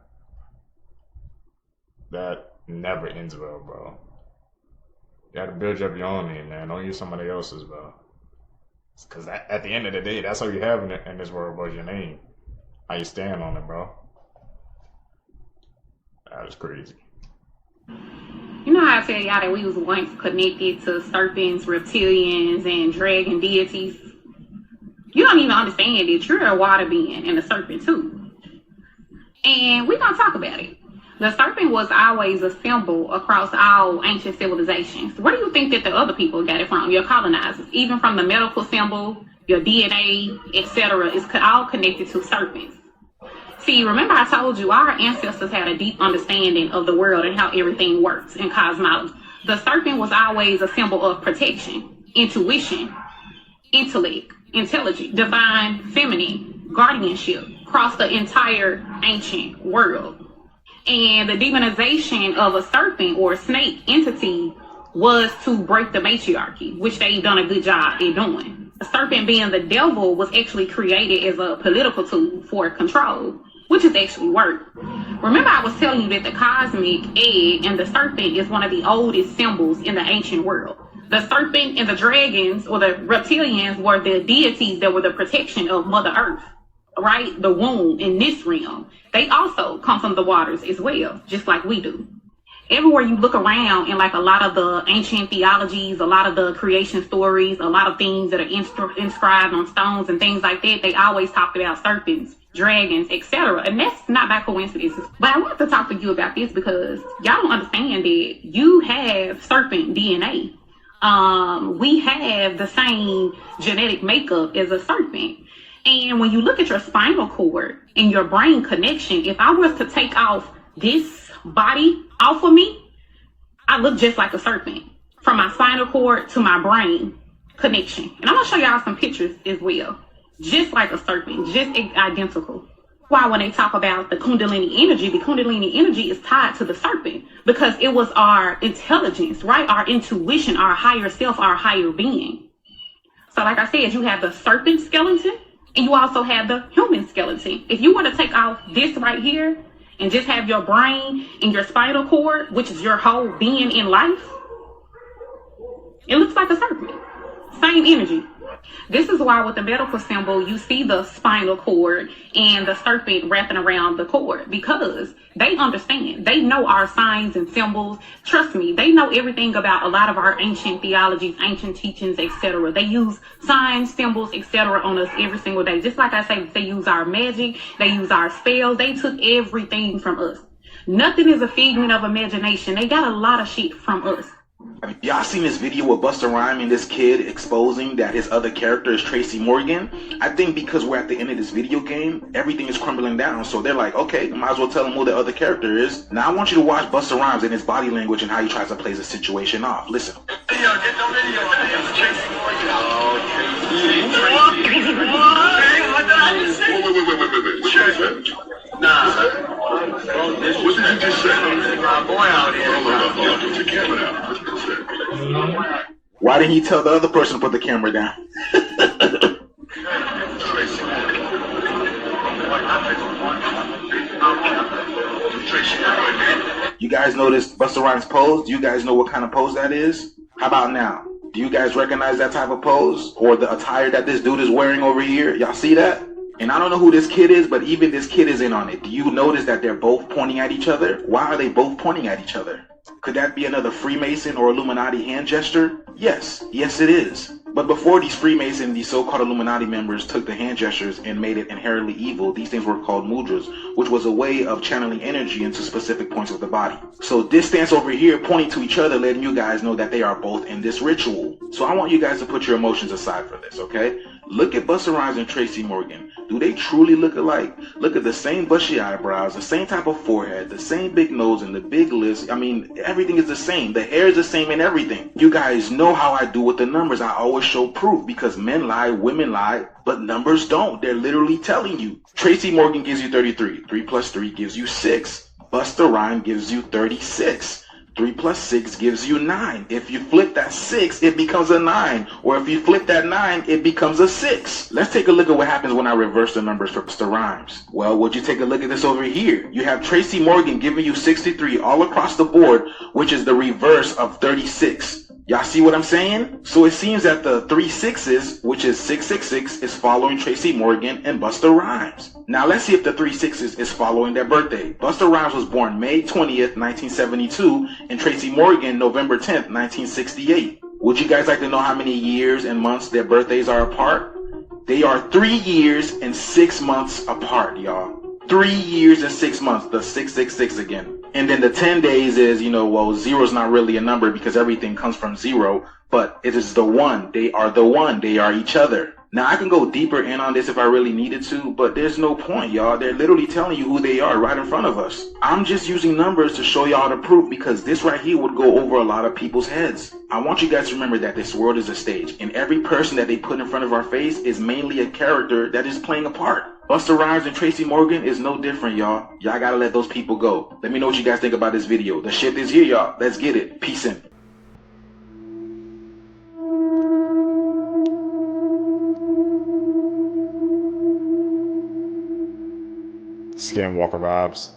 That never ends well, bro. You gotta build up your own name, man. Don't use somebody else's, bro. Because at the end of the day, that's all you have in this world, bro, is your name. How you stand on it, bro. That was crazy. You know how I tell y'all that we was once connected to serpents, reptilians, and dragon deities? You don't even understand that you're a water being and a serpent too. And we're gonna talk about it. The serpent was always a symbol across all ancient civilizations. Where do you think that the other people got it from? Your colonizers. Even from the medical symbol, your DNA, etc. is all connected to serpents. See, remember I told you our ancestors had a deep understanding of the world and how everything works in cosmology. The serpent was always a symbol of protection, intuition, intellect, intelligence, divine feminine, guardianship across the entire ancient world. And the demonization of a serpent or snake entity was to break the matriarchy, which they've done a good job in doing. The serpent being the devil was actually created as a political tool for control, which has actually worked. Remember I was telling you that the cosmic egg and the serpent is one of the oldest symbols in the ancient world. The serpent and the dragons or the reptilians were the deities that were the protection of Mother Earth, right? The womb in this realm. They also come from the waters as well, just like we do. Everywhere you look around in like a lot of the ancient theologies, a lot of the creation stories, a lot of things that are inscribed on stones and things like that, they always talked about serpents, dragons, etc. And that's not by coincidence. But I want to talk to you about this because y'all don't understand that you have serpent DNA. We have the same genetic makeup as a serpent. And when you look at your spinal cord and your brain connection, if I was to take off this body off of me, I look just like a serpent from my spinal cord to my brain connection. And I'm going to show y'all some pictures as well. Just like a serpent, just identical. Why when they talk about the Kundalini energy is tied to the serpent because it was our intelligence, right? Our intuition, our higher self, our higher being. So like I said, you have the serpent skeleton and you also have the human skeleton. If you were to take off this right here and just have your brain and your spinal cord, which is your whole being in life, it looks like a serpent. Same energy. This is why with the medical symbol, you see the spinal cord and the serpent wrapping around the cord because they understand. They know our signs and symbols. Trust me, they know everything about a lot of our ancient theologies, ancient teachings, etc. They use signs, symbols, etc. on us every single day. Just like I say, they use our magic, they use our spells. They took everything from us. Nothing is a figment of imagination. They got a lot of shit from us. Y'all seen this video with Busta Rhymes and this kid exposing that his other character is Tracy Morgan? I think because we're at the end of this video game, everything is crumbling down. So they're like, okay, might as well tell him who the other character is. Now I want you to watch Busta Rhymes and his body language and how he tries to play the situation off. Listen. Video, get the video. It's Tracy Morgan. What did I just say? Wait. Nah. What did you just say? My boy out here. Put your camera down. Why didn't he tell the other person to put the camera down? You guys notice Busta Rhymes' pose? Do you guys know what kind of pose that is? How about now? Do you guys recognize that type of pose? Or the attire that this dude is wearing over here? Y'all see that? And I don't know who this kid is, but even this kid is in on it. Do you notice that they're both pointing at each other? Why are they both pointing at each other? Could that be another Freemason or Illuminati hand gesture? Yes it is. But before these Freemason, these so-called Illuminati members took the hand gestures and made it inherently evil, these things were called mudras, which was a way of channeling energy into specific points of the body. So this stance over here pointing to each other, letting you guys know that they are both in this ritual. So I want you guys to put your emotions aside for this, okay? Look at Busta Rhymes and Tracy Morgan. Do they truly look alike? Look at the same bushy eyebrows, the same type of forehead, the same big nose and the big lips. I mean, everything is the same. The hair is the same and everything. You guys know how I do with the numbers. I always show proof because men lie, women lie, but numbers don't. They're literally telling you. Tracy Morgan gives you 33. 3 plus 3 gives you 6. Busta Rhymes gives you 36. 3 plus 6 gives you 9. If you flip that 6, it becomes a 9. Or if you flip that 9, it becomes a 6. Let's take a look at what happens when I reverse the numbers for Busta Rhymes. Well, would you take a look at this over here? You have Tracy Morgan giving you 63 all across the board, which is the reverse of 36. Y'all see what I'm saying? So it seems that the 3 6s, which is 666, is following Tracy Morgan and Busta Rhymes. Now let's see if the 3 6s is following their birthday. Busta Rhymes was born May 20th, 1972, and Tracy Morgan November 10th, 1968. Would you guys like to know how many years and months their birthdays are apart? They are 3 years and 6 months apart, y'all. 3 years and 6 months, the 666 again. And then the 10 days is, well, zero's not really a number because everything comes from zero, but it is the one. They are the one. They are each other. Now, I can go deeper in on this if I really needed to, but there's no point, y'all. They're literally telling you who they are right in front of us. I'm just using numbers to show y'all the proof because this right here would go over a lot of people's heads. I want you guys to remember that this world is a stage, and every person that they put in front of our face is mainly a character that is playing a part. Busta Rhymes and Tracy Morgan is no different, y'all. Y'all gotta let those people go. Let me know what you guys think about this video. The shit is here, y'all. Let's get it. Peace in. Skinwalker vibes.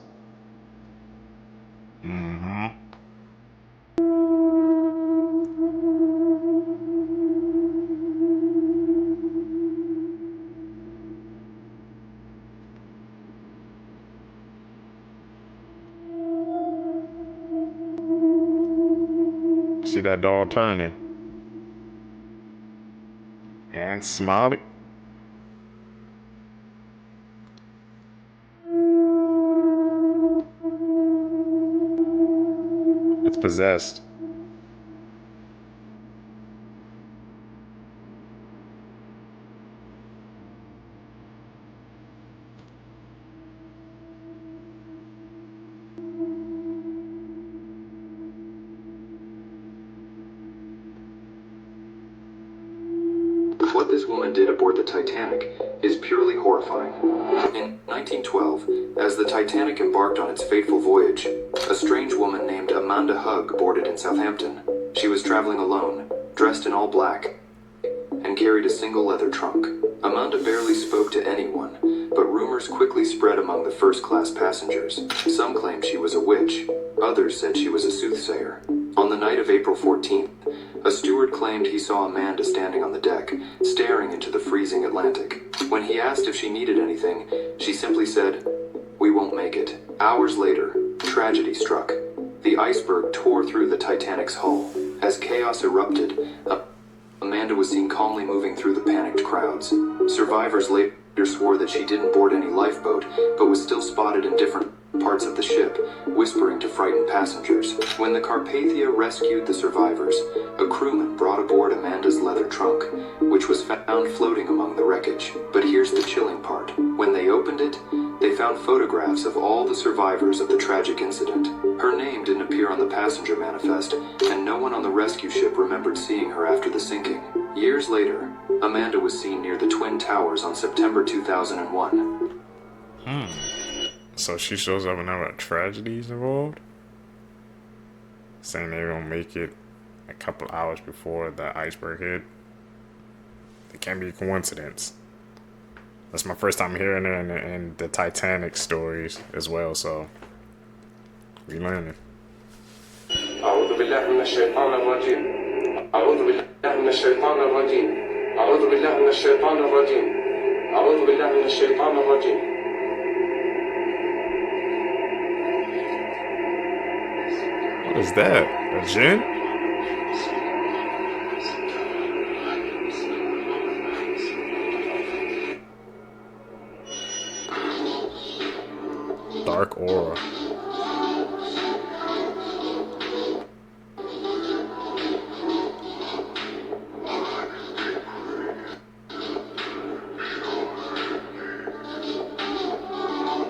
See that dog turning and smiling. It's possessed. What this woman did aboard the Titanic is purely horrifying. In 1912, as the Titanic embarked on its fateful voyage, a strange woman named Amanda Hugg boarded in Southampton. She was traveling alone, dressed in all black, and carried a single leather trunk. Amanda barely spoke to anyone, but rumors quickly spread among the first-class passengers. Some claimed she was a witch, others said she was a soothsayer. On the night of April 14th, a steward claimed he saw Amanda standing on the deck, staring into the freezing Atlantic. When he asked if she needed anything, she simply said, "We won't make it." Hours later, tragedy struck. The iceberg tore through the Titanic's hull. As chaos erupted, Amanda was seen calmly moving through the panicked crowds. Survivors later swore that she didn't board any lifeboat, but was still spotted in different parts of the ship, whispering to frightened passengers. When the Carpathia rescued the survivors, a crewman brought aboard Amanda's leather trunk, which was found floating among the wreckage. But here's the chilling part. When they opened it, they found photographs of all the survivors of the tragic incident. Her name didn't appear on the passenger manifest, and no one on the rescue ship remembered seeing her after the sinking. Years later, Amanda was seen near the Twin Towers on September 2001. So she shows up whenever tragedies involved, saying they don't make it a couple hours before the iceberg hit. It can't be a coincidence. That's my first time hearing it in the Titanic stories as well, so we learning. أعوذ بالله من الشيطان الرجيم. أعوذ بالله من الشيطان الرجيم. أعوذ بالله من الشيطان الرجيم. أعوذ بالله من الشيطان الرجيم. What is that? A djinn? Dark aura.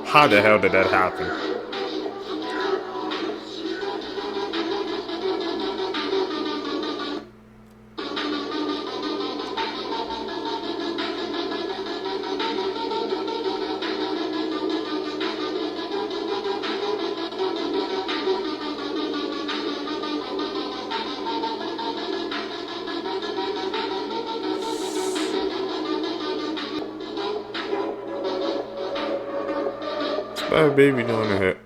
How the hell did that happen? That baby doing the hit.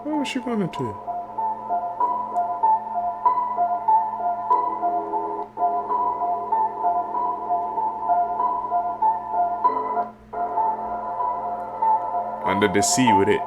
What was she going to? Under the sea with it.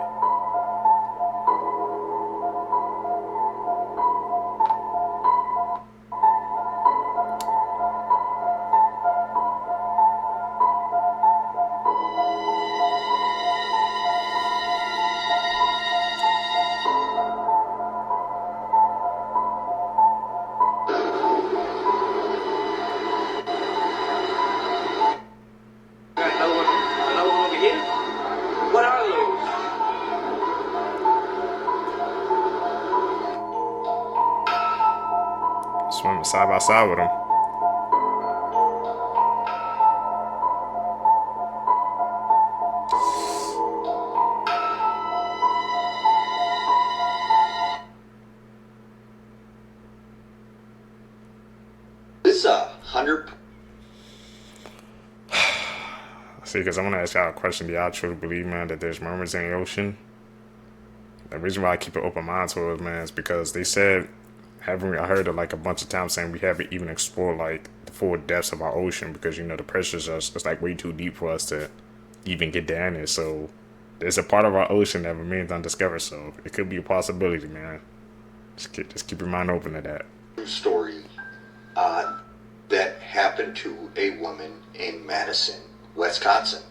side by side with him. This is 100. See, because I'm gonna ask y'all a question. Do y'all truly believe, man, that there's mermaids in the ocean? The reason why I keep an open mind to it, man, is because they said, I heard it like a bunch of times saying we haven't even explored like the full depths of our ocean because, you know, the pressures are it's like way too deep for us to even get down there. So there's a part of our ocean that remains undiscovered. So it could be a possibility, man. Just keep your mind open to that. True story that happened to a woman in Madison, Wisconsin.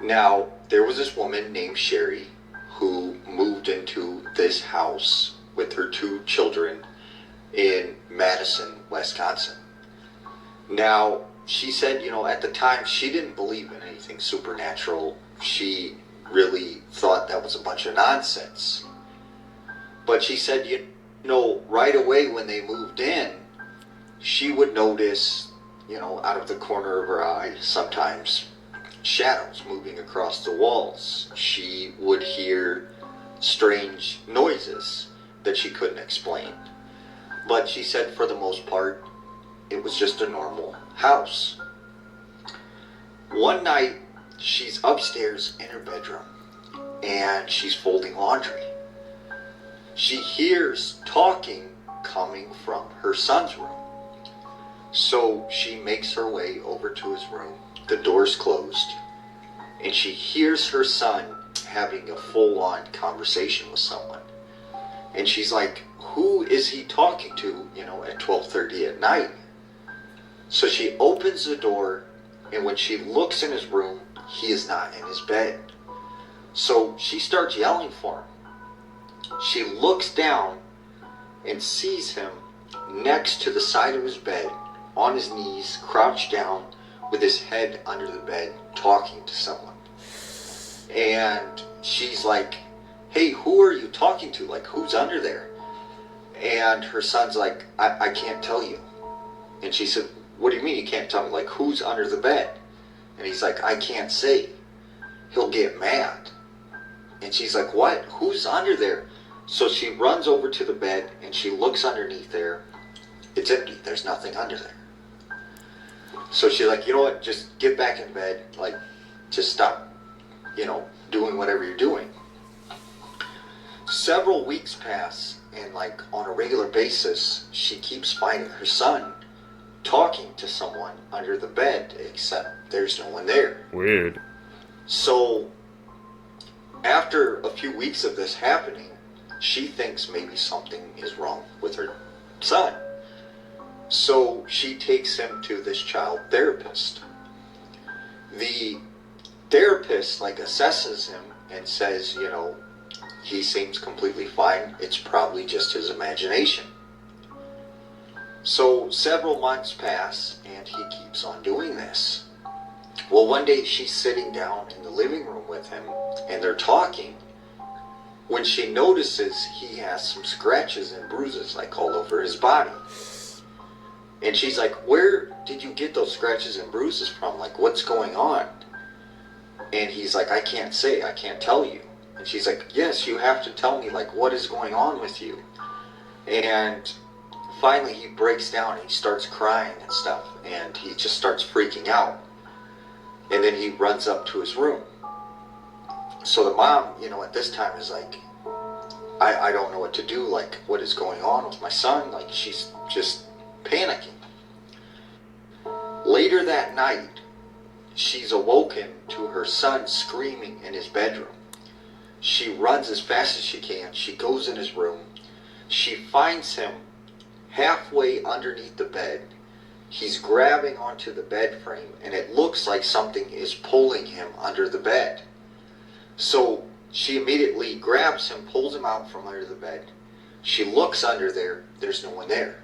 Now, there was this woman named Sherry who moved into this house with her 2 children in Madison, Wisconsin. Now, she said, you know, at the time, she didn't believe in anything supernatural. She really thought that was a bunch of nonsense. But she said, you know, right away when they moved in, she would notice, you know, out of the corner of her eye, sometimes shadows moving across the walls. She would hear strange noises that she couldn't explain. But she said for the most part, it was just a normal house. One night, she's upstairs in her bedroom and she's folding laundry. She hears talking coming from her son's room. So she makes her way over to his room. The door's closed, and she hears her son having a full-on conversation with someone. And she's like, who is he talking to, you know, at 12:30 at night? So she opens the door, and when she looks in his room, he is not in his bed. So she starts yelling for him. She looks down and sees him next to the side of his bed, on his knees, crouched down, with his head under the bed, talking to someone. And she's like, hey, who are you talking to? Like, who's under there? And her son's like, I can't tell you. And she said, what do you mean you can't tell me? Like, who's under the bed? And he's like, I can't say. He'll get mad. And she's like, what? Who's under there? So she runs over to the bed and she looks underneath there. It's empty. There's nothing under there. So she's like, you know what? Just get back in bed. Like, just stop, you know, doing whatever you're doing. Several weeks pass, and like on a regular basis, she keeps finding her son talking to someone under the bed, except there's no one there. Weird. So after a few weeks of this happening, she thinks maybe something is wrong with her son. So she takes him to this child therapist. The therapist like assesses him and says, you know, he seems completely fine. It's probably just his imagination. So several months pass and he keeps on doing this. Well, one day she's sitting down in the living room with him and they're talking when she notices he has some scratches and bruises like all over his body. And she's like, where did you get those scratches and bruises from? Like, what's going on? And he's like, I can't say, I can't tell you. And she's like, yes, you have to tell me, like, what is going on with you? And finally he breaks down and he starts crying and stuff. And he just starts freaking out. And then he runs up to his room. So the mom, you know, at this time is like, I don't know what to do. Like, what is going on with my son? Like, she's just panicking. Later that night, she's awoken to her son screaming in his bedroom. She runs as fast as she can. She goes in his room. She finds him halfway underneath the bed. He's grabbing onto the bed frame, and it looks like something is pulling him under the bed. So she immediately grabs him, pulls him out from under the bed. She looks under there. There's no one there.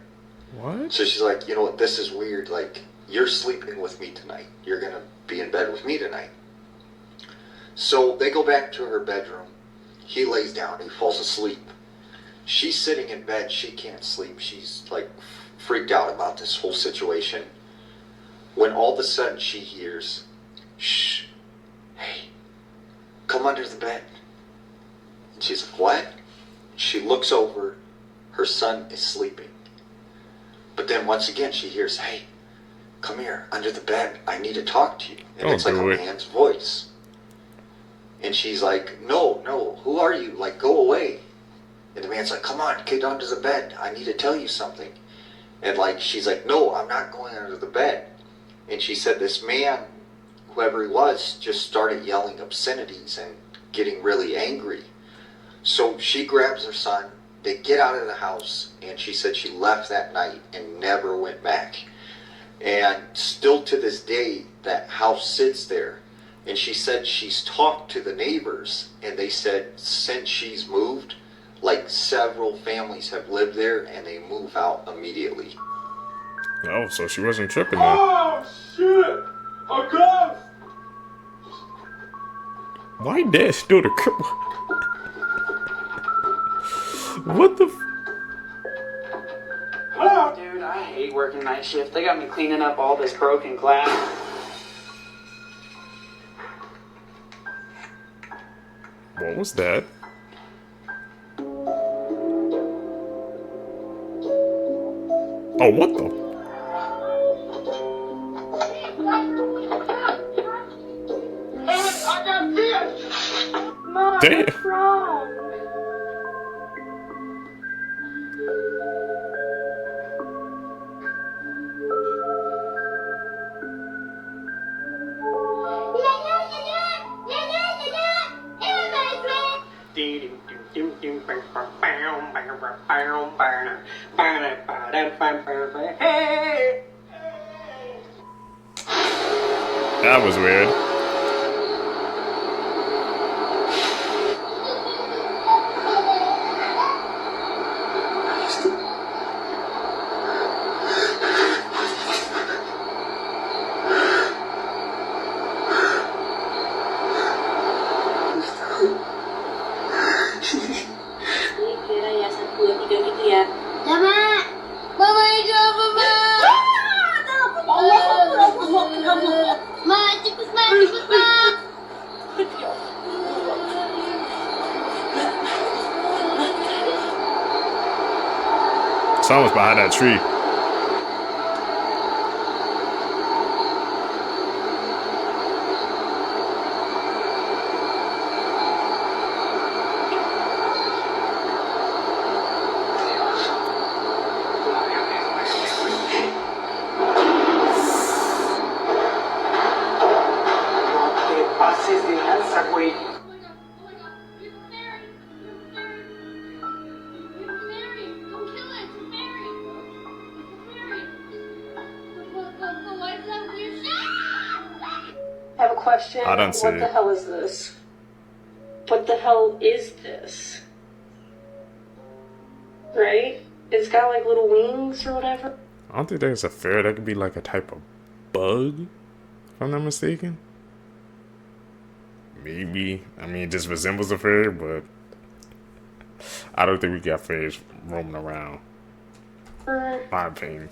What? So she's like, you know what, this is weird. Like, you're sleeping with me tonight. You're going to be in bed with me tonight. So they go back to her bedroom. He lays down. He falls asleep. She's sitting in bed. She can't sleep. She's like freaked out about this whole situation when all of a sudden she hears, "Shh, hey, come under the bed." And she's like, "What?" She looks over, her son is sleeping. But then once again she hears, "Hey, come here, under the bed, I need to talk to you." And it's like a man's voice. And she's like, no, who are you? Like, go away. And the man's like, "Come on, get under the bed, I need to tell you something." And like, she's like, "No, I'm not going under the bed." And she said this man, whoever he was, just started yelling obscenities and getting really angry. So she grabs her son, they get out of the house, and she said she left that night and never went back. And still to this day, that house sits there. And she said she's talked to the neighbors, and they said since she's moved, like several families have lived there, and they move out immediately. Oh, so she wasn't tripping then. Oh, shit! A ghost! Why dad still the crib? What the Oh. Dude, I hate working night shift. They got me cleaning up all this broken glass. What was that? Oh, what the? I got this! Mom, Damn. what's wrong? That was weird. Someone's behind that tree. I have a question. I don't see What the it. hell is this? What the hell is this? Right? It's got like little wings or whatever. I don't think there's a ferret. That could be like a type of bug, if I'm not mistaken. Maybe. I mean, it just resembles a ferret, but I don't think we got ferrets roaming around. My opinion.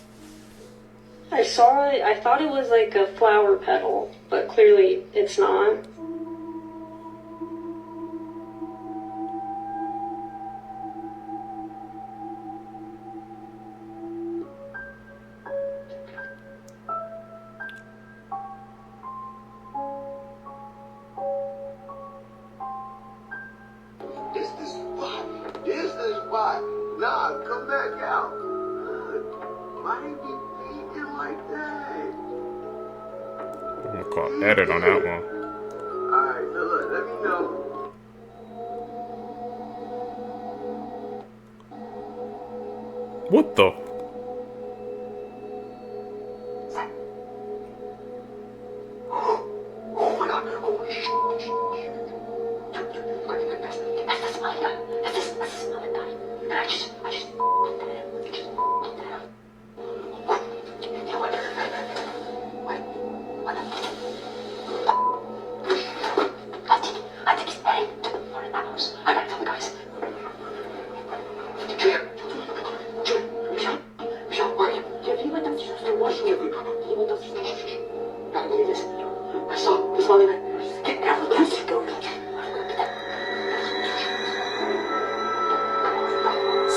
I saw it. I thought it was like a flower petal, but clearly it's not. This the spot. This the spot. Nah, come back out. Why you keep thinking like that? I'm gonna call edit on that one. Alright, so look, let me know. What the? Oh my god. Oh shit.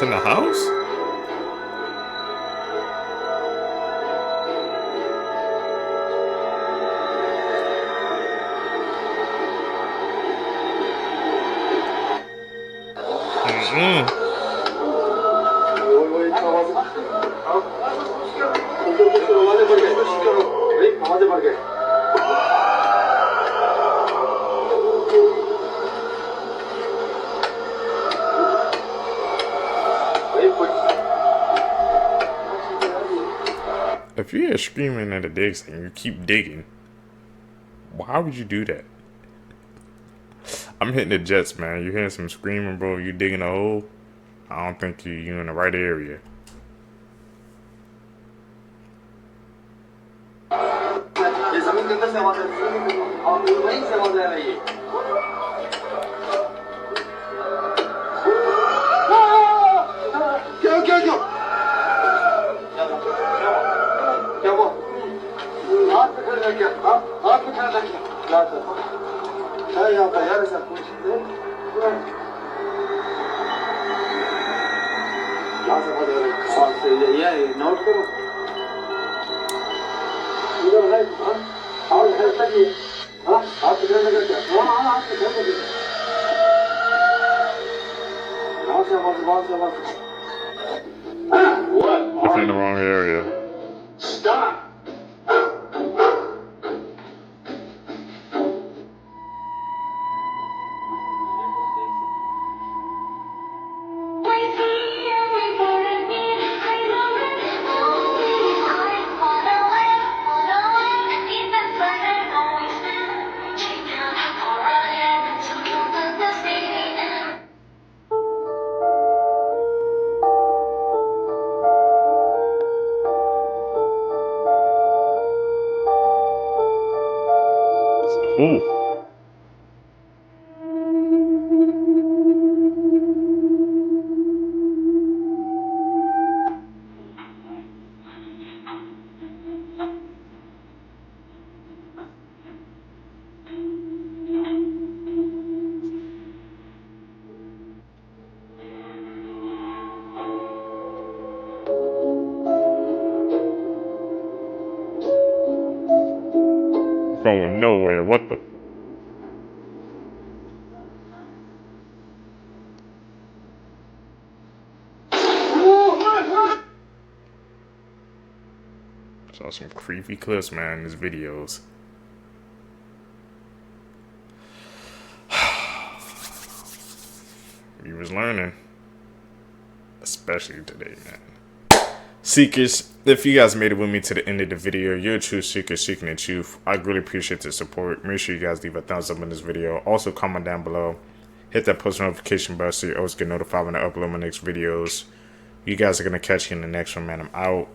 It's in the house? If you hear screaming at a dig site and you keep digging, why would you do that? I'm hitting the jets, man. You hearing some screaming, bro? You digging a hole? I don't think you're in the right area. It's in the wrong area. Stop! Ooh. From nowhere, what the? Saw some creepy clips, man, in his videos. He was learning. Especially today, man. Seekers, if you guys made it with me to the end of the video, you're a true seeker seeking the truth. I really appreciate the support. Make sure you guys leave a thumbs up on this video. Also, comment down below. Hit that post notification bell so you always get notified when I upload my next videos. You guys are going to catch you in the next one, man. I'm out.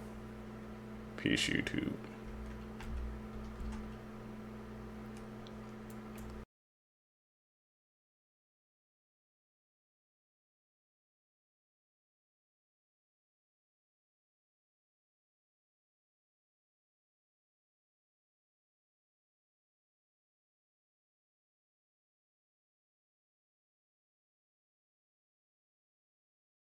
Peace, YouTube.